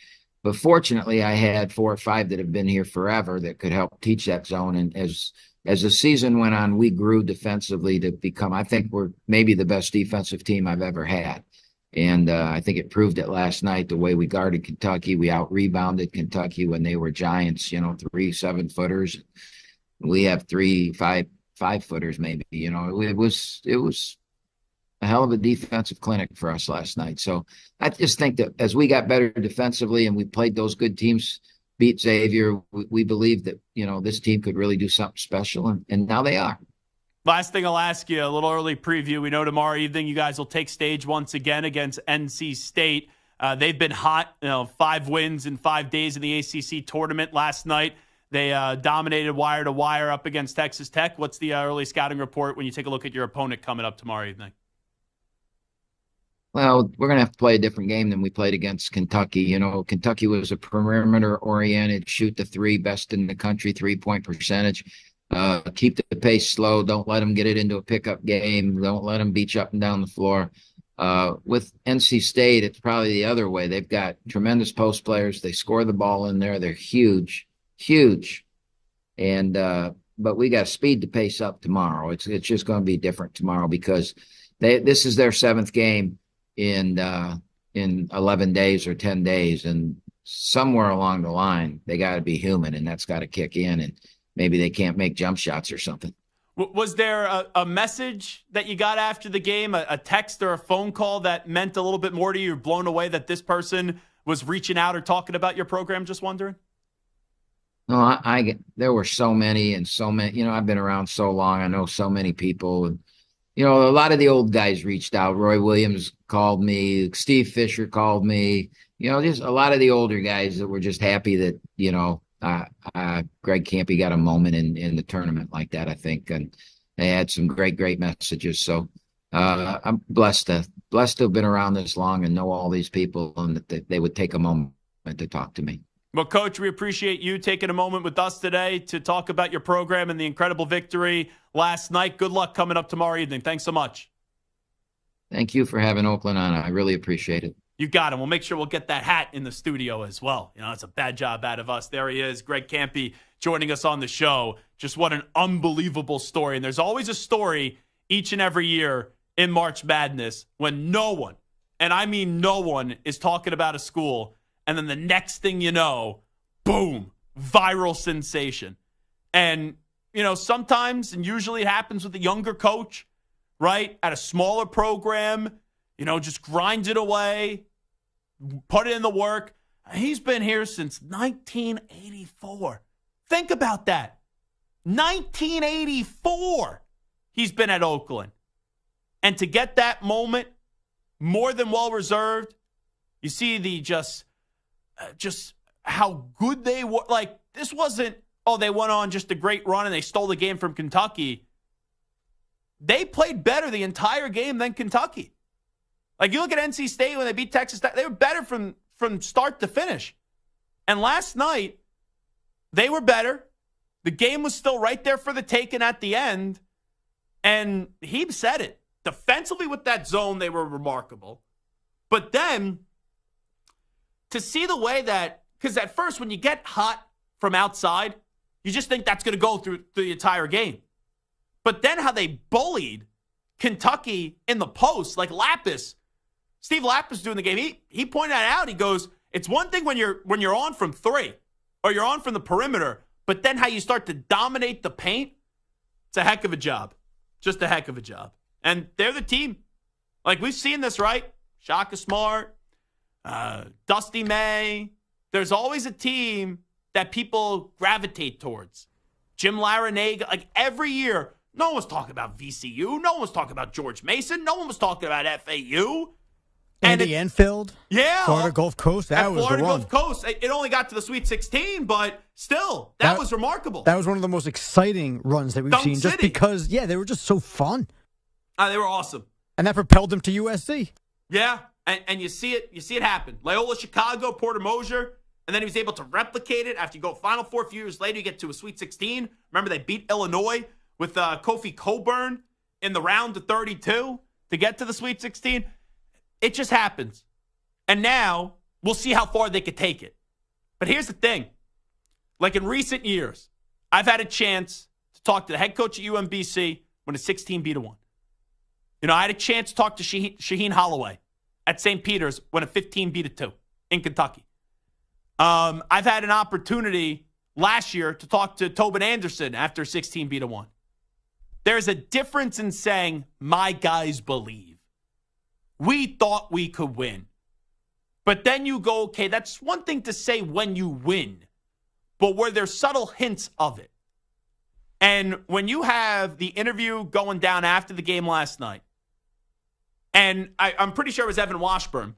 But fortunately, I had 4 or 5 that have been here forever that could help teach that zone. And as the season went on, we grew defensively to become, I think we're maybe the best defensive team I've ever had. And I think it proved it last night, the way we guarded Kentucky. We out-rebounded Kentucky when they were giants, 3 7-footers. We have 3 5-footers maybe. It was a hell of a defensive clinic for us last night. So I just think that as we got better defensively and we played those good teams, beat Xavier, we believed that, this team could really do something special, and now they are. Last thing I'll ask you, a little early preview. We know tomorrow evening you guys will take stage once again against NC State. They've been hot, 5 wins in 5 days in the ACC tournament. Last night, they dominated wire to wire up against Texas Tech. What's the early scouting report when you take a look at your opponent coming up tomorrow evening? Well, we're going to have to play a different game than we played against Kentucky. Kentucky was a perimeter-oriented, shoot the 3, best in the country, 3-point percentage. Keep the pace slow. Don't let them get it into a pickup game. Don't let them beat you up and down the floor. With NC State, it's probably the other way. They've got tremendous post players. They score the ball in there. They're huge. And but we got speed to pace up tomorrow. It's just going to be different tomorrow because this is their 7th game in 11 days or 10 days, and somewhere along the line they got to be human, and that's got to kick in, and maybe they can't make jump shots or something. Was there a message that you got after the game, a text or a phone call that meant a little bit more to you? You're blown away that this person was reaching out or talking about your program? Just wondering. No, there were so many. I've been around so long. I know so many people. And, a lot of the old guys reached out. Roy Williams called me. Steve Fisher called me. Just a lot of the older guys that were just happy that, Greg Kampe got a moment in the tournament like that, I think. And they had some great messages. So I'm blessed to have been around this long and know all these people, and that they would take a moment to talk to me. Well, Coach, we appreciate you taking a moment with us today to talk about your program and the incredible victory last night. Good luck coming up tomorrow evening. Thanks so much. Thank you for having Oakland on. I really appreciate it. You got him. We'll make sure we'll get that hat in the studio as well. It's a bad job out of us. There he is, Greg Kampe, joining us on the show. Just what an unbelievable story. And there's always a story each and every year in March Madness when no one, and I mean no one, is talking about a school. And then the next thing you know, boom, viral sensation. And, sometimes, and usually it happens with a younger coach, right, at a smaller program, just grind it away, put in the work. He's been here since 1984. Think about that. 1984, he's been at Oakland. And to get that moment, more than well-reserved, you see the just how good they were. Like, this wasn't, they went on just a great run and they stole the game from Kentucky. They played better the entire game than Kentucky. Like, you look at NC State when they beat Texas Tech, they were better from start to finish. And last night, they were better. The game was still right there for the taking at the end. And he said it. Defensively with that zone, they were remarkable. But then, to see the way that, because at first when you get hot from outside, you just think that's going to go through the entire game. But then how they bullied Kentucky in the post, like Lapis, Steve Lapis doing the game, he pointed that out. He goes, it's one thing when you're on from 3 or you're on from the perimeter, but then how you start to dominate the paint, it's a heck of a job. Just a heck of a job. And they're the team. Like, we've seen this, right? Shaq is smart. Dusty May. There's always a team that people gravitate towards. Jim Larinaga, like every year, no one was talking about VCU. No one was talking about George Mason. No one was talking about FAU. Andy Enfield. Yeah. Florida Gulf Coast. That was Florida the run. Gulf Coast. It only got to the Sweet 16, but still, that was remarkable. That was one of the most exciting runs that we've seen. Just because, they were just so fun. They were awesome. And that propelled them to USC. Yeah. And you see it happen. Loyola Chicago, Porter Moser, and then he was able to replicate it after you go Final Four. A few years later, you get to a Sweet 16. Remember, they beat Illinois with Kofi Cockburn in the round of 32 to get to the Sweet 16. It just happens. And now we'll see how far they could take it. But here's the thing. Like in recent years, I've had a chance to talk to the head coach at UMBC when it's 16 beat 1. I had a chance to talk to Shaheen Holloway at St. Peter's when it's 15 beat 2 in Kentucky. I've had an opportunity last year to talk to Tobin Anderson after 16 beat 1. There's a difference in saying, my guys believe. We thought we could win. But then you go, okay, that's one thing to say when you win. But were there subtle hints of it? And when you have the interview going down after the game last night, and I'm pretty sure it was Evan Washburn,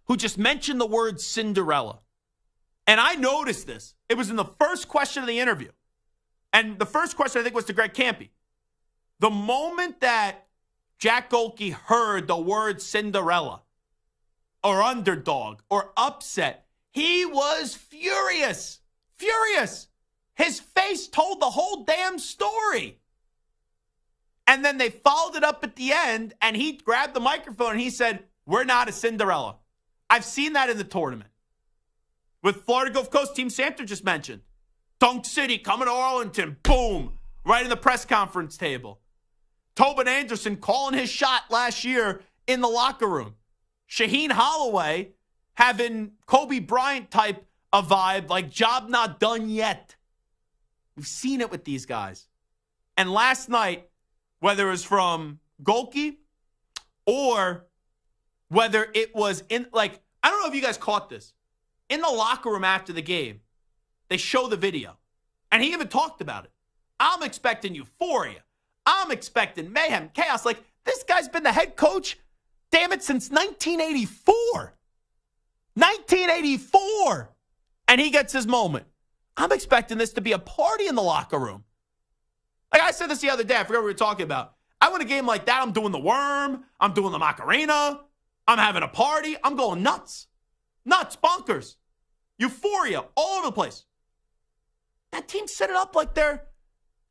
who just mentioned the word Cinderella. And I noticed this. It was in the first question of the interview. And the first question, I think, was to Greg Campy. The moment that Jack Golke heard the word Cinderella or underdog or upset, he was furious. Furious. His face told the whole damn story. And then they followed it up at the end, and he grabbed the microphone and he said, we're not a Cinderella. I've seen that in the tournament. With Florida Gulf Coast, Team Samford just mentioned. Dunk City coming to Arlington. Boom. Right in the press conference table. Tobin Anderson calling his shot last year in the locker room. Shaheen Holloway having Kobe Bryant type of vibe, like job not done yet. We've seen it with these guys. And last night, whether it was from Golke or whether it was in, I don't know if you guys caught this. In the locker room after the game, they show the video. And he even talked about it. I'm expecting euphoria. I'm expecting mayhem, chaos. This guy's been the head coach, damn it, since 1984. 1984. And he gets his moment. I'm expecting this to be a party in the locker room. I said this the other day. I forgot what we were talking about. I win a game like that, I'm doing the worm. I'm doing the Macarena. I'm having a party. I'm going nuts. Nuts, bonkers. Euphoria all over the place. That team set it up like they're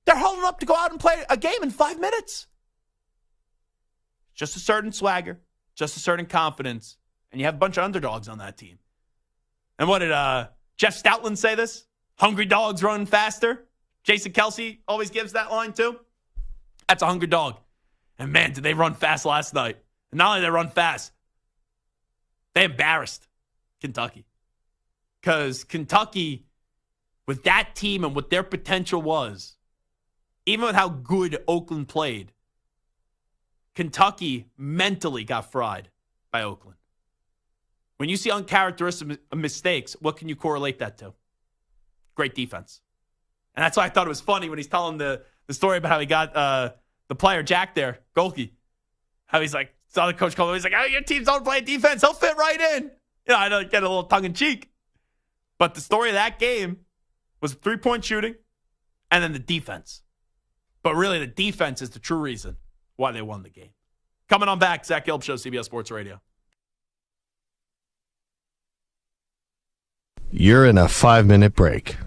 holding up to go out and play a game in 5 minutes. Just a certain swagger, just a certain confidence, and you have a bunch of underdogs on that team. And what did Jeff Stoutland say this? Hungry dogs run faster. Jason Kelsey always gives that line too. That's a hungry dog. And man, did they run fast last night. And not only did they run fast, they embarrassed Kentucky. Because Kentucky, with that team and what their potential was, even with how good Oakland played, Kentucky mentally got fried by Oakland. When you see uncharacteristic mistakes, what can you correlate that to? Great defense. And that's why I thought it was funny when he's telling the story about how he got the player Jack there, Golke. How he's like, saw the coach call him, he's like, oh, your teams don't play defense. He'll fit right in. I know, get a little tongue-in-cheek. But the story of that game was 3-point shooting and then the defense. But really, the defense is the true reason why they won the game. Coming on back, Zach Gelb Show, CBS Sports Radio. You're in a 5-minute break.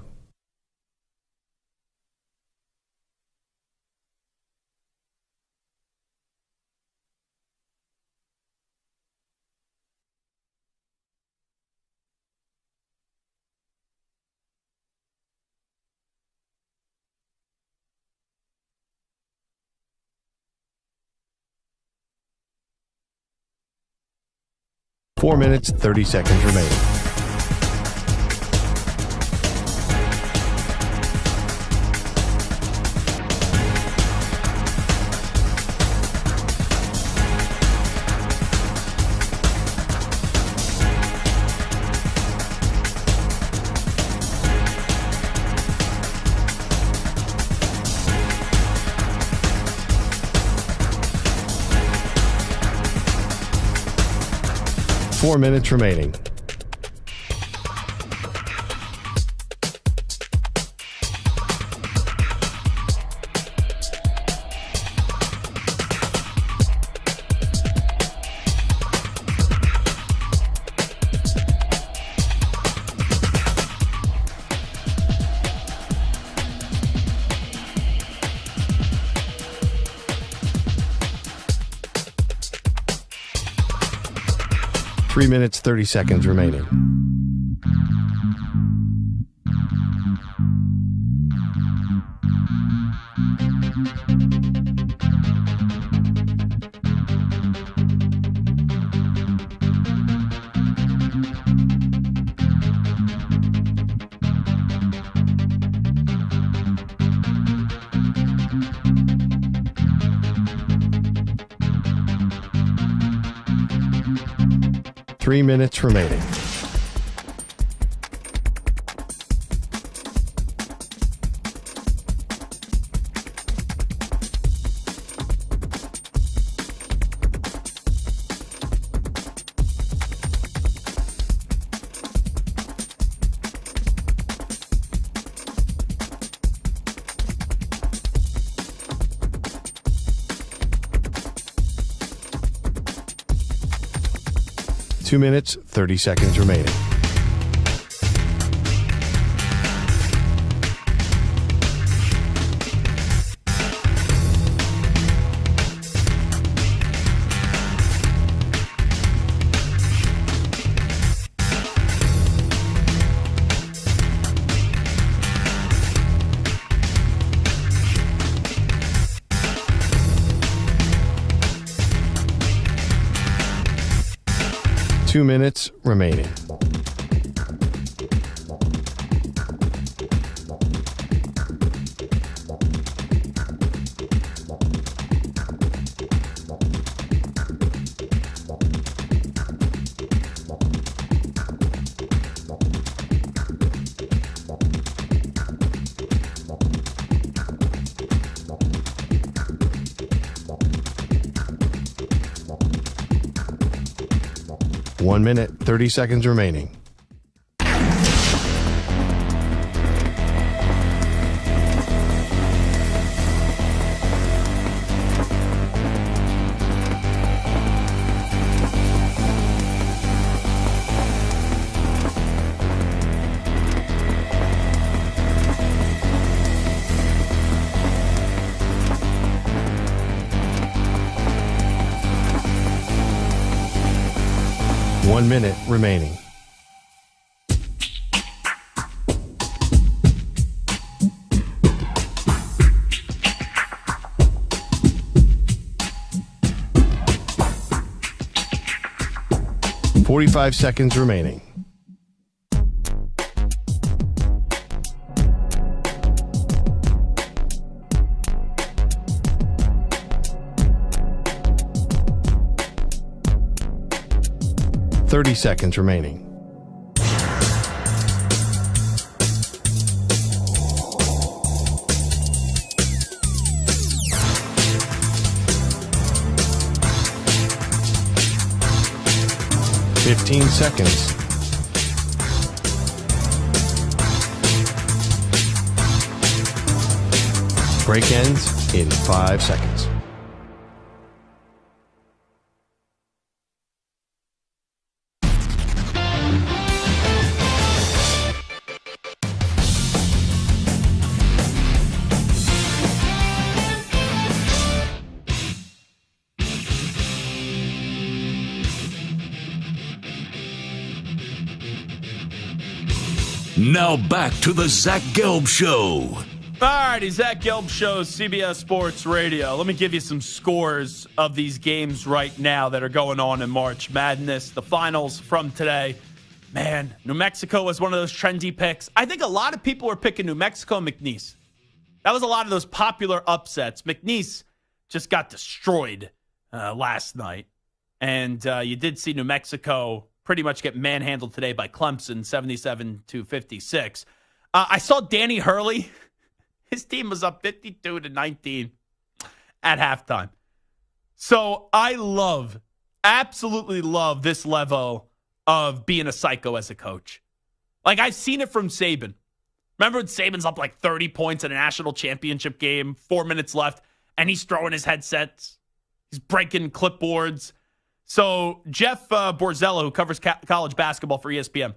Four minutes, 30 seconds remaining. 4 minutes remaining. Three minutes, 30 seconds remaining. Three minutes remaining. Two minutes, 30 seconds remaining. Two minutes remaining. One minute, 30 seconds remaining. One minute remaining. Forty-five seconds remaining. Thirty seconds remaining. Fifteen seconds. Break ends in 5 seconds. Now back to the Zach Gelb Show. Alrighty, Zach Gelb Show, CBS Sports Radio. Let me give you some scores of these games right now that are going on in March Madness. The finals from today. Man, New Mexico was one of those trendy picks. I think a lot of people were picking New Mexico and McNeese. That was a lot of those popular upsets. McNeese just got destroyed last night. And you did see New Mexico pretty much get manhandled today by Clemson, 77-56. I saw Danny Hurley. His team was up 52-19 at halftime. So I absolutely love this level of being a psycho as a coach. Like, I've seen it from Saban. Remember when Saban's up like 30 points in a national championship game, 4 minutes left, and he's throwing his headsets. He's breaking clipboards. So Jeff Borzello, who covers college basketball for ESPN,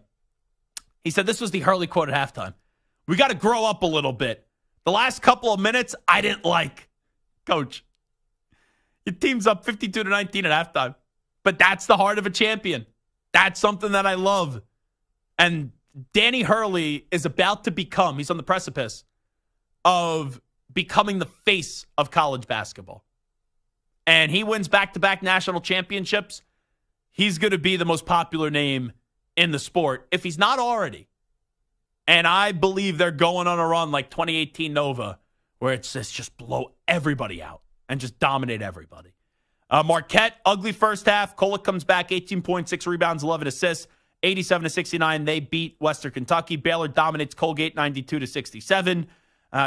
he said this was the Hurley quote at halftime. We got to grow up a little bit. The last couple of minutes, I didn't like. Coach, your team's up 52-19 at halftime. But that's the heart of a champion. That's something that I love. And Danny Hurley is about to become, he's on the precipice of becoming the face of college basketball. And he wins back-to-back national championships. He's going to be the most popular name in the sport, if he's not already. And I believe they're going on a run like 2018 Nova, where it's just blow everybody out and just dominate everybody. Marquette, ugly first half. Kolek comes back, 18.6 rebounds, 11 assists, 87-69. They beat Western Kentucky. Baylor dominates Colgate, 92-67.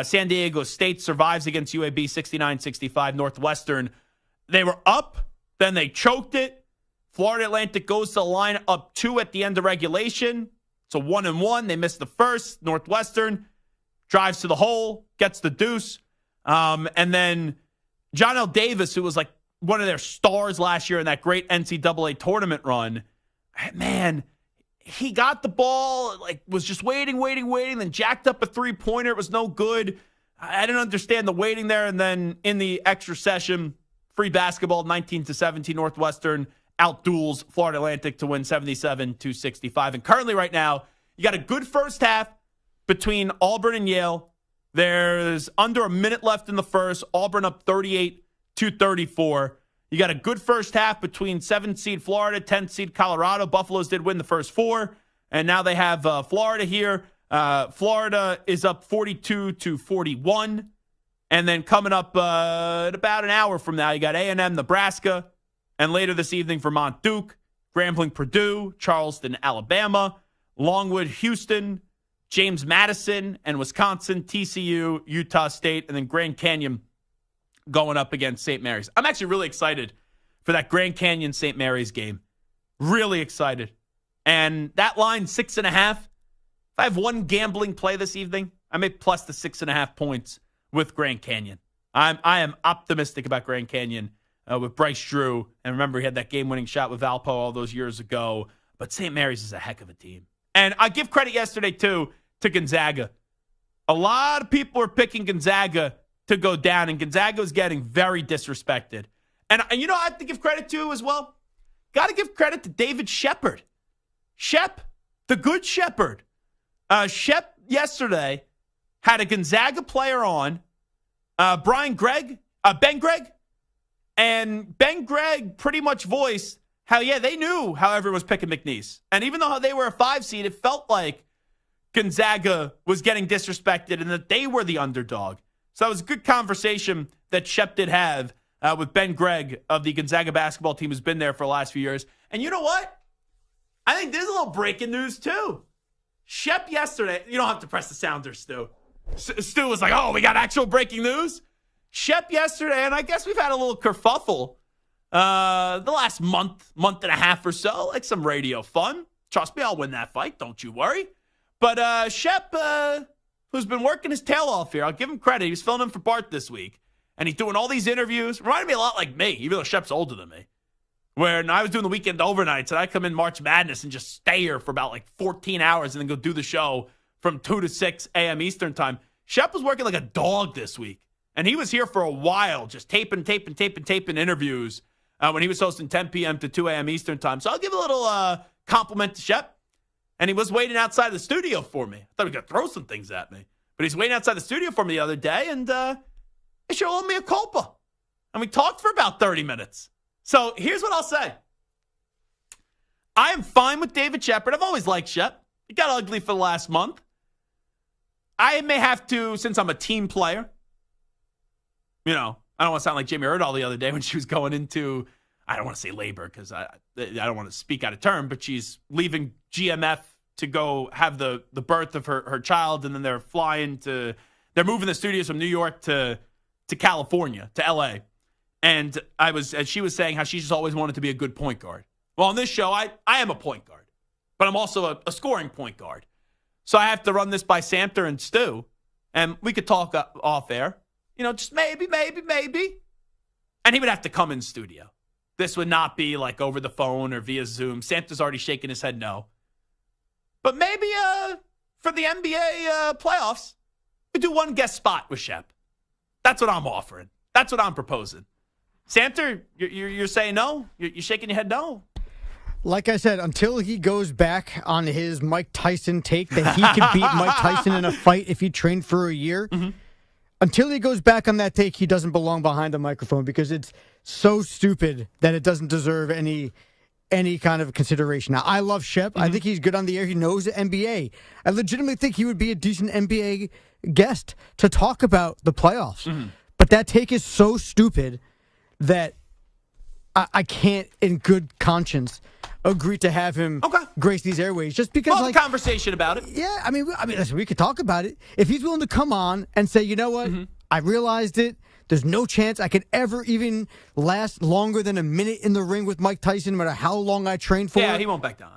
San Diego State survives against UAB, 69-65. Northwestern, they were up, then they choked it. Florida Atlantic goes to the line up 2 at the end of regulation. It's a 1-1. They missed the first. Northwestern drives to the hole, gets the deuce. And then John L. Davis, who was like one of their stars last year in that great NCAA tournament run, man, he got the ball, like was just waiting, then jacked up a three-pointer. It was no good. I didn't understand the waiting there. And then in the extra session, free basketball, 19-17, Northwestern outduels Florida Atlantic to win 77-65. And currently right now, you got a good first half between Auburn and Yale. There's under a minute left in the first. Auburn up 38-34. You got a good first half between 7th seed Florida, 10th seed Colorado. Buffaloes did win the first 4. And now they have Florida here. Florida is up 42-41. And then coming up at about an hour from now, you got A&M, Nebraska. And later this evening, Vermont, Duke, Grambling, Purdue, Charleston, Alabama, Longwood, Houston, James Madison, and Wisconsin, TCU, Utah State, and then Grand Canyon going up against St. Mary's. I'm actually really excited for that Grand Canyon St. Mary's game. Really excited. And that line, 6.5. If I have one gambling play this evening, I may plus the 6.5 points with Grand Canyon. I am optimistic about Grand Canyon. With Bryce Drew. And remember, he had that game-winning shot with Valpo all those years ago. But St. Mary's is a heck of a team. And I give credit yesterday, too, to Gonzaga. A lot of people are picking Gonzaga to go down, and Gonzaga is getting very disrespected. And you know I have to give credit to as well? Got to give credit to David Shepard. Shep, the good Shepherd. Shep yesterday had a Gonzaga player on, Ben Gregg. And Ben Gregg pretty much voiced how, yeah, they knew how everyone was picking McNeese. And even though they were a 5 seed, it felt like Gonzaga was getting disrespected and that they were the underdog. So it was a good conversation that Shep did have with Ben Gregg of the Gonzaga basketball team who's been there for the last few years. And you know what? I think there's a little breaking news, too. Shep yesterday, you don't have to press the sounder, Stu. Stu was like, oh, we got actual breaking news? Shep yesterday, and I guess we've had a little kerfuffle the last month and a half or so, like some radio fun. Trust me, I'll win that fight. Don't you worry. But Shep, who's been working his tail off here, I'll give him credit. He was filling in for Bart this week, and he's doing all these interviews. Reminded me a lot like me, even though Shep's older than me. When I was doing the weekend overnights, and I come in March Madness and just stay here for about like 14 hours and then go do the show from 2 to 6 a.m. Eastern time. Shep was working like a dog this week. And he was here for a while, just taping interviews when he was hosting 10 p.m. to 2 a.m. Eastern time. So I'll give a little compliment to Shep. And he was waiting outside the studio for me. I thought he was going to throw some things at me. But he's waiting outside the studio for me the other day, and he showed me a culpa. And we talked for about 30 minutes. So here's what I'll say. I am fine with David Shepard. I've always liked Shep. He got ugly for the last month. I may have to, since I'm a team player, you know, I don't want to sound like Jamie Erdahl the other day when she was going into, I don't want to say labor because I don't want to speak out of turn, but she's leaving GMF to go have the birth of her child, and then they're moving the studios from New York to California, to LA. And she was saying how she just always wanted to be a good point guard. Well, on this show, I am a point guard. but I'm also a scoring point guard. So I have to run this by Samter and Stu, and we could talk off air. Just maybe. And he would have to come in studio. This would not be like over the phone or via Zoom. Samter's already shaking his head no. But maybe for the NBA playoffs, we do one guest spot with Shep. That's what I'm offering. That's what I'm proposing. Samter, you're saying no? You're shaking your head no? Like I said, until he goes back on his Mike Tyson take that he could beat Mike Tyson in a fight if he trained for a year, until he goes back on that take, he doesn't belong behind a microphone because it's so stupid that it doesn't deserve any kind of consideration. Now, I love Shep. I think he's good on the air. He knows the NBA. I legitimately think he would be a decent NBA guest to talk about the playoffs. But that take is so stupid that I can't, in good conscience, agree to have him grace these airways just because. We'll have a conversation about it. Yeah, I mean, listen, we could talk about it. If he's willing to come on and say, you know what, I realized it. There's no chance I could ever even last longer than a minute in the ring with Mike Tyson, no matter how long I trained for. Yeah, he won't back down.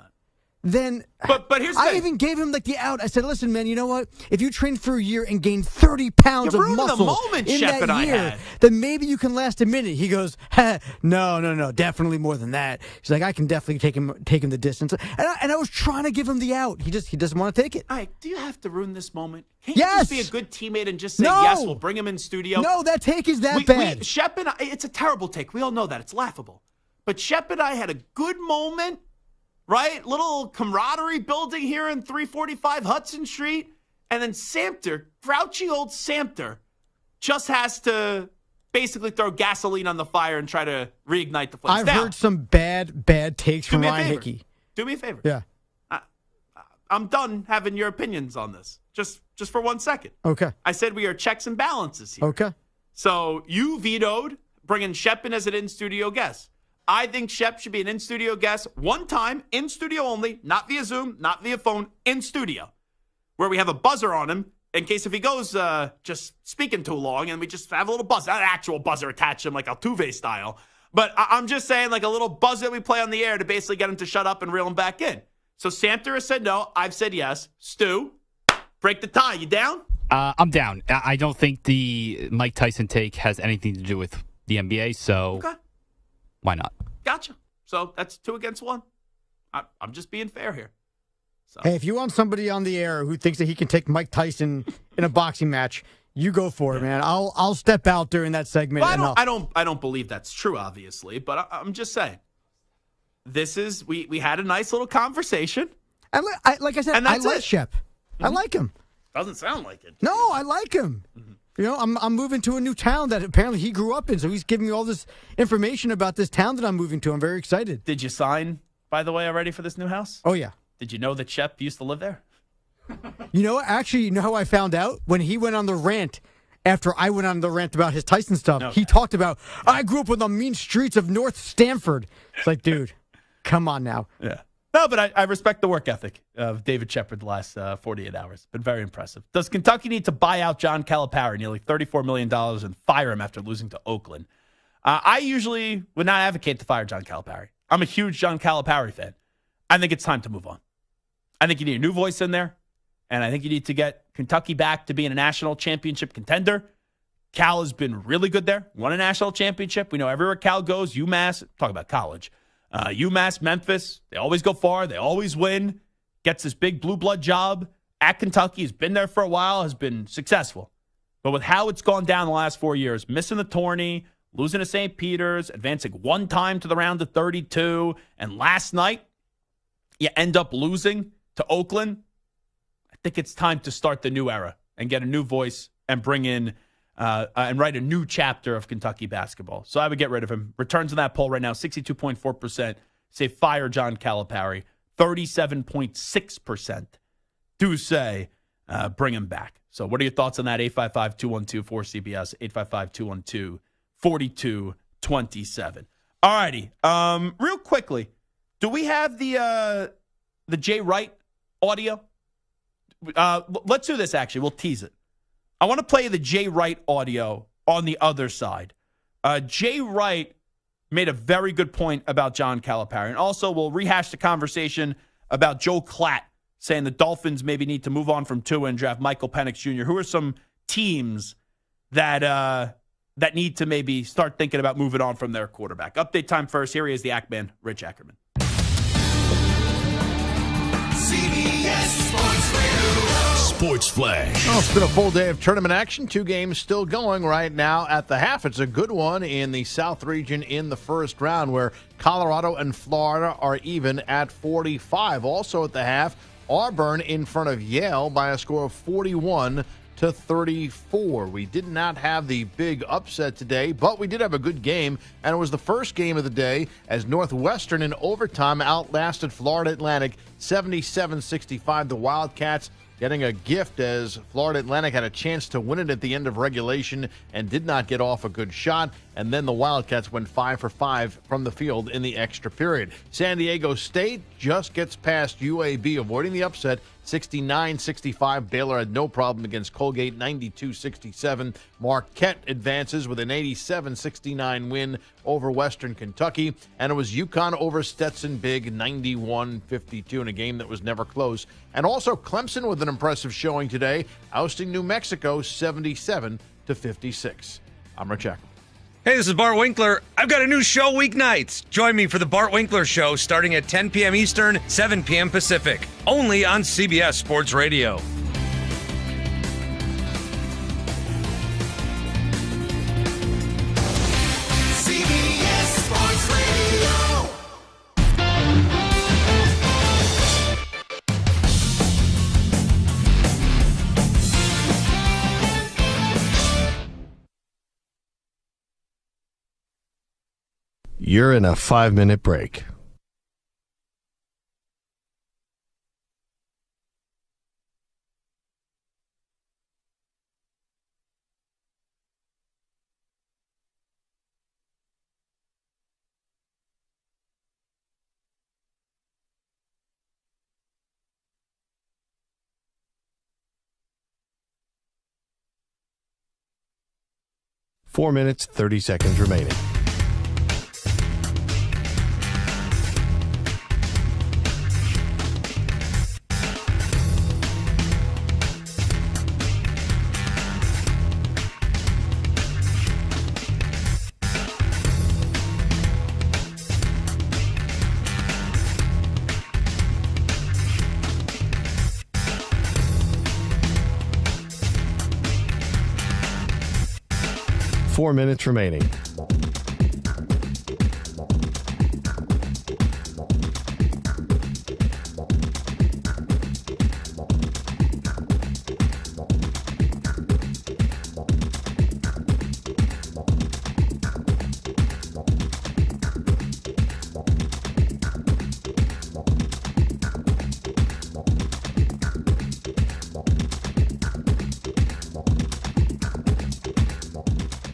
Then, but here's the I thing. even gave him the out. I said, listen, man, you know what? If you train for a year and gain 30 pounds of muscle the moment in Shep that and I year, had. then maybe you can last a minute. He goes, no, definitely more than that. He's like, I can definitely take him the distance. And I was trying to give him the out. He doesn't want to take it. All right, do you have to ruin this moment? Can't you Yes. just be a good teammate and just say, No. yes, we'll bring him in studio? No, that take is that bad. Shep and I, it's a terrible take. We all know that. It's laughable. But Shep and I had a good moment. Right? Little camaraderie building here in 345 Hudson Street. And then Samter, grouchy old Samter, just has to basically throw gasoline on the fire and try to reignite the flames. I've heard some bad takes from Ryan Hickey. Do me a favor. Yeah. I'm done having your opinions on this. Just for 1 second. Okay. I said we are checks and balances here. Okay. So you vetoed bringing Shep in as an in-studio guest. I think Shep should be an in-studio guest one time, in-studio only, not via Zoom, not via phone, in-studio, where we have a buzzer on him in case if he goes just speaking too long and we just have a little buzzer, not an actual buzzer attached to him like Altuve style, but I'm just saying like a little buzzer that we play on the air to basically get him to shut up and reel him back in. So Samter has said no. I've said yes. Stu, break the tie. You down? I'm down. I don't think the Mike Tyson take has anything to do with the NBA, so why not? Gotcha. So that's 2 against 1. I'm just being fair here. So. Hey, if you want somebody on the air who thinks that he can take Mike Tyson in a boxing match, you go for it, man. I'll step out during that segment. Well, I don't believe that's true, obviously, but I'm just saying. This is we had a nice little conversation. And like I said, I like Shep. I like him. Doesn't sound like it. No, I like him. You know, I'm moving to a new town that apparently he grew up in, so he's giving me all this information about this town that I'm moving to. I'm very excited. Did you sign, by the way, already for this new house? Oh, yeah. Did you know that Shep used to live there? You know what? Actually, you know how I found out? When he went on the rant, after I went on the rant about his Tyson stuff, he talked about, I grew up on the mean streets of North Stamford. It's like, dude, come on now. Yeah. No, but I respect the work ethic of David Shepard the last 48 hours. Been very impressive. Does Kentucky need to buy out John Calipari, nearly $34 million, and fire him after losing to Oakland? I usually would not advocate to fire John Calipari. I'm a huge John Calipari fan. I think it's time to move on. I think you need a new voice in there, and I think you need to get Kentucky back to being a national championship contender. Cal has been really good there, won a national championship. We know everywhere Cal goes, UMass, talk about college. UMass, Memphis, they always go far. They always win. Gets this big blue blood job at Kentucky. Has been there for a while. Has been successful. But with how it's gone down the last 4 years, missing the tourney, losing to St. Peter's, advancing one time to the round of 32, and last night you end up losing to Oakland. I think it's time to start the new era and get a new voice and bring in and write a new chapter of Kentucky basketball. So I would get rid of him. Returns in that poll right now, 62.4% say fire John Calipari. 37.6% do say bring him back. So what are your thoughts on that? 855-212-4CBS, 855-212-4227. All righty. Real quickly, do we have the Jay Wright audio? Let's do this, actually. We'll tease it. I want to play the Jay Wright audio on the other side. Jay Wright made a very good point about John Calipari. And also, we'll rehash the conversation about Joe Klatt saying the Dolphins maybe need to move on from Tua and draft Michael Penix Jr. Who are some teams that need to maybe start thinking about moving on from their quarterback? Update time first. Here he is, the Ackman, Rich Ackerman. CBS Sports Radio. Sports Flash. Well, it's been a full day of tournament action. 2 games still going right now at the half. It's a good one in the South region in the first round where Colorado and Florida are even at 45. Also at the half, Auburn in front of Yale by a score of 41-34. We did not have the big upset today, but we did have a good game, and it was the first game of the day as Northwestern in overtime outlasted Florida Atlantic 77-65. The Wildcats getting a gift as Florida Atlantic had a chance to win it at the end of regulation and did not get off a good shot. And then the Wildcats went 5 for 5 from the field in the extra period. San Diego State just gets past UAB, avoiding the upset. 69-65. Baylor had no problem against Colgate, 92-67. Marquette advances with an 87-69 win over Western Kentucky. And it was UConn over Stetson big, 91-52 in a game that was never close. And also Clemson with an impressive showing today, ousting New Mexico 77-56. I'm Rich Ackman. Hey, this is Bart Winkler. I've got a new show weeknights. Join me for the Bart Winkler Show starting at 10 p.m. Eastern, 7 p.m. Pacific, only on CBS Sports Radio. CBS Sports Radio. 'You're in a 5-minute break. Four minutes, 30 seconds remaining. Four minutes remaining.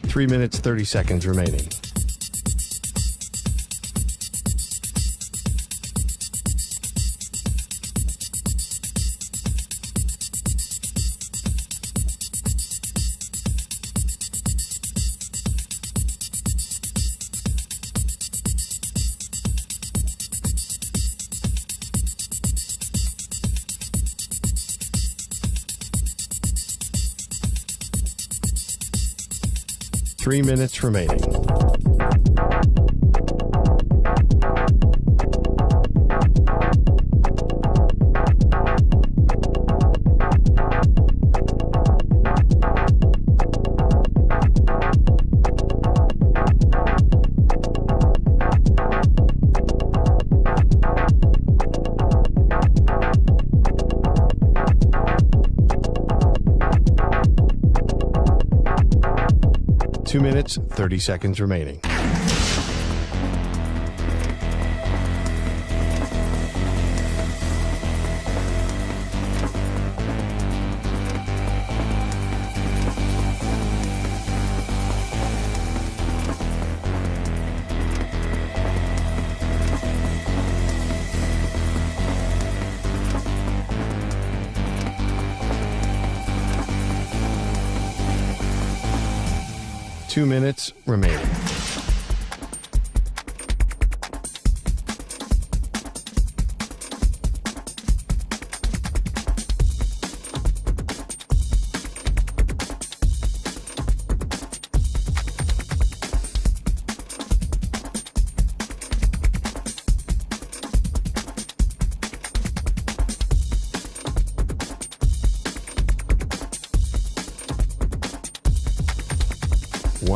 Three minutes, 30 seconds remaining. Three minutes remaining. Two minutes, 30 seconds remaining. Two minutes remaining.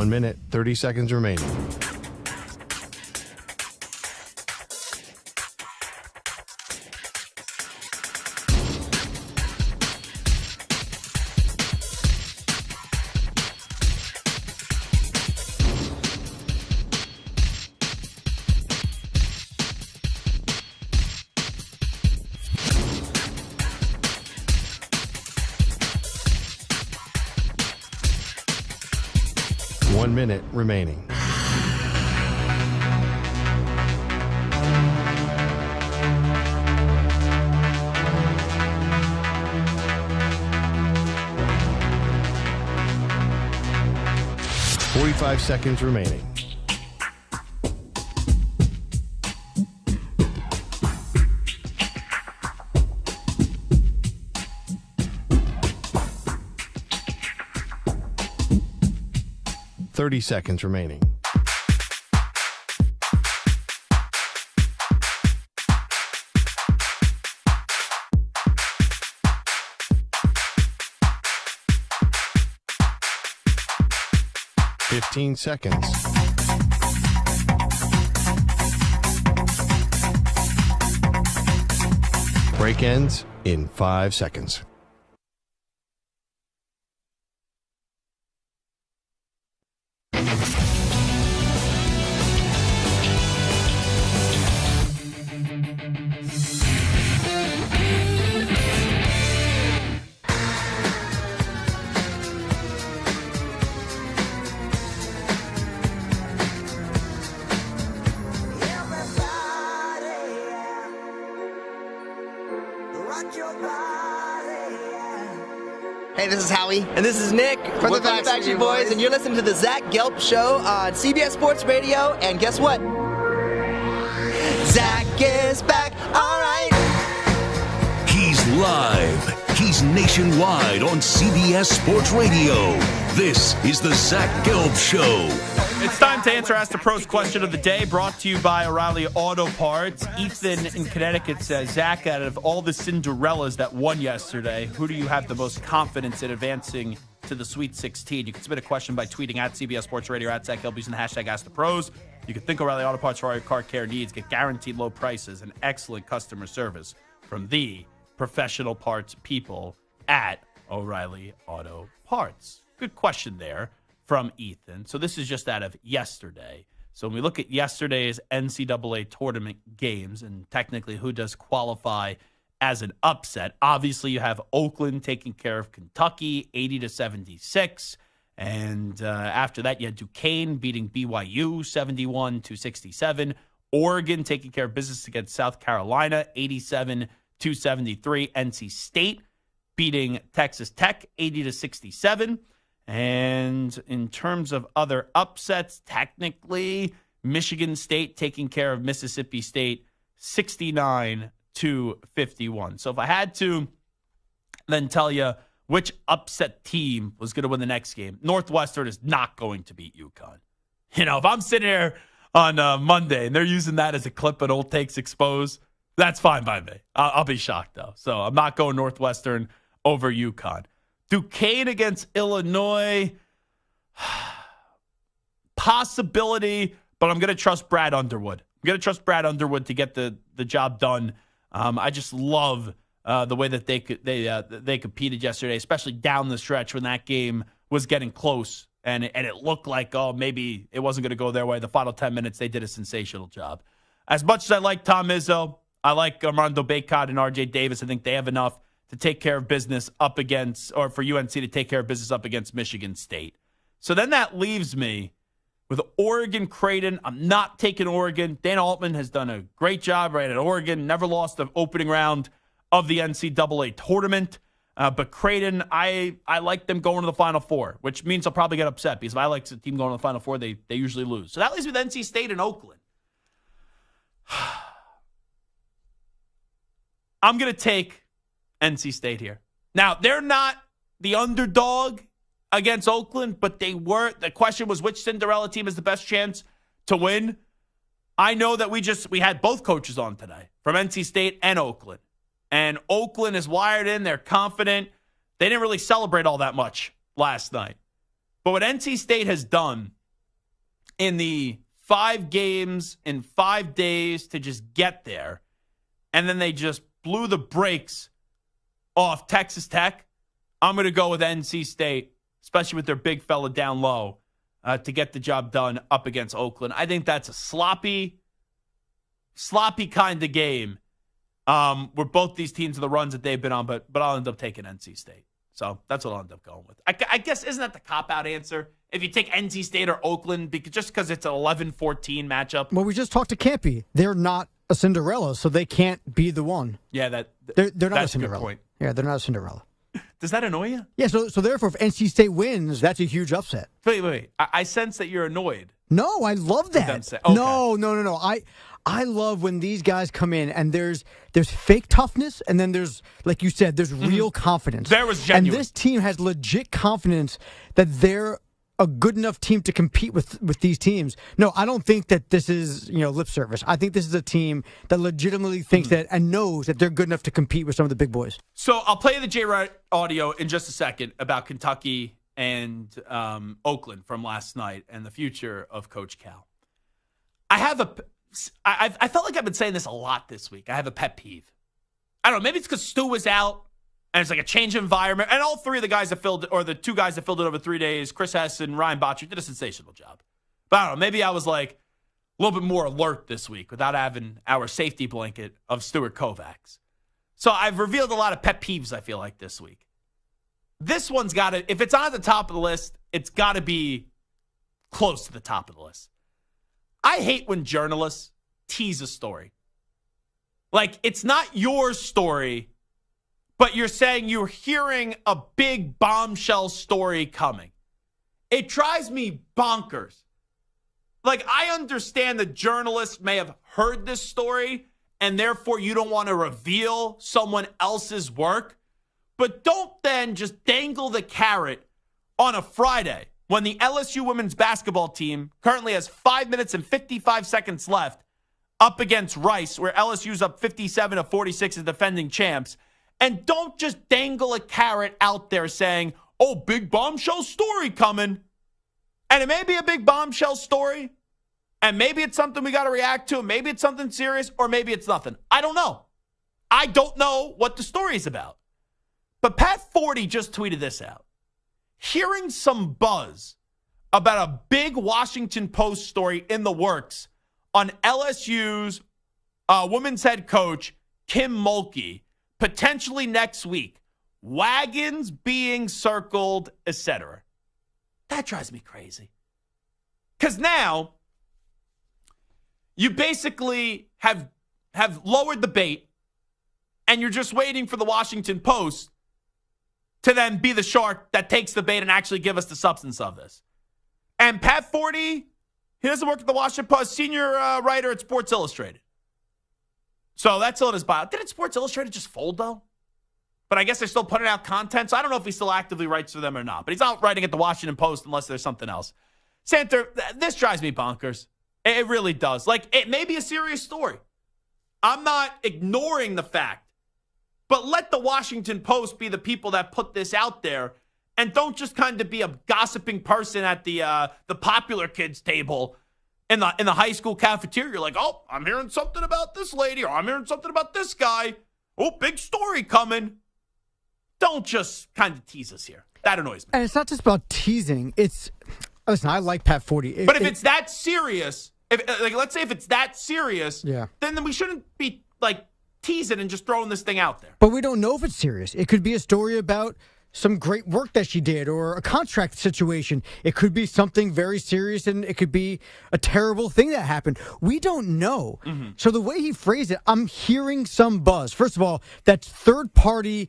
1 minute, 30 seconds remaining. One minute remaining. Forty-five seconds remaining. Thirty seconds remaining. Fifteen seconds. Break ends in 5 seconds. Hey, this is Howie. And this is Nick from the Backstreet Boys. And you're listening to the Zach Gelb Show on CBS Sports Radio. And guess what? Zach is back. All right. He's live. He's nationwide on CBS Sports Radio. This is the Zach Gelb Show. It's time to answer Ask the Pros question of the day, brought to you by O'Reilly Auto Parts. Ethan in Connecticut says, Zach, out of all the Cinderellas that won yesterday, who do you have the most confidence in advancing to the Sweet 16? You can submit a question by tweeting at CBS Sports Radio, at Zach Gelb, using the hashtag Ask the Pros. You can think O'Reilly Auto Parts for all your car care needs. Get guaranteed low prices and excellent customer service from the professional parts people at O'Reilly Auto Parts. Good question there from Ethan. So this is just out of yesterday. So when we look at yesterday's NCAA tournament games and technically who does qualify as an upset, obviously you have Oakland taking care of Kentucky 80-76. And after that, you had Duquesne beating BYU 71-67. Oregon taking care of business against South Carolina 87-73. NC State beating Texas Tech 80-67. And in terms of other upsets, technically, Michigan State taking care of Mississippi State 69-51. So if I had to then tell you which upset team was going to win the next game, Northwestern is not going to beat UConn. You know, if I'm sitting here on Monday and they're using that as a clip at Old Takes Exposed, that's fine by me. I'll be shocked, though. So I'm not going Northwestern over UConn. Duquesne against Illinois, possibility, but I'm going to trust Brad Underwood. I'm going to trust Brad Underwood to get the job done. I just love the way that they competed yesterday, especially down the stretch when that game was getting close and it looked like, oh, maybe it wasn't going to go their way. The final 10 minutes, they did a sensational job. As much as I like Tom Izzo, I like Armando Bacot and RJ Davis. I think they have enough to take care of business up against, or for UNC to take care of business up against Michigan State. So then that leaves me with Oregon Creighton. I'm not taking Oregon. Dana Altman has done a great job right at Oregon. Never lost the opening round of the NCAA tournament. But Creighton, I like them going to the Final Four, which means I'll probably get upset because if I like the team going to the Final Four, they usually lose. So that leaves me with NC State and Oakland. I'm going to take NC State here. Now, they're not the underdog against Oakland, but they were. The question was which Cinderella team has the best chance to win. I know that we had both coaches on today from NC State and Oakland. And Oakland is wired in. They're confident. They didn't really celebrate all that much last night. But what NC State has done in the 5 games in 5 days to just get there, and then they just blew the brakes off Texas Tech, I'm going to go with NC State, especially with their big fella down low, to get the job done up against Oakland. I think that's a sloppy kind of game where both these teams are the runs that they've been on, but I'll end up taking NC State. So that's what I'll end up going with. I guess, isn't that the cop-out answer? If you take NC State or Oakland, just because it's an 11-14 matchup. Well, we just talked to Campy. They're not a Cinderella, so they can't be the one. Yeah, they're not a that's Cinderella. a good point. Yeah, they're not a Cinderella. Does that annoy you? Yeah, so therefore, if NC State wins, that's a huge upset. Wait. I sense that you're annoyed. No, I love that. Okay. No. I love when these guys come in and there's fake toughness, and then there's, like you said, there's real confidence. There was genuine. And this team has legit confidence that they're a good enough team to compete with these teams. No, I don't think that this is, lip service. I think this is a team that legitimately thinks that and knows that they're good enough to compete with some of the big boys. So I'll play the J. Wright audio in just a second about Kentucky and Oakland from last night and the future of Coach Cal. I felt like I've been saying this a lot this week. I have a pet peeve. I don't know. Maybe it's because Stu was out and it's like a change of environment. And all three of the guys that filled it, or the 2 guys that filled it over 3 days, Chris Hess and Ryan Botcher, did a sensational job. But I don't know. Maybe I was like a little bit more alert this week without having our safety blanket of Stuart Kovacs. So I've revealed a lot of pet peeves, I feel like, this week. This one's got to, if it's on the top of the list, it's got to be close to the top of the list. I hate when journalists tease a story. Like, it's not your story, but you're saying you're hearing a big bombshell story coming. It drives me bonkers. Like, I understand that journalists may have heard this story, and therefore you don't want to reveal someone else's work, but don't then just dangle the carrot on a Friday when the LSU women's basketball team currently has 5 minutes and 55 seconds left up against Rice, where LSU's up 57-46 as defending champs. And don't just dangle a carrot out there saying, oh, big bombshell story coming. And it may be a big bombshell story, and maybe it's something we got to react to, maybe it's something serious, or maybe it's nothing. I don't know. I don't know what the story is about. But Pat Forty just tweeted this out. Hearing some buzz about a big Washington Post story in the works on LSU's women's head coach, Kim Mulkey, potentially next week. Wagons being circled, etc. That drives me crazy. Because now you basically have lowered the bait, and you're just waiting for the Washington Post to then be the shark that takes the bait and actually give us the substance of this. And Pat Forty, he doesn't work at the Washington Post, senior writer at Sports Illustrated. So that's all in his bio. Didn't Sports Illustrated just fold, though? But I guess they're still putting out content, so I don't know if he still actively writes for them or not. But he's not writing at the Washington Post unless there's something else. Santer, this drives me bonkers. It really does. Like, it may be a serious story. I'm not ignoring the fact. But let the Washington Post be the people that put this out there, and don't just kind of be a gossiping person at the popular kids table in the high school cafeteria. You're like, oh, I'm hearing something about this lady, or I'm hearing something about this guy. Oh, big story coming. Don't just kind of tease us here. That annoys me. And it's not just about teasing. Listen, I like Pat Forty. But if it's that serious, let's say if it's that serious, yeah, then we shouldn't be like teasing and just throwing this thing out there. But we don't know if it's serious. It could be a story about some great work that she did or a contract situation. It could be something very serious, and it could be a terrible thing that happened. We don't know. Mm-hmm. So the way he phrased it, I'm hearing some buzz. First of all, that's third party,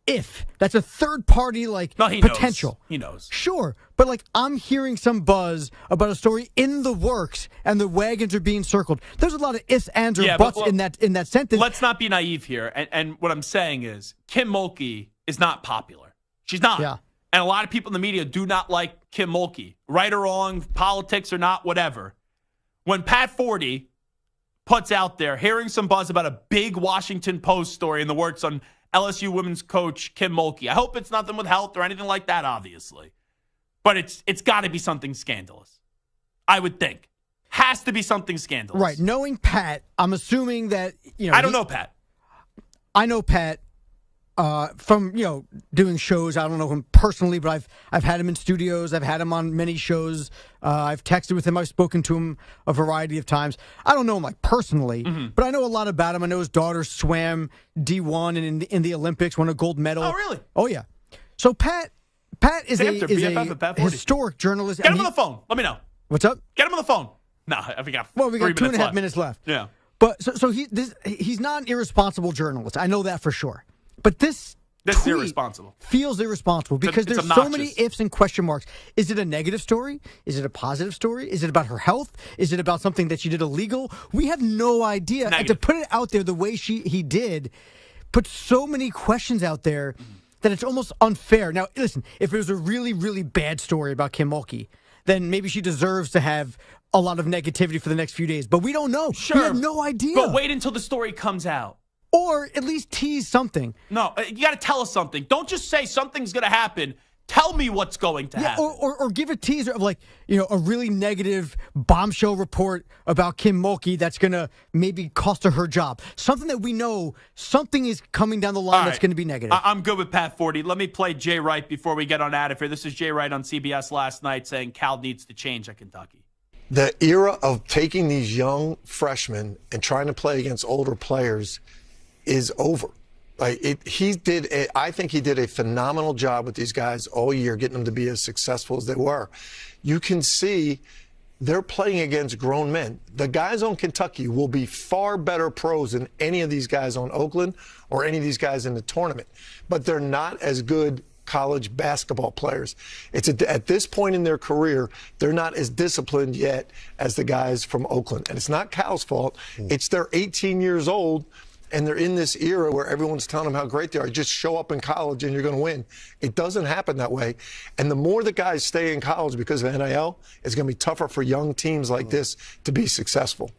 if that's a third party potential. Knows. He knows. Sure. But I'm hearing some buzz about a story in the works and the wagons are being circled. There's a lot of ifs, ands, or buts in that sentence. Let's not be naive here. And what I'm saying is Kim Mulkey is not popular. She's not. Yeah. And a lot of people in the media do not like Kim Mulkey. Right or wrong, politics or not, whatever. When Pat Forty puts out there, hearing some buzz about a big Washington Post story in the works on LSU women's coach Kim Mulkey. I hope it's nothing with health or anything like that, obviously. But it's got to be something scandalous, I would think. Has to be something scandalous. Right. Knowing Pat, I'm assuming that, I don't know Pat. I know Pat from, doing shows. I don't know him personally, but I've had him in studios. I've had him on many shows. I've texted with him. I've spoken to him a variety of times. I don't know him personally, but I know a lot about him. I know his daughter swam D1 and in the Olympics, won a gold medal. Oh, really? Oh, yeah. So Pat is a historic journalist. Get him on the phone. Let me know. What's up? Get him on the phone. No, we got 2.5 minutes left. Yeah. But so he's not an irresponsible journalist. I know that for sure. But this is irresponsible. Feels irresponsible because there's so many ifs and question marks. Is it a negative story? Is it a positive story? Is it about her health? Is it about something that she did illegal? We have no idea. And to put it out there the way he did, put so many questions out there that it's almost unfair. Now, listen, if it was a really, really bad story about Kim Mulkey, then maybe she deserves to have a lot of negativity for the next few days. But we don't know. Sure. We have no idea. But wait until the story comes out. Or at least tease something. No, you got to tell us something. Don't just say something's going to happen. Tell me what's going to happen. Or give a teaser of a really negative bombshell report about Kim Mulkey that's going to maybe cost her job. Something that we know something is coming down the line that's going to be negative. I'm good with Pat Forty. Let me play Jay Wright before we get on out of here. This is Jay Wright on CBS last night saying Cal needs to change at Kentucky. The era of taking these young freshmen and trying to play against older players is over. I think he did a phenomenal job with these guys all year, getting them to be as successful as they were. You can see they're playing against grown men. The guys on Kentucky will be far better pros than any of these guys on Oakland or any of these guys in the tournament, but they're not as good college basketball players. At this point in their career, they're not as disciplined yet as the guys from Oakland. And it's not Cal's fault. It's they're 18 years old, and they're in this era where everyone's telling them how great they are. Just show up in college and you're going to win. It doesn't happen that way. And the more the guys stay in college because of NIL, it's going to be tougher for young teams like this to be successful.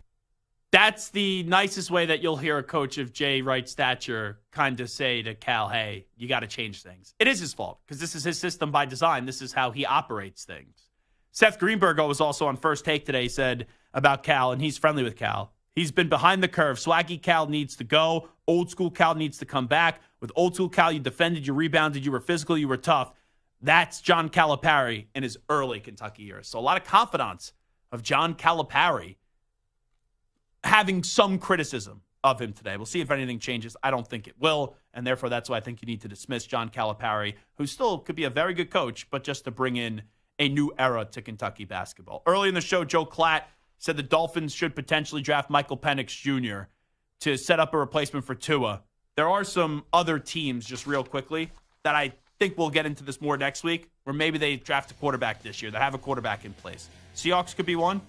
That's the nicest way that you'll hear a coach of Jay Wright's stature kind of say to Cal, hey, you got to change things. It is his fault because this is his system by design. This is how he operates things. Seth Greenberg was also on First Take today, said about Cal, and he's friendly with Cal. He's been behind the curve. Swaggy Cal needs to go. Old school Cal needs to come back. With old school Cal, you defended, you rebounded, you were physical, you were tough. That's John Calipari in his early Kentucky years. So a lot of confidence of John Calipari having some criticism of him today. We'll see if anything changes. I don't think it will, and therefore that's why I think you need to dismiss John Calipari, who still could be a very good coach, but just to bring in a new era to Kentucky basketball. Early in the show, Joe Klatt said the Dolphins should potentially draft Michael Penix Jr. to set up a replacement for Tua. There are some other teams, just real quickly, that I think we'll get into this more next week, where maybe they draft a quarterback this year. They have a quarterback in place. Seahawks could be one.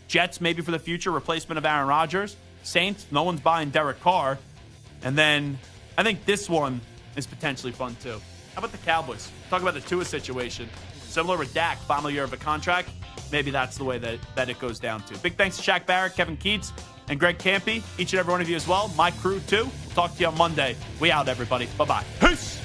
Jets, maybe for the future, replacement of Aaron Rodgers. Saints, no one's buying Derek Carr. And then I think this one is potentially fun, too. How about the Cowboys? Talk about the Tua situation. Similar with Dak, final year of a contract. Maybe that's the way that it goes down to. Big thanks to Shaq Barrett, Kevin Keats, and Greg Campy. Each and every one of you as well. My crew, too. We'll talk to you on Monday. We out, everybody. Bye-bye. Peace!